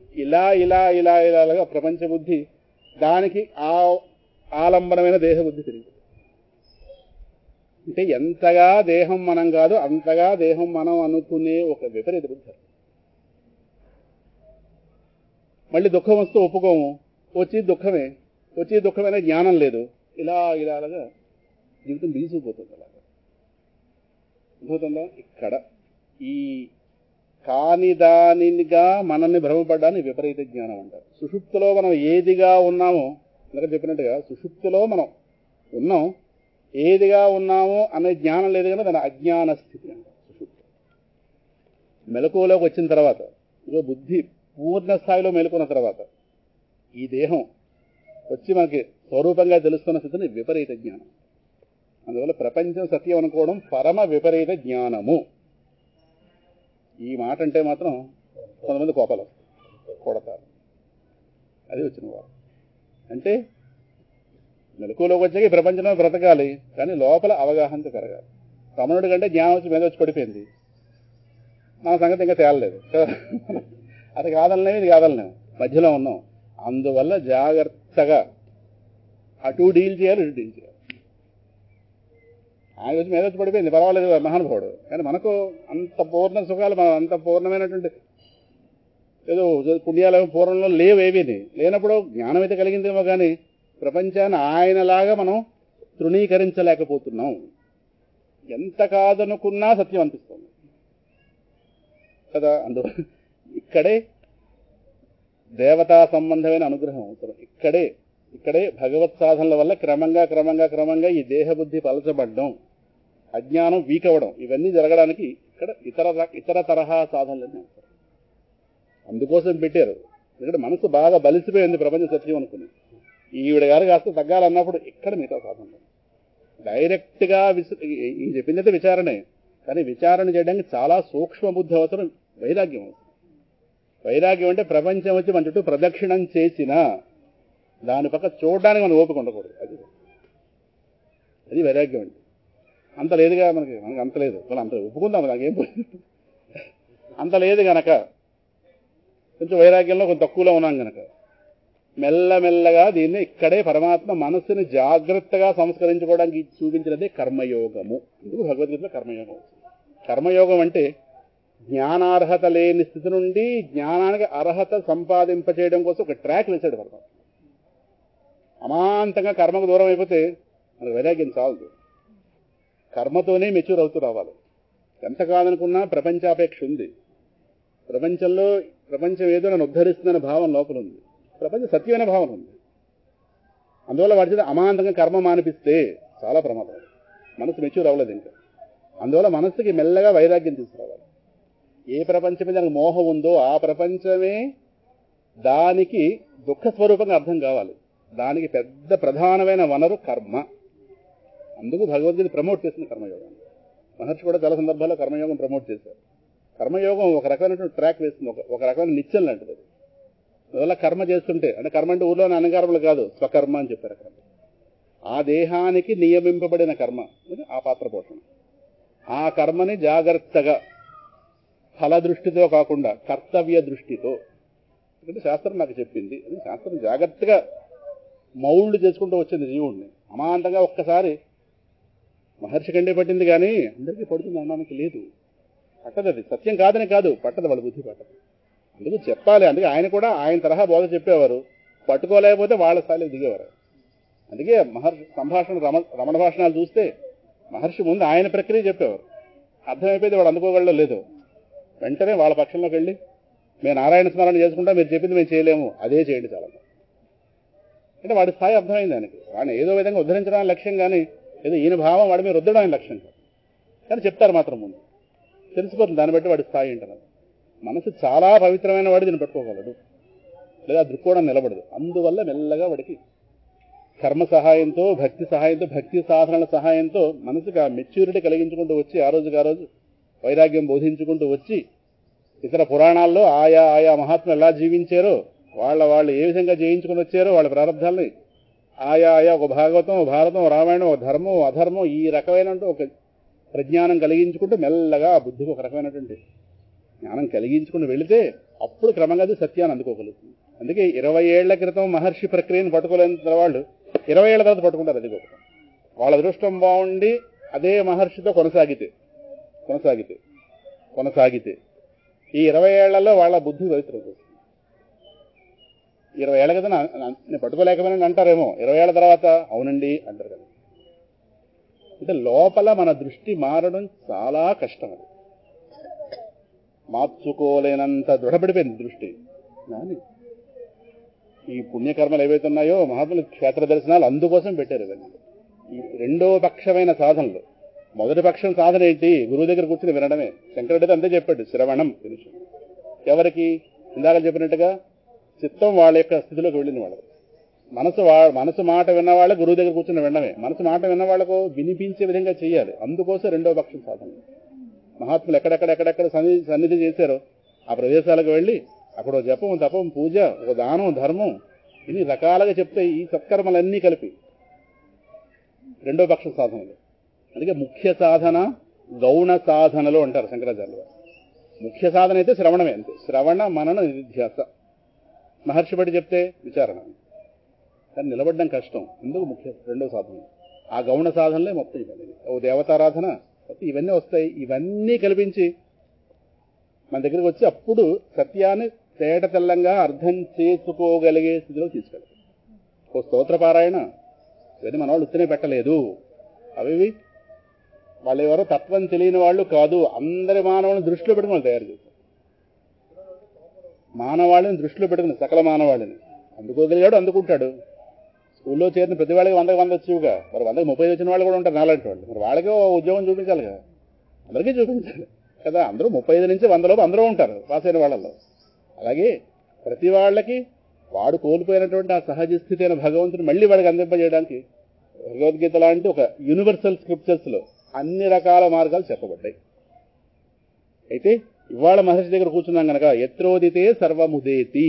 ఇలాగా ప్రపంచ బుద్ధి దానికి ఆలంబనమైన దేహ బుద్ధి తిరిగి. అంటే ఎంతగా దేహం మనం కాదు, అంతగా దేహం మనం అనుకునే ఒక విపరీత బుద్ధి. మళ్ళీ దుఃఖం వస్తూ ఒప్పుకోము, వచ్చి దుఃఖమైన జ్ఞానం లేదు. ఇలాగా జీవితం బిగిసిపోతుంది. అలాగా అర్థమవుతుందా? ఇక్కడ ఈ కాని దానిగా మనల్ని భ్రమపడ్డాన్ని విపరీత జ్ఞానం అంటారు. సుషుప్తిలో మనం ఏదిగా ఉన్నామో, అందుకని చెప్పినట్టుగా సుషుప్తిలో మనం ఉన్నాం, ఏదిగా ఉన్నామో అనే జ్ఞానం లేదు కానీ దాని అజ్ఞాన స్థితి అంటారు సుషుప్తి. మెలకువలోకి వచ్చిన తర్వాత, ఇదో బుద్ధి పూర్ణ స్థాయిలో మేలుకున్న తర్వాత ఈ దేహం వచ్చి మనకి స్వరూపంగా తెలుస్తున్న స్థితిని విపరీత జ్ఞానం. అందువల్ల ప్రపంచం సత్యం అనుకోవడం పరమ విపరీత జ్ఞానము. ఈ మాట అంటే మాత్రం కొంతమంది కోపాలు కొడతారు. అది వచ్చిన వారు అంటే మెలకువలోకి వచ్చాక ఈ ప్రపంచంలో బ్రతకాలి, కానీ లోపల అవగాహనతో పెరగాలి. రమణుడి కంటే జ్ఞానం వచ్చి మీద వచ్చి పడిపోయింది, మన సంగతి ఇంకా తేలలేదు కదా. అది కాదనలేము, ఇది కాదనలేము, మధ్యలో ఉన్నాం. అందువల్ల జాగ్రత్తగా అటు డీల్ చేయాలి, ఇటు డీల్ చేయాలి. ఆయన వచ్చి మీద వచ్చి పడిపోయింది, పర్వాలేదు మహానుభావుడు. కానీ మనకు అంత పూర్ణ సుఖాలు, మనం అంత పూర్ణమైనటువంటి ఏదో పుణ్యాలు పూర్వంలో లేవేమీ లేనప్పుడు జ్ఞానం అయితే కలిగిందేమో కానీ ప్రపంచాన్ని ఆయనలాగా మనం తృణీకరించలేకపోతున్నాం. ఎంత కాదనుకున్నా సత్యం అనిపిస్తుంది కదా. అందువల్ల ఇక్కడే దేవతా సంబంధమైన అనుగ్రహం అవసరం. ఇక్కడే భగవత్ సాధనల వల్ల క్రమంగా ఈ దేహబుద్ధి పలచబడ్డం, అజ్ఞానం వీక్ అవ్వడం, ఇవన్నీ జరగడానికి ఇక్కడ ఇతర తరహా సాధనలన్నీ అవసరం. అందుకోసం పెట్టారు. ఎందుకంటే మనసు బాగా బలిసిపోయింది ప్రపంచ సత్యం అనుకుని. ఈవిడ గారు కాస్త తగ్గాలన్నప్పుడు ఇక్కడ మిగతా సాధనలు డైరెక్ట్గా ఈ చెప్పిందైతే విచారణే, కానీ విచారణ చేయడానికి చాలా సూక్ష్మ బుద్ధి అవసరం, వైరాగ్యం అవసరం. వైరాగ్యం అంటే ప్రపంచం వచ్చి మన చుట్టూ ప్రదక్షిణం చేసినా దాని పక్క చూడడానికి మనం ఓపిక ఉండకూడదు. అది వైరాగ్యం అంటే. అంత లేదుగా మనకి అంత లేదు, మనం అంత ఒప్పుకుందాం, నాకేం అంత లేదు గనక కొంచెం వైరాగ్యంలో కొంచెం తక్కువలో ఉన్నాం గనక మెల్లమెల్లగా దీన్ని ఇక్కడే పరమాత్మ మనస్సుని జాగ్రత్తగా సంస్కరించుకోవడానికి చూపించినదే కర్మయోగము. అందుకు భగవద్గీతలో కర్మయోగం. కర్మయోగం అంటే జ్ఞానార్హత లేని స్థితి నుండి జ్ఞానానికి అర్హత సంపాదింపచేయడం కోసం ఒక ట్రాక్ వేశాడు పరమాత్మ. అమాంతంగా కర్మకు దూరం అయిపోతే మనకు వైరాగ్యం చాలదు. కర్మతోనే మెచ్యూర్ అవుతూ రావాలి. ఎంత కాదనుకున్నా ప్రపంచాపేక్ష ఉంది. ప్రపంచం ఏదో నన్ను ఉద్ధరిస్తుందనే భావం లోపల ఉంది. ప్రపంచం సత్యమైన భావన ఉంది. అందువల్ల వాటి చేత అమాంతంగా కర్మ మానిపిస్తే చాలా ప్రమాదం. మనసు మెచ్యూర్ అవ్వలేదు ఇంకా. అందువల్ల మనస్సుకి మెల్లగా వైరాగ్యం తీసుకురావాలి. ఏ ప్రపంచం మీద దానికి మోహం ఉందో ఆ ప్రపంచమే దానికి దుఃఖ స్వరూపంగా అర్థం కావాలి. దానికి పెద్ద ప్రధానమైన వనరు కర్మ. అందుకు భగవద్గీత ప్రమోట్ చేసింది కర్మయోగాన్ని. మహర్షి కూడా చాలా సందర్భాల్లో కర్మయోగం ప్రమోట్ చేశారు. కర్మయోగం ఒక రకమైనటువంటి ట్రాక్ వేస్తుంది, ఒక రకమైన నిశ్చయం లాంటిది. అందువల్ల కర్మ చేస్తుంటే, అంటే కర్మ అంటే ఊర్లోని అన్నకర్మలు కాదు, స్వకర్మ అని చెప్పారు అక్కడ. ఆ దేహానికి నియమింపబడిన కర్మ ఆ పాత్ర పోషణ. ఆ కర్మని జాగ్రత్తగా ఫల దృష్టితో కాకుండా కర్తవ్య దృష్టితో, ఎందుకంటే శాస్త్రం నాకు చెప్పింది అది శాస్త్రం జాగ్రత్తగా మౌల్డ్ చేసుకుంటూ వచ్చింది జీవుడిని. అమాంతంగా ఒక్కసారి మహర్షి కంటే పట్టింది కానీ అందరికీ పడుతుంది అనడానికి లేదు. పట్టదు, అది సత్యం కాదని కాదు, పట్టదు, వాళ్ళ బుద్ధి పట్టదు. అందుకు చెప్పాలి. అందుకే ఆయన కూడా ఆయన తరహా బోధ చెప్పేవారు, పట్టుకోలేకపోతే వాళ్ళ స్థాయిలో దిగేవారు. అందుకే మహర్షి సంభాషణ రమణ భాషణాలు చూస్తే మహర్షి ముందు ఆయన ప్రక్రియ చెప్పేవారు. అర్థమైపోయింది వాడు అందుకోగలలో లేదు, వెంటనే వాళ్ళ పక్షంలోకి వెళ్ళి మేము నారాయణ స్మరణ చేసుకుంటా, మీరు చెప్పింది మేము చేయలేము, అదే చేయండి చాలా. అంటే వాడి స్థాయి అర్థమైంది ఆయనకి. వాడిని ఏదో విధంగా ఉద్ధరించడానికి లక్ష్యం కానీ ఏదో ఈయన భావం వాడి మీద రుద్దడానికి లక్ష్యం కాదు. కానీ చెప్తారు మాత్రం ముందు తెలిసిపోతుంది, దాన్ని బట్టి వాడి స్థాయి ఏంటన్నది. మనసు చాలా పవిత్రమైన వాడు దీన్ని పట్టుకోగలడు, లేదా దృక్కోణం నిలబడదు. అందువల్ల మెల్లగా వాడికి కర్మ సహాయంతో, భక్తి సహాయంతో, భక్తి సాధనల సహాయంతో మనసుకు ఆ మెచ్యూరిటీ కలిగించుకుంటూ వచ్చి ఆ రోజుకి ఆ రోజు వైరాగ్యం బోధించుకుంటూ వచ్చి ఇతర పురాణాల్లో ఆయా మహాత్ములు ఎలా జీవించారో, వాళ్ళు ఏ విధంగా జయించుకుని వచ్చారో వాళ్ళ ప్రారంభాలని ఆయా ఒక భాగవతం, ఒక భారతం, రామాయణం, ఒక ధర్మం, అధర్మం, ఈ రకమైన ఒక ప్రజ్ఞానం కలిగించుకుంటూ మెల్లగా ఆ బుద్ధికి ఒక రకమైనటువంటి జ్ఞానం కలిగించుకుని వెళితే అప్పుడు క్రమంగా అది సత్యాన్ని అందుకోగలుగుతుంది. అందుకే 20 ఏళ్ల క్రితం మహర్షి ప్రక్రియను పట్టుకోలేని వాళ్ళు 20 ఏళ్ల తర్వాత పట్టుకుంటారు. అది ఒకటి వాళ్ళ అదృష్టం బాగుండి అదే మహర్షితో కొనసాగితే ఈ 20 ఏళ్లలో వాళ్ళ బుద్ధి పవిత్రమవుతుంది. 20 ఏళ్ల కదా నేను పట్టుకోలేకపోయినా అంటారేమో, 20 ఏళ్ల తర్వాత అవునండి అంటారు కదా. అంటే లోపల మన దృష్టి మారడం చాలా కష్టం. అది మార్చుకోలేనంత దృఢపడిపోయింది దృష్టి. కానీ ఈ పుణ్యకర్మలు ఏవైతే ఉన్నాయో మహాత్ములు క్షేత్ర దర్శనాలు అందుకోసం పెట్టారు. ఇవన్నీ ఈ రెండో పక్షమైన సాధనలు. మొదటి పక్షం సాధన ఏంటి? గురువు దగ్గర కూర్చుని వినడమే. శంకరుడితో అంతే చెప్పాడు, శ్రవణం తెలుసు. ఎవరికి? ఇందాక చెప్పినట్టుగా చిత్తం వాళ్ళ యొక్క స్థితిలోకి వెళ్ళిన వాళ్ళు. మనసు మాట విన్న వాళ్ళ గురువు దగ్గర కూర్చుని వినడమే. మనసు మాట విన్న వాళ్ళకు వినిపించే విధంగా చేయాలి. అందుకోసం రెండో పక్షం సాధన. మహాత్ములు ఎక్కడెక్కడ సన్నిధి చేశారో ఆ ప్రదేశాలకు వెళ్ళి అక్కడ జపం, తపం, పూజ, ఒక దానం, ధర్మం, ఇన్ని రకాలుగా చెప్తే ఈ సత్కర్మలన్నీ కలిపి రెండో పక్షం సాధనలు. అందుకే ముఖ్య సాధన గౌణ సాధనలు అంటారు శంకరాచార్యులు. ముఖ్య సాధన అయితే శ్రవణమే, అంతే. శ్రవణ మనన నిధిధ్యాస. మహర్షి బట్టి చెప్తే విచారణ, కానీ నిలబడడం కష్టం. ఎందుకు ముఖ్య రెండో సాధన. ఆ గౌణ సాధనలే మొత్తం ఇవన్నీ. ఓ దేవతారాధన ఇవన్నీ వస్తాయి. ఇవన్నీ కల్పించి మన దగ్గరికి వచ్చి అప్పుడు సత్యాన్ని తేట తెల్లంగా అర్థం చేసుకోగలిగే స్థితిలో తీసుకెళ్ళాలి. ఓ స్తోత్రపారాయణ ఇవన్నీ మన వాళ్ళు ఉత్తనే పెట్టలేదు. అవి వాళ్ళు ఎవరో తత్వం తెలియని వాళ్ళు కాదు. అందరి మానవులను దృష్టిలో పెట్టుకుని వాళ్ళు తయారు చేశారు. మానవాళిని దృష్టిలో పెట్టుకుని సకల మానవాళిని అందుకోగలిగాడు, అందుకుంటాడు. స్కూల్లో చేరిన ప్రతి వాళ్ళకి 100 వచ్చేవిగా, మరి 130 వచ్చిన వాళ్ళు కూడా ఉంటారు నాలాంటి వాళ్ళు. మరి వాళ్ళకే ఉద్యోగం చూపించాలి కదా, అందరికీ చూపించాలి కదా. అందరూ 35 నుంచి 100 లోపు అందరూ ఉంటారు పాస్ అయిన వాళ్ళలో. అలాగే ప్రతి వాళ్ళకి వాడు కోల్పోయినటువంటి ఆ సహజ స్థితి అయిన భగవంతుని మళ్ళీ వాడికి అందింపజేయడానికి భగవద్గీత లాంటి ఒక యూనివర్సల్ స్క్రిప్చర్స్ లో అన్ని రకాల మార్గాలు చెప్పబడ్డాయి. అయితే ఇవాళ మహర్షి దగ్గర కూర్చున్నాం కనుక యత్రోదితే సర్వముదేతి,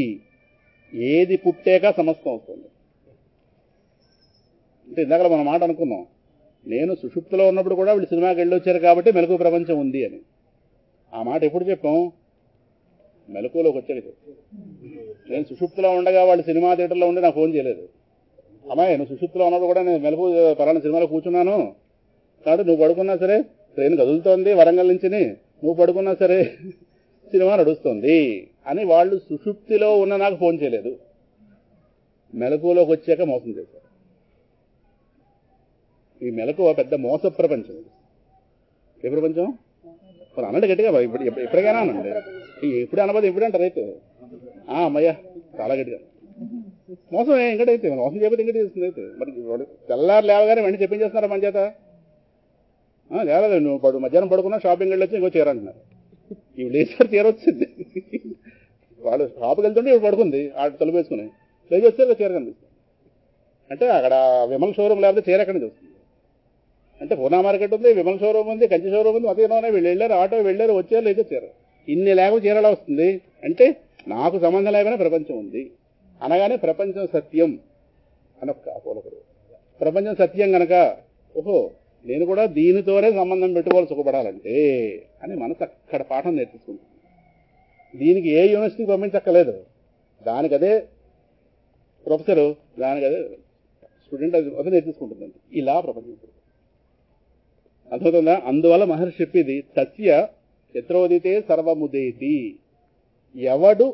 ఏది పుట్టాక సమస్తం అవుతుంది. అంటే ఇందాక మన మాట అనుకున్నాం, నేను సుషుప్తిలో ఉన్నప్పుడు కూడా వీళ్ళు సినిమాకి వెళ్ళొచ్చారు కాబట్టి మెలకువ ప్రపంచం ఉంది అని. ఆ మాట ఎప్పుడు చెప్పాం? మెలకువలోకి వచ్చాక చెప్పాం. నేను సుషుప్తిలో ఉండగా వాళ్ళు సినిమా థియేటర్లో ఉండి నాకు ఫోన్ చేయలేదు. అమ్మాయి నువ్వు సుషుప్తిలో ఉన్నప్పుడు కూడా నేను మెలకువ పలానా సినిమాలో కూర్చున్నాను కాబట్టి నువ్వు పడుకున్నా సరే ట్రైన్ కదులుతోంది వరంగల్ నుంచి, నువ్వు పడుకున్నా సరే సినిమా నడుస్తుంది అని వాళ్ళు సుషుప్తిలో ఉన్న నాకు ఫోన్ చేయలేదు. మెలకువలోకి వచ్చాక మోసం చేశారు. ఈ మెలకువ పెద్ద మోస ప్రపంచం. ఏ ప్రపంచం? అనండి గట్టిగా, ఎప్పటికైనా అనండి. ఎప్పుడు అనబోదు ఎప్పుడు అంటారు అయితే అమ్మయ్యా చాలా గట్టిగా. మోసం ఇంకటైతే మోసం చేయకపోతే ఇంకటి చేస్తుంది. అయితే మరి తెల్లారు లేవగానే వెంటనే చెప్పించేస్తున్నారా మన చేత? లేదు, నువ్వు మధ్యాహ్నం పడుకున్నా షాపింగ్ వెళ్ళొచ్చి ఇంకో చీర అంటున్నారు. ఇవి లేచారు చీర వచ్చింది. వాళ్ళు షాప్కి వెళ్తుంటే ఇప్పుడు పడుకుంది ఆడ తలుపు వేసుకుని, లేచి వచ్చారు చీర కనిపిస్తుంది. అంటే అక్కడ విమల్ షోరూమ్ లేకపోతే చీర ఎక్కడి నుంచి వస్తుంది? అంటే పూనా మార్కెట్ ఉంది, విమల్ షోరూమ్ ఉంది, కంచి షోరూమ్ ఉంది, మతేనోనే వీళ్ళు వెళ్ళారు, ఆటో వెళ్ళారు, వచ్చారు, లేచే చీర. ఇన్ని లేకపోతే చీర ఎలా వస్తుంది? అంటే నాకు సంబంధం లేకపోయినా ప్రపంచం ఉంది అనగానే ప్రపంచం సత్యం అని ఒక అపోలకుడు. ప్రపంచం సత్యం గనక ఓహో నేను కూడా దీనితోనే సంబంధం పెట్టుకోవాలి సుఖపడాలంటే అని మనసు అక్కడ పాఠం నేర్చుకుంటుంది. దీనికి ఏ యూనివర్సిటీకి పంపించక్కర్లేదు, దానికదే ప్రొఫెసరు, దానికదే స్టూడెంట్ అదే నేర్చుకుంటుందండి. ఇలా ప్రపంచం అర్థమవుతుందా? అందువల్ల మహర్షి చెప్పేది సత్య యత్రోదితే సర్వముదేతి. ఎవడు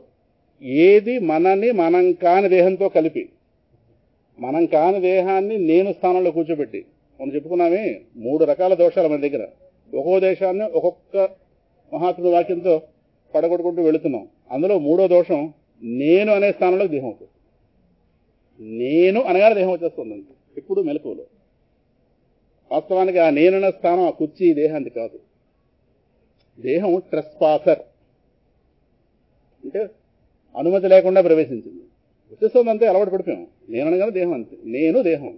ఏది మనని మనం కాని దేహంతో కలిపి, మనం కాని దేహాన్ని నేను స్థానంలో కూర్చోబెట్టి, మనం చెప్పుకున్నామే 3 రకాల దోషాలు మన దగ్గర. ఒక్కో దేశాన్ని ఒక్కొక్క మహాత్ముడి వాక్యంతో పడగొట్టుకుంటూ వెళుతున్నాం. అందులో 3వ దోషం నేను అనే స్థానంలో దేహం వచ్చేస్తుంది. నేను అనగానే దేహం వచ్చేస్తుందండి ఎప్పుడు మెలకువలో. వాస్తవానికి ఆ నేనన్న స్థానం ఆ కుర్చీ దేహానికి కాదు. దేహం ట్రెస్పాసర్ అంటే అనుమతి లేకుండా ప్రవేశించింది, వచ్చేస్తుంది అంతే, అలవాటు పడిపోయాం. నేను అనగానే దేహం అంతే. నేను దేహం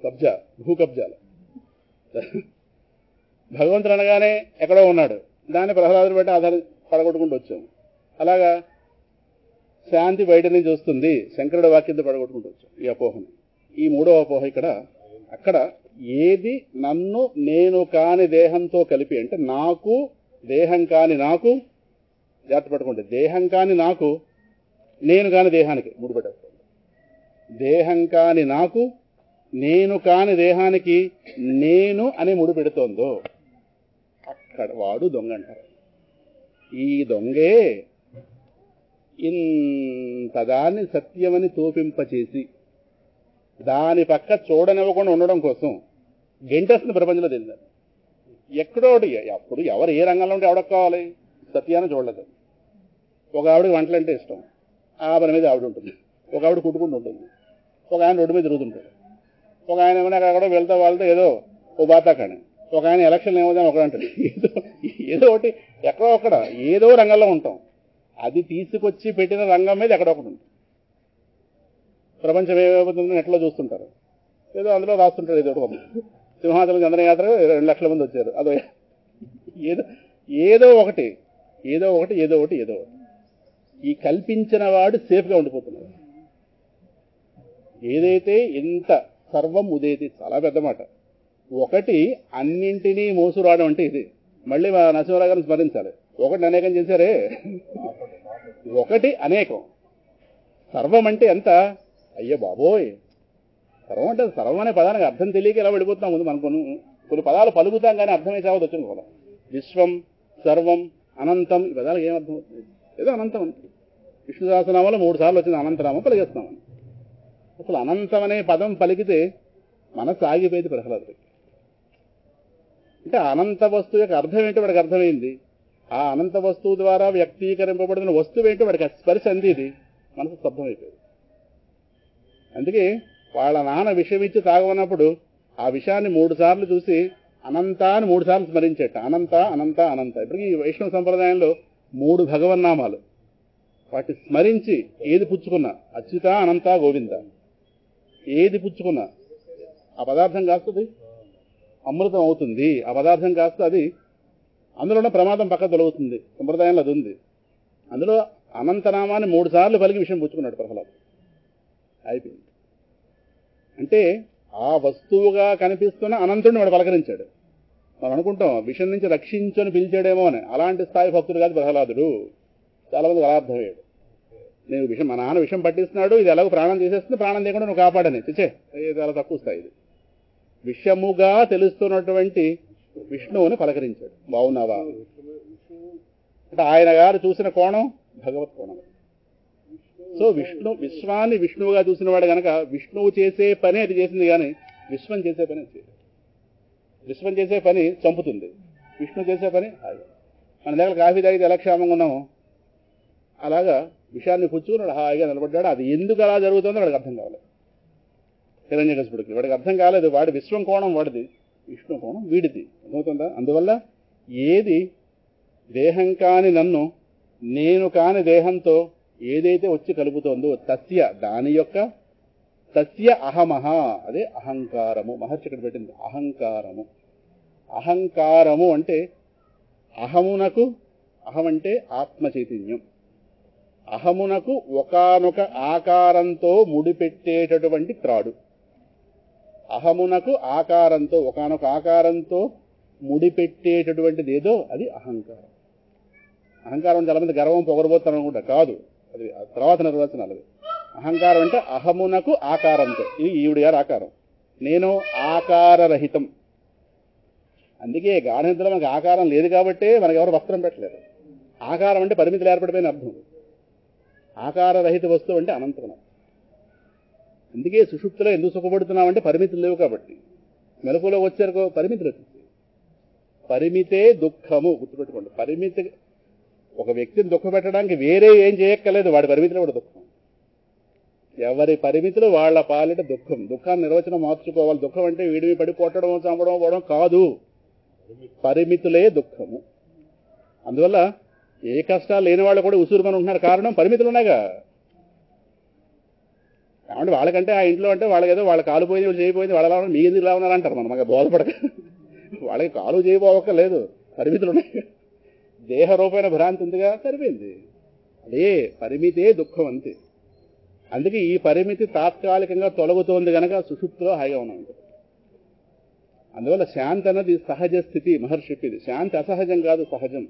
కబ్జా, భూ కబ్జాలు. భగవంతుడు అనగానే ఎక్కడో ఉన్నాడు, దాన్ని ప్రహ్లాదుని బట్టి ఆధారం పడగొట్టుకుంటూ వచ్చాం. అలాగా శాంతి బయట నుంచి వస్తుంది, శంకరుడి వాక్యంతో పడగొట్టుకుంటూ వచ్చాం ఈ అపోహని. ఈ 3వ అపోహ ఇక్కడ. అక్కడ ఏది నన్ను నేను కాని దేహంతో కలిపి, అంటే నాకు దేహం కాని నాకు, జాగ్రత్త పట్టుకుంటే దేహం కాని నాకు నేను కాని దేహానికి ముడిపెట్టేస్తాను. దేహం కాని నాకు నేను కాని దేహానికి నేను అని ముడి పెడుతోందో అక్కడ వాడు దొంగ అంటారు. ఈ దొంగే ఇంతదాన్ని సత్యమని తోపింపచేసి దాని పక్క చూడనివ్వకుండా ఉండడం కోసం గెంటేస్తుంది ప్రపంచంలో తెలియదు. ఎక్కడోటి అప్పుడు ఎవరు ఏ రంగంలో ఉంటే ఎవడకు కావాలి? సత్యాన్ని చూడలేదు. ఒక ఆవిడకి వంటలంటే ఇష్టం, ఆ పని మీద ఆవిడ ఉంటుంది. ఒక ఆవిడ కుట్టుకుంటూ ఉంటుంది, ఒక ఆయన రోడ్డు మీద తిరుగుతుంటాడు, ఒక ఆయన ఏమైనా అక్కడ వెళ్తా వాళ్ళతో ఏదో ఓ బాతాకాని, ఒక ఆయన ఎలక్షన్ ఏమవుతాని ఒకడు అంటాడు. ఏదో ఒకటి ఎక్కడో ఒక్కడ ఏదో రంగంలో ఉంటాం. అది తీసుకొచ్చి పెట్టిన రంగం మీద ఎక్కడో ఒకటి ఉంటుంది. ప్రపంచం ఏమైపోతుందో నెట్లో చూస్తుంటారు, ఏదో అందులో రాస్తుంటారు. ఏదో ఒకటి సింహాచలం చంద్రయాత్ర 2 లక్షల మంది వచ్చారు, అదో ఏదో ఒకటి ఏదో ఒకటి ఏదో ఒకటి ఏదో ఒకటి. ఈ కల్పించిన వాడు సేఫ్గా ఉండిపోతున్నాడు. ఏదైతే ఇంత సర్వం ఉదేతి, చాలా పెద్ద మాట. ఒకటి అన్నింటినీ మోసురావడం అంటే ఇది. మళ్ళీ నరసింహరావు గారిని స్మరించాలి. ఒకటి అనేకం చేశారే, ఒకటి అనేకం. సర్వం అంటే ఎంత? అయ్యో బాబోయ్, సర్వం అంటే సర్వం అనే పదానికి అర్థం తెలియక ఎలా వెళ్ళిపోతున్నాం. ముందు మనకు కొన్ని పదాలు పలుకుతాం కానీ అర్థమే చావదు వచ్చింది కూడా. విశ్వం, సర్వం, అనంతం, ఈ పదాలకు ఏం అర్థం అవుతుంది? ఏదో అనంతం అని. విష్ణు సహస్రనామంలో 3 సార్లు వచ్చింది అనంతనామం, పలికేస్తున్నామని. అసలు అనంతం అనే పదం పలికితే మనసు ఆగిపోయింది ప్రహ్లాదుడికి. అంటే అనంత వస్తువు యొక్క అర్థం ఏంటో వాడికి అర్థమైంది. ఆ అనంత వస్తువు ద్వారా వ్యక్తీకరింపబడిన వస్తువు ఏంటో వాడికి స్పర్శ అందిది, మనసు స్తబ్దమైపోయింది. అందుకే వాళ్ళ నాన్న విషయం ఇచ్చి తాగమన్నప్పుడు ఆ విషయాన్ని 3 సార్లు చూసి అనంత అని 3 సార్లు స్మరించేట. అనంత అనంత అనంత. ఇప్పటికీ ఈ వైష్ణవ సంప్రదాయంలో 3 భగవన్నామాలు, వాటిని స్మరించి ఏది పుచ్చుకున్నా, అచ్యుత అనంత గోవింద, ఏది పుచ్చుకున్నా ఆ పదార్థం కాస్తుంది అమృతం అవుతుంది. ఆ పదార్థం కాస్త అది అందులోనే ప్రమాదం పక్క తొలగుతుంది. సంప్రదాయంలో అది ఉంది. అందులో అనంతనామాన్ని 3 సార్లు పలికి విషయం పుచ్చుకున్నాడు ప్రహ్లాదు. అయిపోయింది. అంటే ఆ వస్తువుగా కనిపిస్తున్న అనంతుడిని వాడు పలకరించాడు. మనం అనుకుంటాం విషయం నుంచి రక్షించని పిలిచాడేమో అని. అలాంటి స్థాయి భక్తుడు కాదు ప్రహ్లాదుడు. చాలా మంది అలా అర్థమయ్యాడు. నేను విషయం, మా నాన్న విషయం పట్టిస్తున్నాడు, ఇది ఎలాగో ప్రాణం చేసేస్తుంది, ప్రాణం లేకుండా నువ్వు కాపాడని. చిచ్చే, చాలా తక్కువ స్థాయి ఇది. విషయముగా తెలుస్తున్నటువంటి విష్ణువుని పలకరించాడు. బాగున్నావా అంటే ఆయన గారు చూసిన కోణం భగవత్ కోణం. సో విశ్వాన్ని విష్ణువుగా చూసిన వాడు కనుక విష్ణువు చేసే పని అది చేసింది, కానీ విశ్వం చేసే పని అది. విశ్వం చేసే పని చంపుతుంది, విష్ణు చేసే పని అది. మన దగ్గర కాఫీ తాగితే ఎలా క్షేమంగా ఉన్నాము అలాగా విషయాన్ని పుచ్చుకున్నాడు, హాయిగా నిలబడ్డాడు. అది ఎందుకు అలా జరుగుతుందో వాడికి అర్థం కావాలి. హిరణ్యకశిపుడికి వాడికి అర్థం కాలేదు. వాడి విశ్వం కోణం వాడిది, విష్ణు కోణం వీడిది. అర్థమవుతుందా? అందువల్ల ఏది దేహం కాని నన్ను నేను కాని దేహంతో ఏదైతే వచ్చి కలుపుతోందో తస్య, దాని యొక్క తస్య అహమహ, అదే అహంకారము. మహర్షి ఇక్కడ పెట్టింది అహంకారము. అహంకారము అంటే అహమునకు, అహం అంటే ఆత్మ చైతన్యం, అహమునకు ఒకానొక ఆకారంతో ముడిపెట్టేటటువంటి త్రాడు. అహమునకు ఆకారంతో, ఒకానొక ఆకారంతో ముడిపెట్టేటటువంటిది ఏదో అది అహంకారం. అహంకారం చాలా మంది గర్వం పొగరబోతాను అనుకుంటా, కాదు. అది తర్వాత నిర్వచనాలు. అహంకారం అంటే అహమునకు ఆకారంతో. ఇది ఈవిడ గారి ఆకారం. నేను ఆకారరహితం. అందుకే గాఢనిద్రలో మనకు ఆకారం లేదు కాబట్టి మనకు ఎవరు వస్త్రం పెట్టలేరు. ఆకారం అంటే పరిమితులు ఏర్పడిపోయిన అర్థం. ఆకారరహిత వస్తువు అంటే అనంతరం. అందుకే సుషుప్తిలో ఎందుకు సుఖపడుతున్నామంటే పరిమితులు లేవు కాబట్టి. మెలకులో వచ్చారు పరిమితులు వచ్చేసి. పరిమితే దుఃఖము. గుర్తుపెట్టుకోండి, పరిమితి ఒక వ్యక్తిని దుఃఖపెట్టడానికి వేరే ఏం చేయక్కర్లేదు, వాడి పరిమితిలో కూడా దుఃఖం. ఎవరి పరిమితులు వాళ్ళ పాలిట దుఃఖం. దుఃఖాన్ని నిర్వచనం మార్చుకోవాలి. దుఃఖం అంటే వీడివి పడి కొట్టడం, చంపడం, పోవడం కాదు. పరిమితులే దుఃఖము. అందువల్ల ఏ కష్టాలు లేని వాళ్ళు కూడా ఉసురుమని ఉంటున్నారు. కారణం పరిమితులు ఉన్నాయిగా. కాబట్టి వాళ్ళకంటే ఆ ఇంట్లో అంటే వాళ్ళకి ఏదో వాళ్ళ కాలు పోయింది, వాళ్ళు చేయపోయింది, వాళ్ళ మీ ఎందుకు ఇలా ఉన్నారంటారు. మనం మాకు బోధపడక వాళ్ళకి కాలు చేయబోవక్కర్లేదు, పరిమితులు ఉన్నాయి. దేహ రూపమైన భ్రాంతి ఉందిగా, సరిపోయింది. అదే పరిమితే దుఃఖం అంతే. అందుకే ఈ పరిమితి తాత్కాలికంగా తొలగుతోంది కనుక సుషుప్తిలో హాయిగా ఉన్నాం. అందువల్ల శాంతి అన్నది సహజ స్థితి. మహర్షి చెప్పింది శాంతి అసహజం కాదు, సహజం.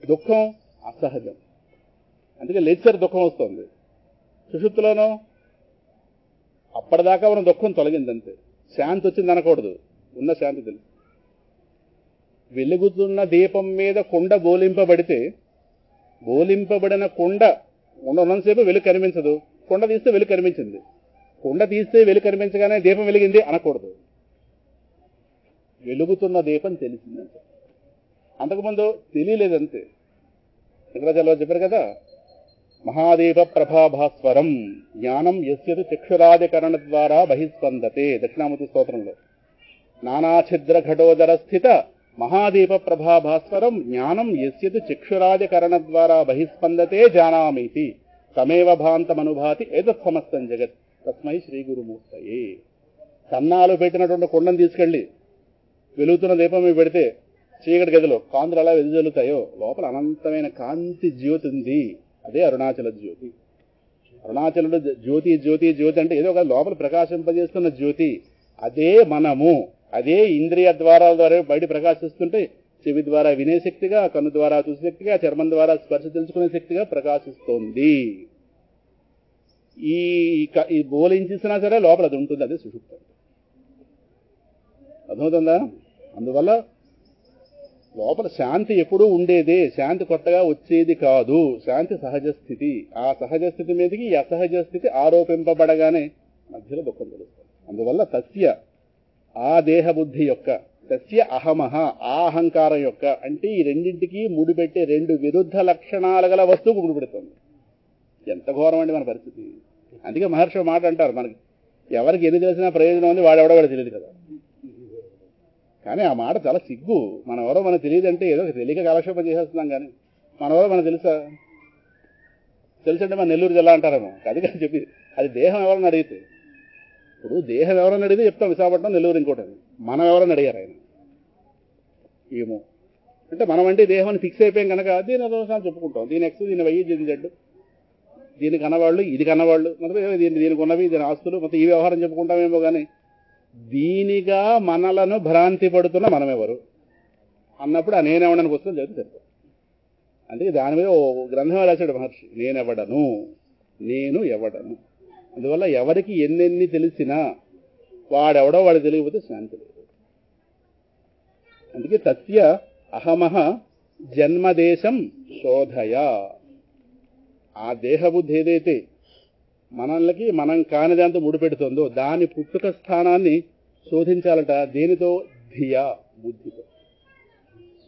దుఃఖం అసహజం. అందుకే లేచర్ దుఃఖం వస్తుంది. సుషుప్తిలోనో అప్పటిదాకా ఉన్న దుఃఖం తొలగిందంతే. శాంతి వచ్చింది అనకూడదు, ఉన్న శాంతి తెలుసు. వెలుగుతున్న దీపం మీద కుండ బోలింపబడితే, బోలింపబడిన కుండ ఉన్నంతసేపు వెలుగు కనిపించదు. కుండ తీస్తే వెలుగు కనిపించింది. కుండ తీస్తే వెలుగు కనిపించగానే దీపం వెలిగింది అనకూడదు. వెలుగుతున్న దీపం తెలిసిందంతే. అంతకుముందు తెలియలేదంతే. శంకరాచార్యులు చెప్పారు కదా, మహాదీప ప్రభాభాస్వరం జ్ఞానం యస్యతు చక్షురాదికరణ ద్వారా బహిస్పందతే. దక్షిణామూర్తి స్తోత్రంలో నానాఛిద్ర ఘటోదర స్థిత మహాదీప ప్రభాభాస్వరం జ్ఞానం యస్యతు చక్షురాదికరణ ద్వారా బహిస్పందతే జానామీతి తమేవ భాంతమనుభాతి ఏతత్ సమస్తం జగత్ తస్మై శ్రీ గురుమూర్తయే. కన్నాలు పెట్టినటువంటి కుండను తీసుకెళ్లి వెలుగుతున్న దీపం మీద పెడితే చీకటి గదిలో కాంతులు ఎలా వెదజల్లుతాయో లోపల అనంతమైన కాంతి జ్యోతి ఉంది. అదే అరుణాచల జ్యోతి. అరుణాచలుడు జ్యోతి జ్యోతి జ్యోతి అంటే ఏదో ఒక లోపల ప్రకాశింపజేస్తున్న జ్యోతి. అదే మనము. అదే ఇంద్రియ ద్వారాల ద్వారా బయట ప్రకాశిస్తుంటే చెవి ద్వారా వినే శక్తిగా, కన్ను ద్వారా చూసే శక్తిగా, చర్మం ద్వారా స్పర్శ తెలుసుకునే శక్తిగా ప్రకాశిస్తోంది. ఈ బోలించేసినా సరే లోపల అది ఉంటుంది. అదే సుషుప్తి. అర్థమవుతుందా? అందువల్ల లోపల శాంతి ఎప్పుడూ ఉండేదే, శాంతి కొత్తగా వచ్చేది కాదు. శాంతి సహజ స్థితి. ఆ సహజ స్థితి మీదకి ఈ అసహజ స్థితి ఆరోపింపబడగానే మధ్యలో దుఃఖం తెలుస్తుంది. అందువల్ల తస్య ఆ దేహబుద్ధి యొక్క, తస్య అహమహ ఆ అహంకారం యొక్క, అంటే ఈ రెండింటికి ముడిపెట్టే రెండు విరుద్ధ లక్షణాలు గల వస్తువుకు ముడిపెడుతుంది. ఎంత ఘోరం అండి మన పరిస్థితి. అందుకే మహర్షి మాట అంటారు, మనకి ఎవరికి ఎన్ని తెలిసినా ప్రయోజనం ఉంది, వాడెవడో తెలియదు కదా. కానీ ఆ మాట చాలా సిగ్గు. మనం ఎవరో మనకు తెలియదంటే ఏదో తెలియక కాలక్షేపం చేసేస్తున్నాం. కానీ మనెవరో మనకు తెలుసంటే మన నెల్లూరు జిల్లా అంటారేమో. అది కానీ చెప్పి అది దేహం ఎవరని అడిగితే, ఇప్పుడు దేహం ఎవరని అడిగితే చెప్తాం విశాఖపట్నం, నెల్లూరు ఇంకోటి. మనం ఎవరని అడిగారు ఆయన ఏమో అంటే మనం అంటే దేహాన్ని ఫిక్స్ అయిపోయాం కనుక దీని అదోసారి చెప్పుకుంటాం. దీని ఎక్స్, దీని వై, దీని జెడ్, దీనికి కన్నవాళ్ళు, ఇది కన్నవాళ్ళు, మొత్తం దీనికి ఉన్నవి, దీని ఆస్తులు, మొత్తం ఈ వ్యవహారం చెప్పుకుంటామేమో. కానీ దీనిగా మనలను భ్రాంతి పడుతున్న మనమెవరు అన్నప్పుడు ఆ నేనెవడని పుస్తకం చదివితే సరిపోతుంది. అందుకే దాని మీద ఓ గ్రంథం రాశాడు మహర్షి, నేనెవడను, నేను ఎవడను. అందువల్ల ఎవరికి ఎన్నెన్ని తెలిసినా వాడెవడో వాడు తెలియకపోతే శాంతి లేదు. అందుకే తస్య అహమహ జన్మదేశం శోధయ. ఆ దేహబుద్ధి ఏదైతే మనల్ని మనం కాని దాంతో ముడిపెడుతుందో దాని పుట్టుక స్థానాన్ని శోధించాలట. దేనితో? ధియా, బుద్ధితో,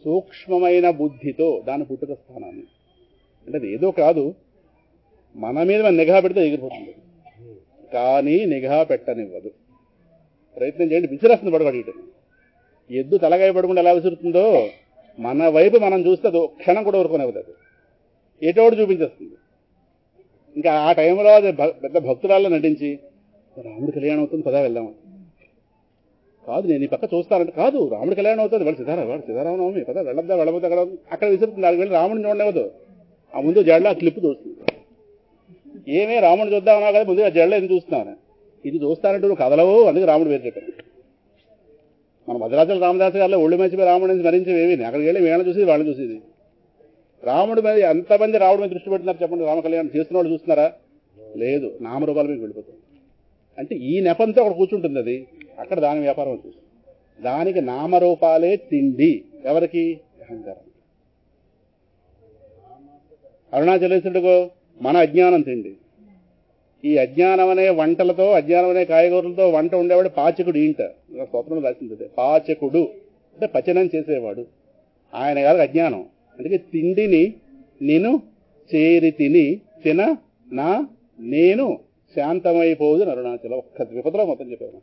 సూక్ష్మమైన బుద్ధితో దాని పుట్టుక స్థానాన్ని. అంటే అది ఏదో కాదు, మన మీద మనం నిఘా పెడితే ఎగిరిపోతుంది, కానీ నిఘా పెట్టనివ్వదు. ప్రయత్నం చేయండి, విసిరేస్తుంది పడగొట్టడం. ఎద్దు తలగాయ పడకుండా ఎలా విసురుతుందో మన వైపు మనం చూస్తే అది క్షణం కూడా ఊరుకునేది. అది ఏటోడు చూపించేస్తుంది. ఇంకా ఆ టైంలో అది పెద్ద భక్తురాల్లో నటించి రాముడి కళ్యాణం అవుతుంది పదా వెళ్దాం కాదు, నేను ఈ పక్క చూస్తానంటే కాదు రాముడి కళ్యాణం అవుతుంది, వాడు సీతారామనవమి పదా వెళ్ళబోతే అక్కడ విసురుతుంది. దానికి వెళ్ళి రాముడిని చూడలేవద్దు. ఆ ముందు జడ్లో ఆ క్లిప్ చూస్తుంది. ఏమే రాముడిని చూద్దామన్నా కదా, ముందు ఆ జడ్లో ఎందుకు చూస్తున్నాను, ఇది చూస్తానంటే నువ్వు కదలవు, అందుకే రాముడు పేరు చెప్పాను. మన భద్రాచల రామదాస్ గారిలో ఒళ్ళు మంచిపోయి రాముడిని స్మరించేవేమి, అక్కడికి వెళ్ళి వీళ్ళని చూసేది వాళ్ళని చూసేది. రాముడి మీద ఎంతమంది రాముడి మీద దృష్టి పెడుతున్నారు చెప్పండి? రామ కళ్యాణం చేస్తున్న వాళ్ళు చూస్తున్నారా? లేదు, నామరూపాల మీద వెళ్ళిపోతుంది. అంటే ఈ నెపంతో అక్కడ కూర్చుంటుంది అది, అక్కడ దాని వ్యాపారం చూస్తుంది. దానికి నామరూపాలే తిండి. ఎవరికి? అహంకారం. అరుణాచలేశ్వరుడిగో మన అజ్ఞానం తిండి. ఈ అజ్ఞానం అనే వంటలతో, అజ్ఞానం అనే కాయగూరలతో వంట ఉండేవాడు పాచకుడు. ఇంట స్వప్నం రాసింది పాచకుడు అంటే పచనం చేసేవాడు. ఆయన గారు అజ్ఞానం. అందుకే తిండిని నేను చేరి తిని తిన నా నేను శాంతమైపోదు అరుణాచలం. ఒక్క విపదలో మొత్తం చెప్పారు.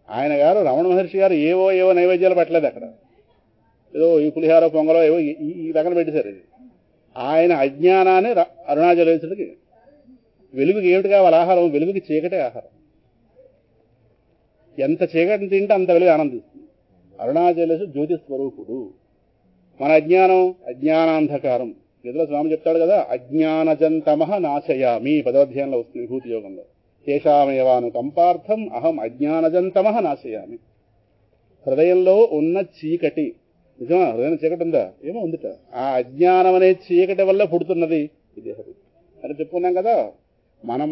ఆయన గారు రమణ మహర్షి గారు ఏవో నైవేద్యాలు పెట్టలేదు అక్కడ. ఏదో ఈ పులిహార పొంగలో ఏవో ఈ రకం పెట్టేశారు. ఇది ఆయన అజ్ఞానాన్ని అరుణాచలేశ్వరుడికి. వెలుగుకి ఏమిటి కావాలి? ఆహారం. వెలుగుకి చీకటే ఆహారం. ఎంత చీకటిని తింటే అంత వెలుగు ఆనందిస్తుంది. అరుణాచలేశ్వరుడు జ్యోతి స్వరూపుడు. మన అజ్ఞానాంధకారం. గీతలో స్వామి చెప్తాడు కదా, అజ్ఞానజంతమః నాశయామి, పదోధ్యాయంలో వస్తుంది విభూతి యోగంలో. శేషామేవాను కంపార్థం అహం అజ్ఞానజంతమః నాశయామి. హృదయంలో ఉన్న చీకటి నిజమా? హృదయం చీకటి ఉందా? ఏమో ఉందిట. ఆ అజ్ఞానం అనే చీకటి వల్ల పుడుతున్నది ఈ దేహం అని చెప్పుకున్నాం కదా.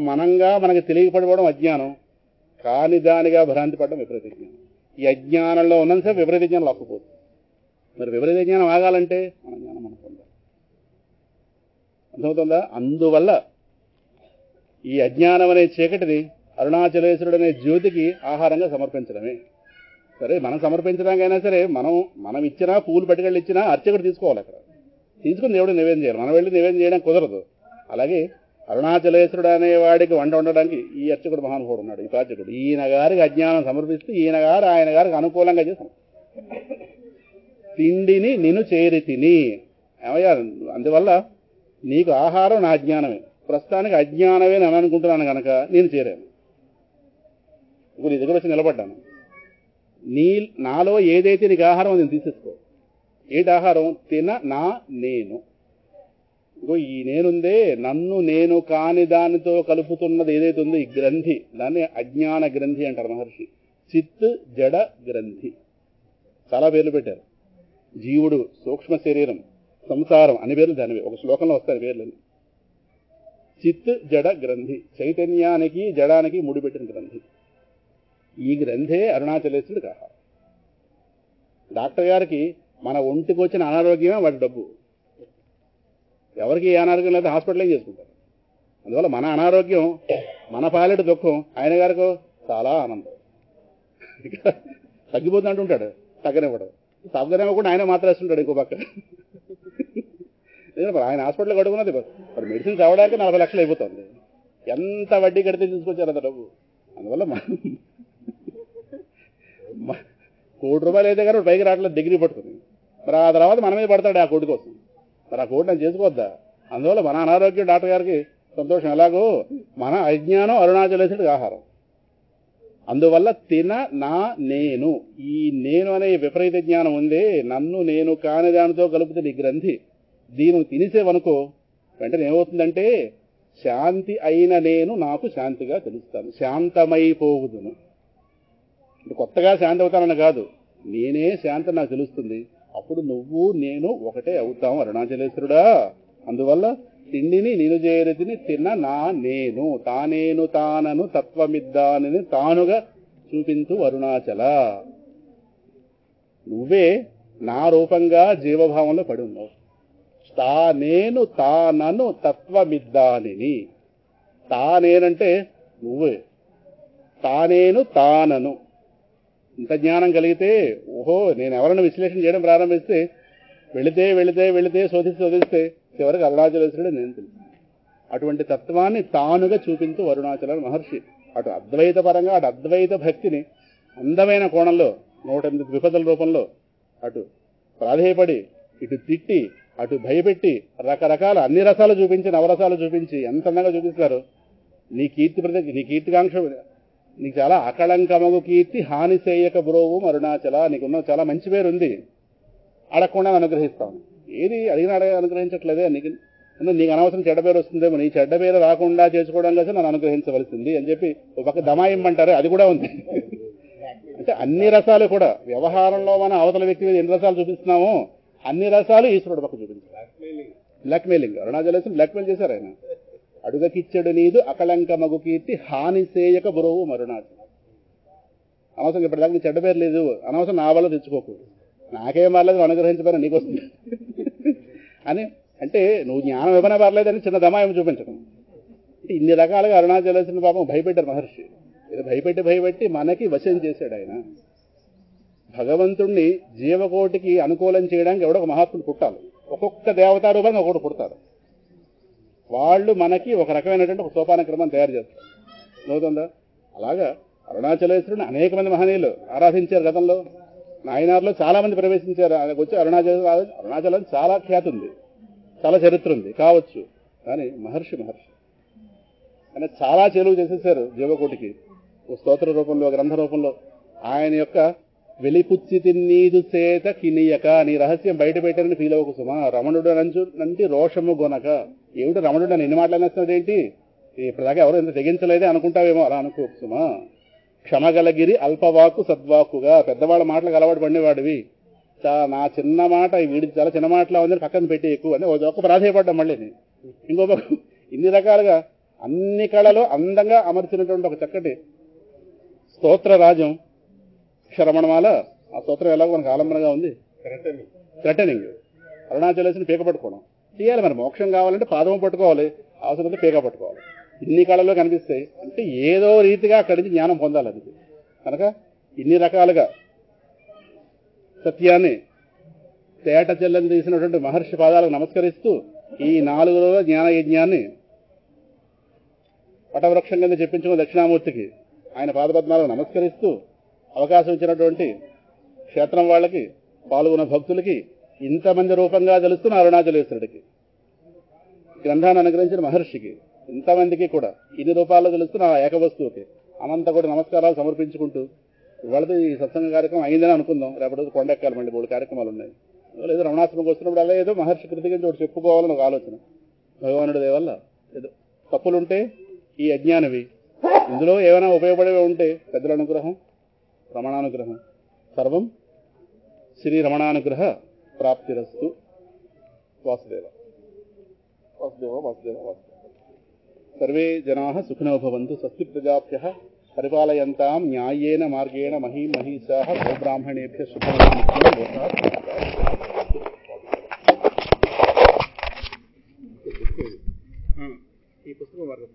మనంగా మనకి తెలియపడిపోవడం అజ్ఞానం, కాని దానిగా భ్రాంతి పడడం విపరీత జ్ఞానం. ఈ అజ్ఞానంలో ఉన్నంతసేపు విపరీత జ్ఞానం లాక్కుపోతుంది. మరి విపరీత జ్ఞానం ఆగాలంటే మన జ్ఞానం మనకు ఉండాలి. అర్థమవుతుందా? అందువల్ల ఈ అజ్ఞానం అనే చీకటిని అరుణాచలేశ్వరుడు అనే జ్యోతికి ఆహారంగా సమర్పించడమే. సరే, మనం సమర్పించడానికైనా సరే మనం ఇచ్చినా, పూలు పట్టుకెళ్ళి ఇచ్చినా అర్చకుడు తీసుకోవాలి. అక్కడ తీసుకుని దేవుడు నివేదన చేయాలి. మనం వెళ్ళి నివేదన చేయడానికి కుదరదు. అలాగే అరుణాచలేశ్వరుడు అనేవాడికి వంట ఉండడానికి ఈ అర్చకుడు మహానుభావుడు ఉన్నాడు, ఈ పాచకుడు. ఈయన గారికి అజ్ఞానం సమర్పిస్తూ ఆయన గారికి అనుకూలంగా చేస్తాం. తిండిని నిన్ను చేరి తిని ఏమయ్యా, అందువల్ల నీకు ఆహారం నా అజ్ఞానమే. ప్రస్తుతానికి అజ్ఞానమే నేను అనుకుంటున్నాను కనుక నేను చేరాను. ఇప్పుడు నీ దగ్గర వచ్చి నిలబడ్డాను. నాలో ఏదైతే నీకు ఆహారం నేను తీసేసుకో. ఏంటి ఆహారం? తిన నా నేను. ఇంకో ఈ నేనుందే, నన్ను నేను కాని దానితో కలుపుతున్నది ఏదైతే ఉందో ఈ గ్రంథి, దాన్ని అజ్ఞాన గ్రంథి అంటారు మహర్షి. చిత్ జడ గ్రంథి, చాలా పేర్లు పెట్టారు. జీవుడు, సూక్ష్మ శరీరం, సంసారం అని పేర్లు దానివి. ఒక శ్లోకంలో వస్తాయి పేర్లని. చిత్ జడ గ్రంథి, చైతన్యానికి జడానికి ముడిపెట్టిన గ్రంథి. ఈ గ్రంథే అరుణాచలేశ్వరుడికి ఆహారం. డాక్టర్ గారికి మన ఒంటికి వచ్చిన అనారోగ్యమే వాడి డబ్బు. ఎవరికి ఏ అనారోగ్యం లేదా హాస్పిటల్ ఏం చేసుకుంటారు. అందువల్ల మన అనారోగ్యం, మన పాలెడు దుఃఖం, ఆయన గారికి చాలా ఆనందం. తగ్గిపోతుందంటుంటాడు, తగ్గనివ్వడు. తగ్గనివ్వకుండా ఆయన మాత్రం వేస్తుంటాడు ఇంకో పక్క. ఆయన హాస్పిటల్ కడుగున్నది మరి మెడిసిన్స్ అవ్వడానికి 40 లక్షలు అయిపోతుంది. ఎంత వడ్డీ కడితే తీసుకొచ్చారు అంత డబ్బు. అందువల్ల ₹1,00,00,000 అయితే కానీ పైకి రావట్లేదు, డిగ్రీ పట్టుకుని. మరి ఆ తర్వాత మన మీద పడతాడు ఆ కోటి కోసం. మరి ఆ కోటి నేను చేసుకోవద్దా? అందువల్ల మన అనారోగ్యం డాక్టర్ గారికి సంతోషం ఎలాగో మన అజ్ఞానం అరుణాచలేశ్వరుడికి ఆహారం. అందువల్ల నా నేను, ఈ నేను అనే విపరీత జ్ఞానం ఉందే, నన్ను నేను కాని దానితో కలుపుతుంది ఈ గ్రంథి. దీన్ని తినేసేవనుకో వెంటనే ఏమవుతుందంటే శాంతి అయిన నేను నాకు శాంతిగా తెలుస్తాను, శాంతమైపోవుదును. కొత్తగా శాంతి అవుతానని కాదు, నేనే శాంతి నాకు తెలుస్తుంది. అప్పుడు నువ్వు నేను ఒకటే అవుతాం అరుణాచలేశ్వరుడా. అందువల్ల తిండిని నేను చేరితిని తిన్న నా నేను, తానేను తానను తత్వమిద్దానని తానుగా చూపించు అరుణాచల. నువ్వే నా రూపంగా జీవభావంలో పడి ఉన్నావు. తానేను తానను తత్వమిద్దానిని. తానేనంటే నువ్వే, తానేను తానను. ఇంత జ్ఞానం కలిగితే ఓహో నేను ఎవరైనా విశ్లేషణ చేయడం ప్రారంభిస్తే వెళితే వెళితే వెళితే శోధిస్తే చివరికి అరుణాచలేశ్వరుడు నేను తెలుసు. అటువంటి తత్వాన్ని తానుగా చూపించు అరుణాచల మహర్షి. అటు అద్వైత పరంగా, అటు అద్వైత భక్తిని అందమైన కోణంలో 108 విపదల రూపంలో అటు ప్రాధేయపడి, ఇటు తిట్టి, అటు భయపెట్టి, రకరకాల అన్ని రసాలు చూపించి, నవరసాలు చూపించి ఎంత అందంగా చూపిస్తారు. నీ కీర్తికాంక్ష, నీకు చాలా అకళంకమగు కీర్తి హాని చేయక బ్రోవు అరుణాచల. నీకున్న చాలా మంచి పేరు ఉంది, అడగకుండా అనుగ్రహిస్తాను. ఏది అడిగినా అనుగ్రహించట్లేదే. నీకు అనవసరం చెడ్డ పేరు వస్తుందేమో, నీ చెడ్డ పేరు రాకుండా చేసుకోవడం కోసం నన్ను అనుగ్రహించవలసింది అని చెప్పి ఒక పక్క దమాయింమంటారు, అది కూడా ఉంది. అంటే అన్ని రసాలు కూడా వ్యవహారంలో మన అవతల వ్యక్తి మీద ఎన్ని రసాలు చూపిస్తున్నామో అన్ని రసాలు ఈశ్వరుడు పక్క చూపించారు. బ్లాక్మెయిలింగ్, అరుణాచలేశ్వరుడు బ్లాక్మెయిల్ చేశారు ఆయన. అడుగకిచ్చడు నీదు అకళంకమగు కీర్తి హాని చేయక బురువు అరుణాచల. అనవసరం ఇప్పటిదాకా నీ చెడ్డ పేరు లేదు, అనవసరం నా వల్ల తెచ్చుకోకు, నాకేం పర్లేదు అనుగ్రహించబోయినా నీకు వస్తుంది అని. అంటే నువ్వు జ్ఞానం ఇవ్వనే పర్లేదని చిన్న దమాయం చూపించడం. ఇన్ని రకాలుగా అరుణాచలేశ్వరుని పాపం భయపెట్టారు మహర్షి. ఇది భయపెట్టి మనకి వశం చేశాడు ఆయన. భగవంతుణ్ణి జీవకోటికి అనుకూలం చేయడానికి ఎవడో ఒక మహాత్ముడు పుట్టాలి. ఒక్కొక్క దేవతారూపంగా ఒకటి పుడతారు. వాళ్ళు మనకి ఒక రకమైనటువంటి ఒక సోపాన క్రమం తయారు చేస్తారు. అవుతుందా? అలాగా అరుణాచలేశ్వరుని అనేక మంది మహనీయులు ఆరాధించారు. గతంలో నాయనార్లో చాలా మంది ప్రవేశించారు. ఆయనకు వచ్చి అరుణాచలం చాలా ఖ్యాతి ఉంది, చాలా చరిత్ర ఉంది కావచ్చు. కానీ మహర్షి ఆయన చాలా చెలువు చేసేసారు జీవకోటికి. ఓ స్తోత్ర రూపంలో, గ్రంథ రూపంలో ఆయన యొక్క వెలిపుచ్చి తిన్నీదు చేత కినియక, నీ రహస్యం బయట పెట్టారని ఫీల్ అవ్వకు సుమా. రమణుడు నంటి రోషము గొనక. ఏమిటి రమణుడు అని ఎన్ని మాట్లాడినేస్తున్నాడు ఏంటి, ఇప్పటిదాకా ఎవరు ఎంత తెగించలేదే అనుకుంటావేమో, అలా అనుకోకు సుమా. క్షమగలగిరి అల్పవాకు సద్వాకుగా, పెద్దవాళ్ళ మాటలకు అలవాటు పడినవాడివి. నా చిన్న మాట వీడికి చాలా చిన్న మాటలా ఉందని పక్కన పెట్టి ఎక్కువ అని ఒక ప్రాధాయపడ్డా. మళ్ళీ ఇంకో ఇన్ని రకాలుగా అన్ని కళలో అందంగా అమర్చినటువంటి ఒక చక్కటి స్తోత్ర రాజం శ్రవణమాల. ఆ స్తోత్రం ఎలాగో మనకు ఆలంబనగా ఉంది. థ్రెటనింగ్, అరుణాచలేశ్వరుని పీక పట్టుకోవడం చేయాలి. మరి మోక్షం కావాలంటే పాదము పట్టుకోవాలి, అవసరమైతే పీక పట్టుకోవాలి. ఇన్ని కళల్లో కనిపిస్తాయి అంటే ఏదో రీతిగా అక్కడి నుంచి జ్ఞానం పొందాలి. అది కనుక ఇన్ని రకాలుగా సత్యాన్ని తేట చెల్లని తీసినటువంటి మహర్షి పాదాలకు నమస్కరిస్తూ ఈ 4 రోజుల జ్ఞాన యజ్ఞాన్ని పటవృక్షం కింద చెప్పించుకున్న దక్షిణామూర్తికి ఆయన పాదపద్మాలకు నమస్కరిస్తూ అవకాశం ఇచ్చినటువంటి క్షేత్రం వాళ్ళకి, పాల్గొన్న భక్తులకి, ఇంతమంది రూపంగా తెలుస్తున్న అరుణాచలేశ్వరుడికి, గ్రంథాన్ని అనుగ్రహించిన మహర్షికి, ఇంతమందికి కూడా ఇన్ని రూపాల్లో తెలుస్తున్న ఆ ఏకవస్తువుకి అనంత కూడా నమస్కారాలు సమర్పించుకుంటూ ఇవాళతో ఈ సత్సంగ కార్యక్రమం అయిందని అనుకుందాం. రేపటి కొండెక్కాలి, మళ్ళీ 3 కార్యక్రమాలు ఉన్నాయి. ఏదో రమణాశ్రమంకి వస్తున్నప్పుడు అలా ఏదో మహర్షి కృతిగా ఒకటి చెప్పుకోవాలని ఒక ఆలోచన. భగవానుడి దేవల్ల ఏదో తప్పులుంటే ఈ అజ్ఞానవి, ఇందులో ఏమైనా ఉపయోగపడేవి ఉంటే పెద్దల అనుగ్రహం, రమణానుగ్రహం, సర్వం శ్రీ రమణానుగ్రహ ప్రాప్తిరస్తు. వాసుదేవ వాసుదేవ వాసుదేవ వాసుదేవ. సర్వే జనాః సుఖినో భవంతు. స్వస్తి ప్రజాభ్యః పరిపాలయంతాం న్యాయేన మార్గేణ మహీం మహీషాః గోబ్రాహ్మణేభ్యః శుభమస్తు. ఈ పుస్తకం వారు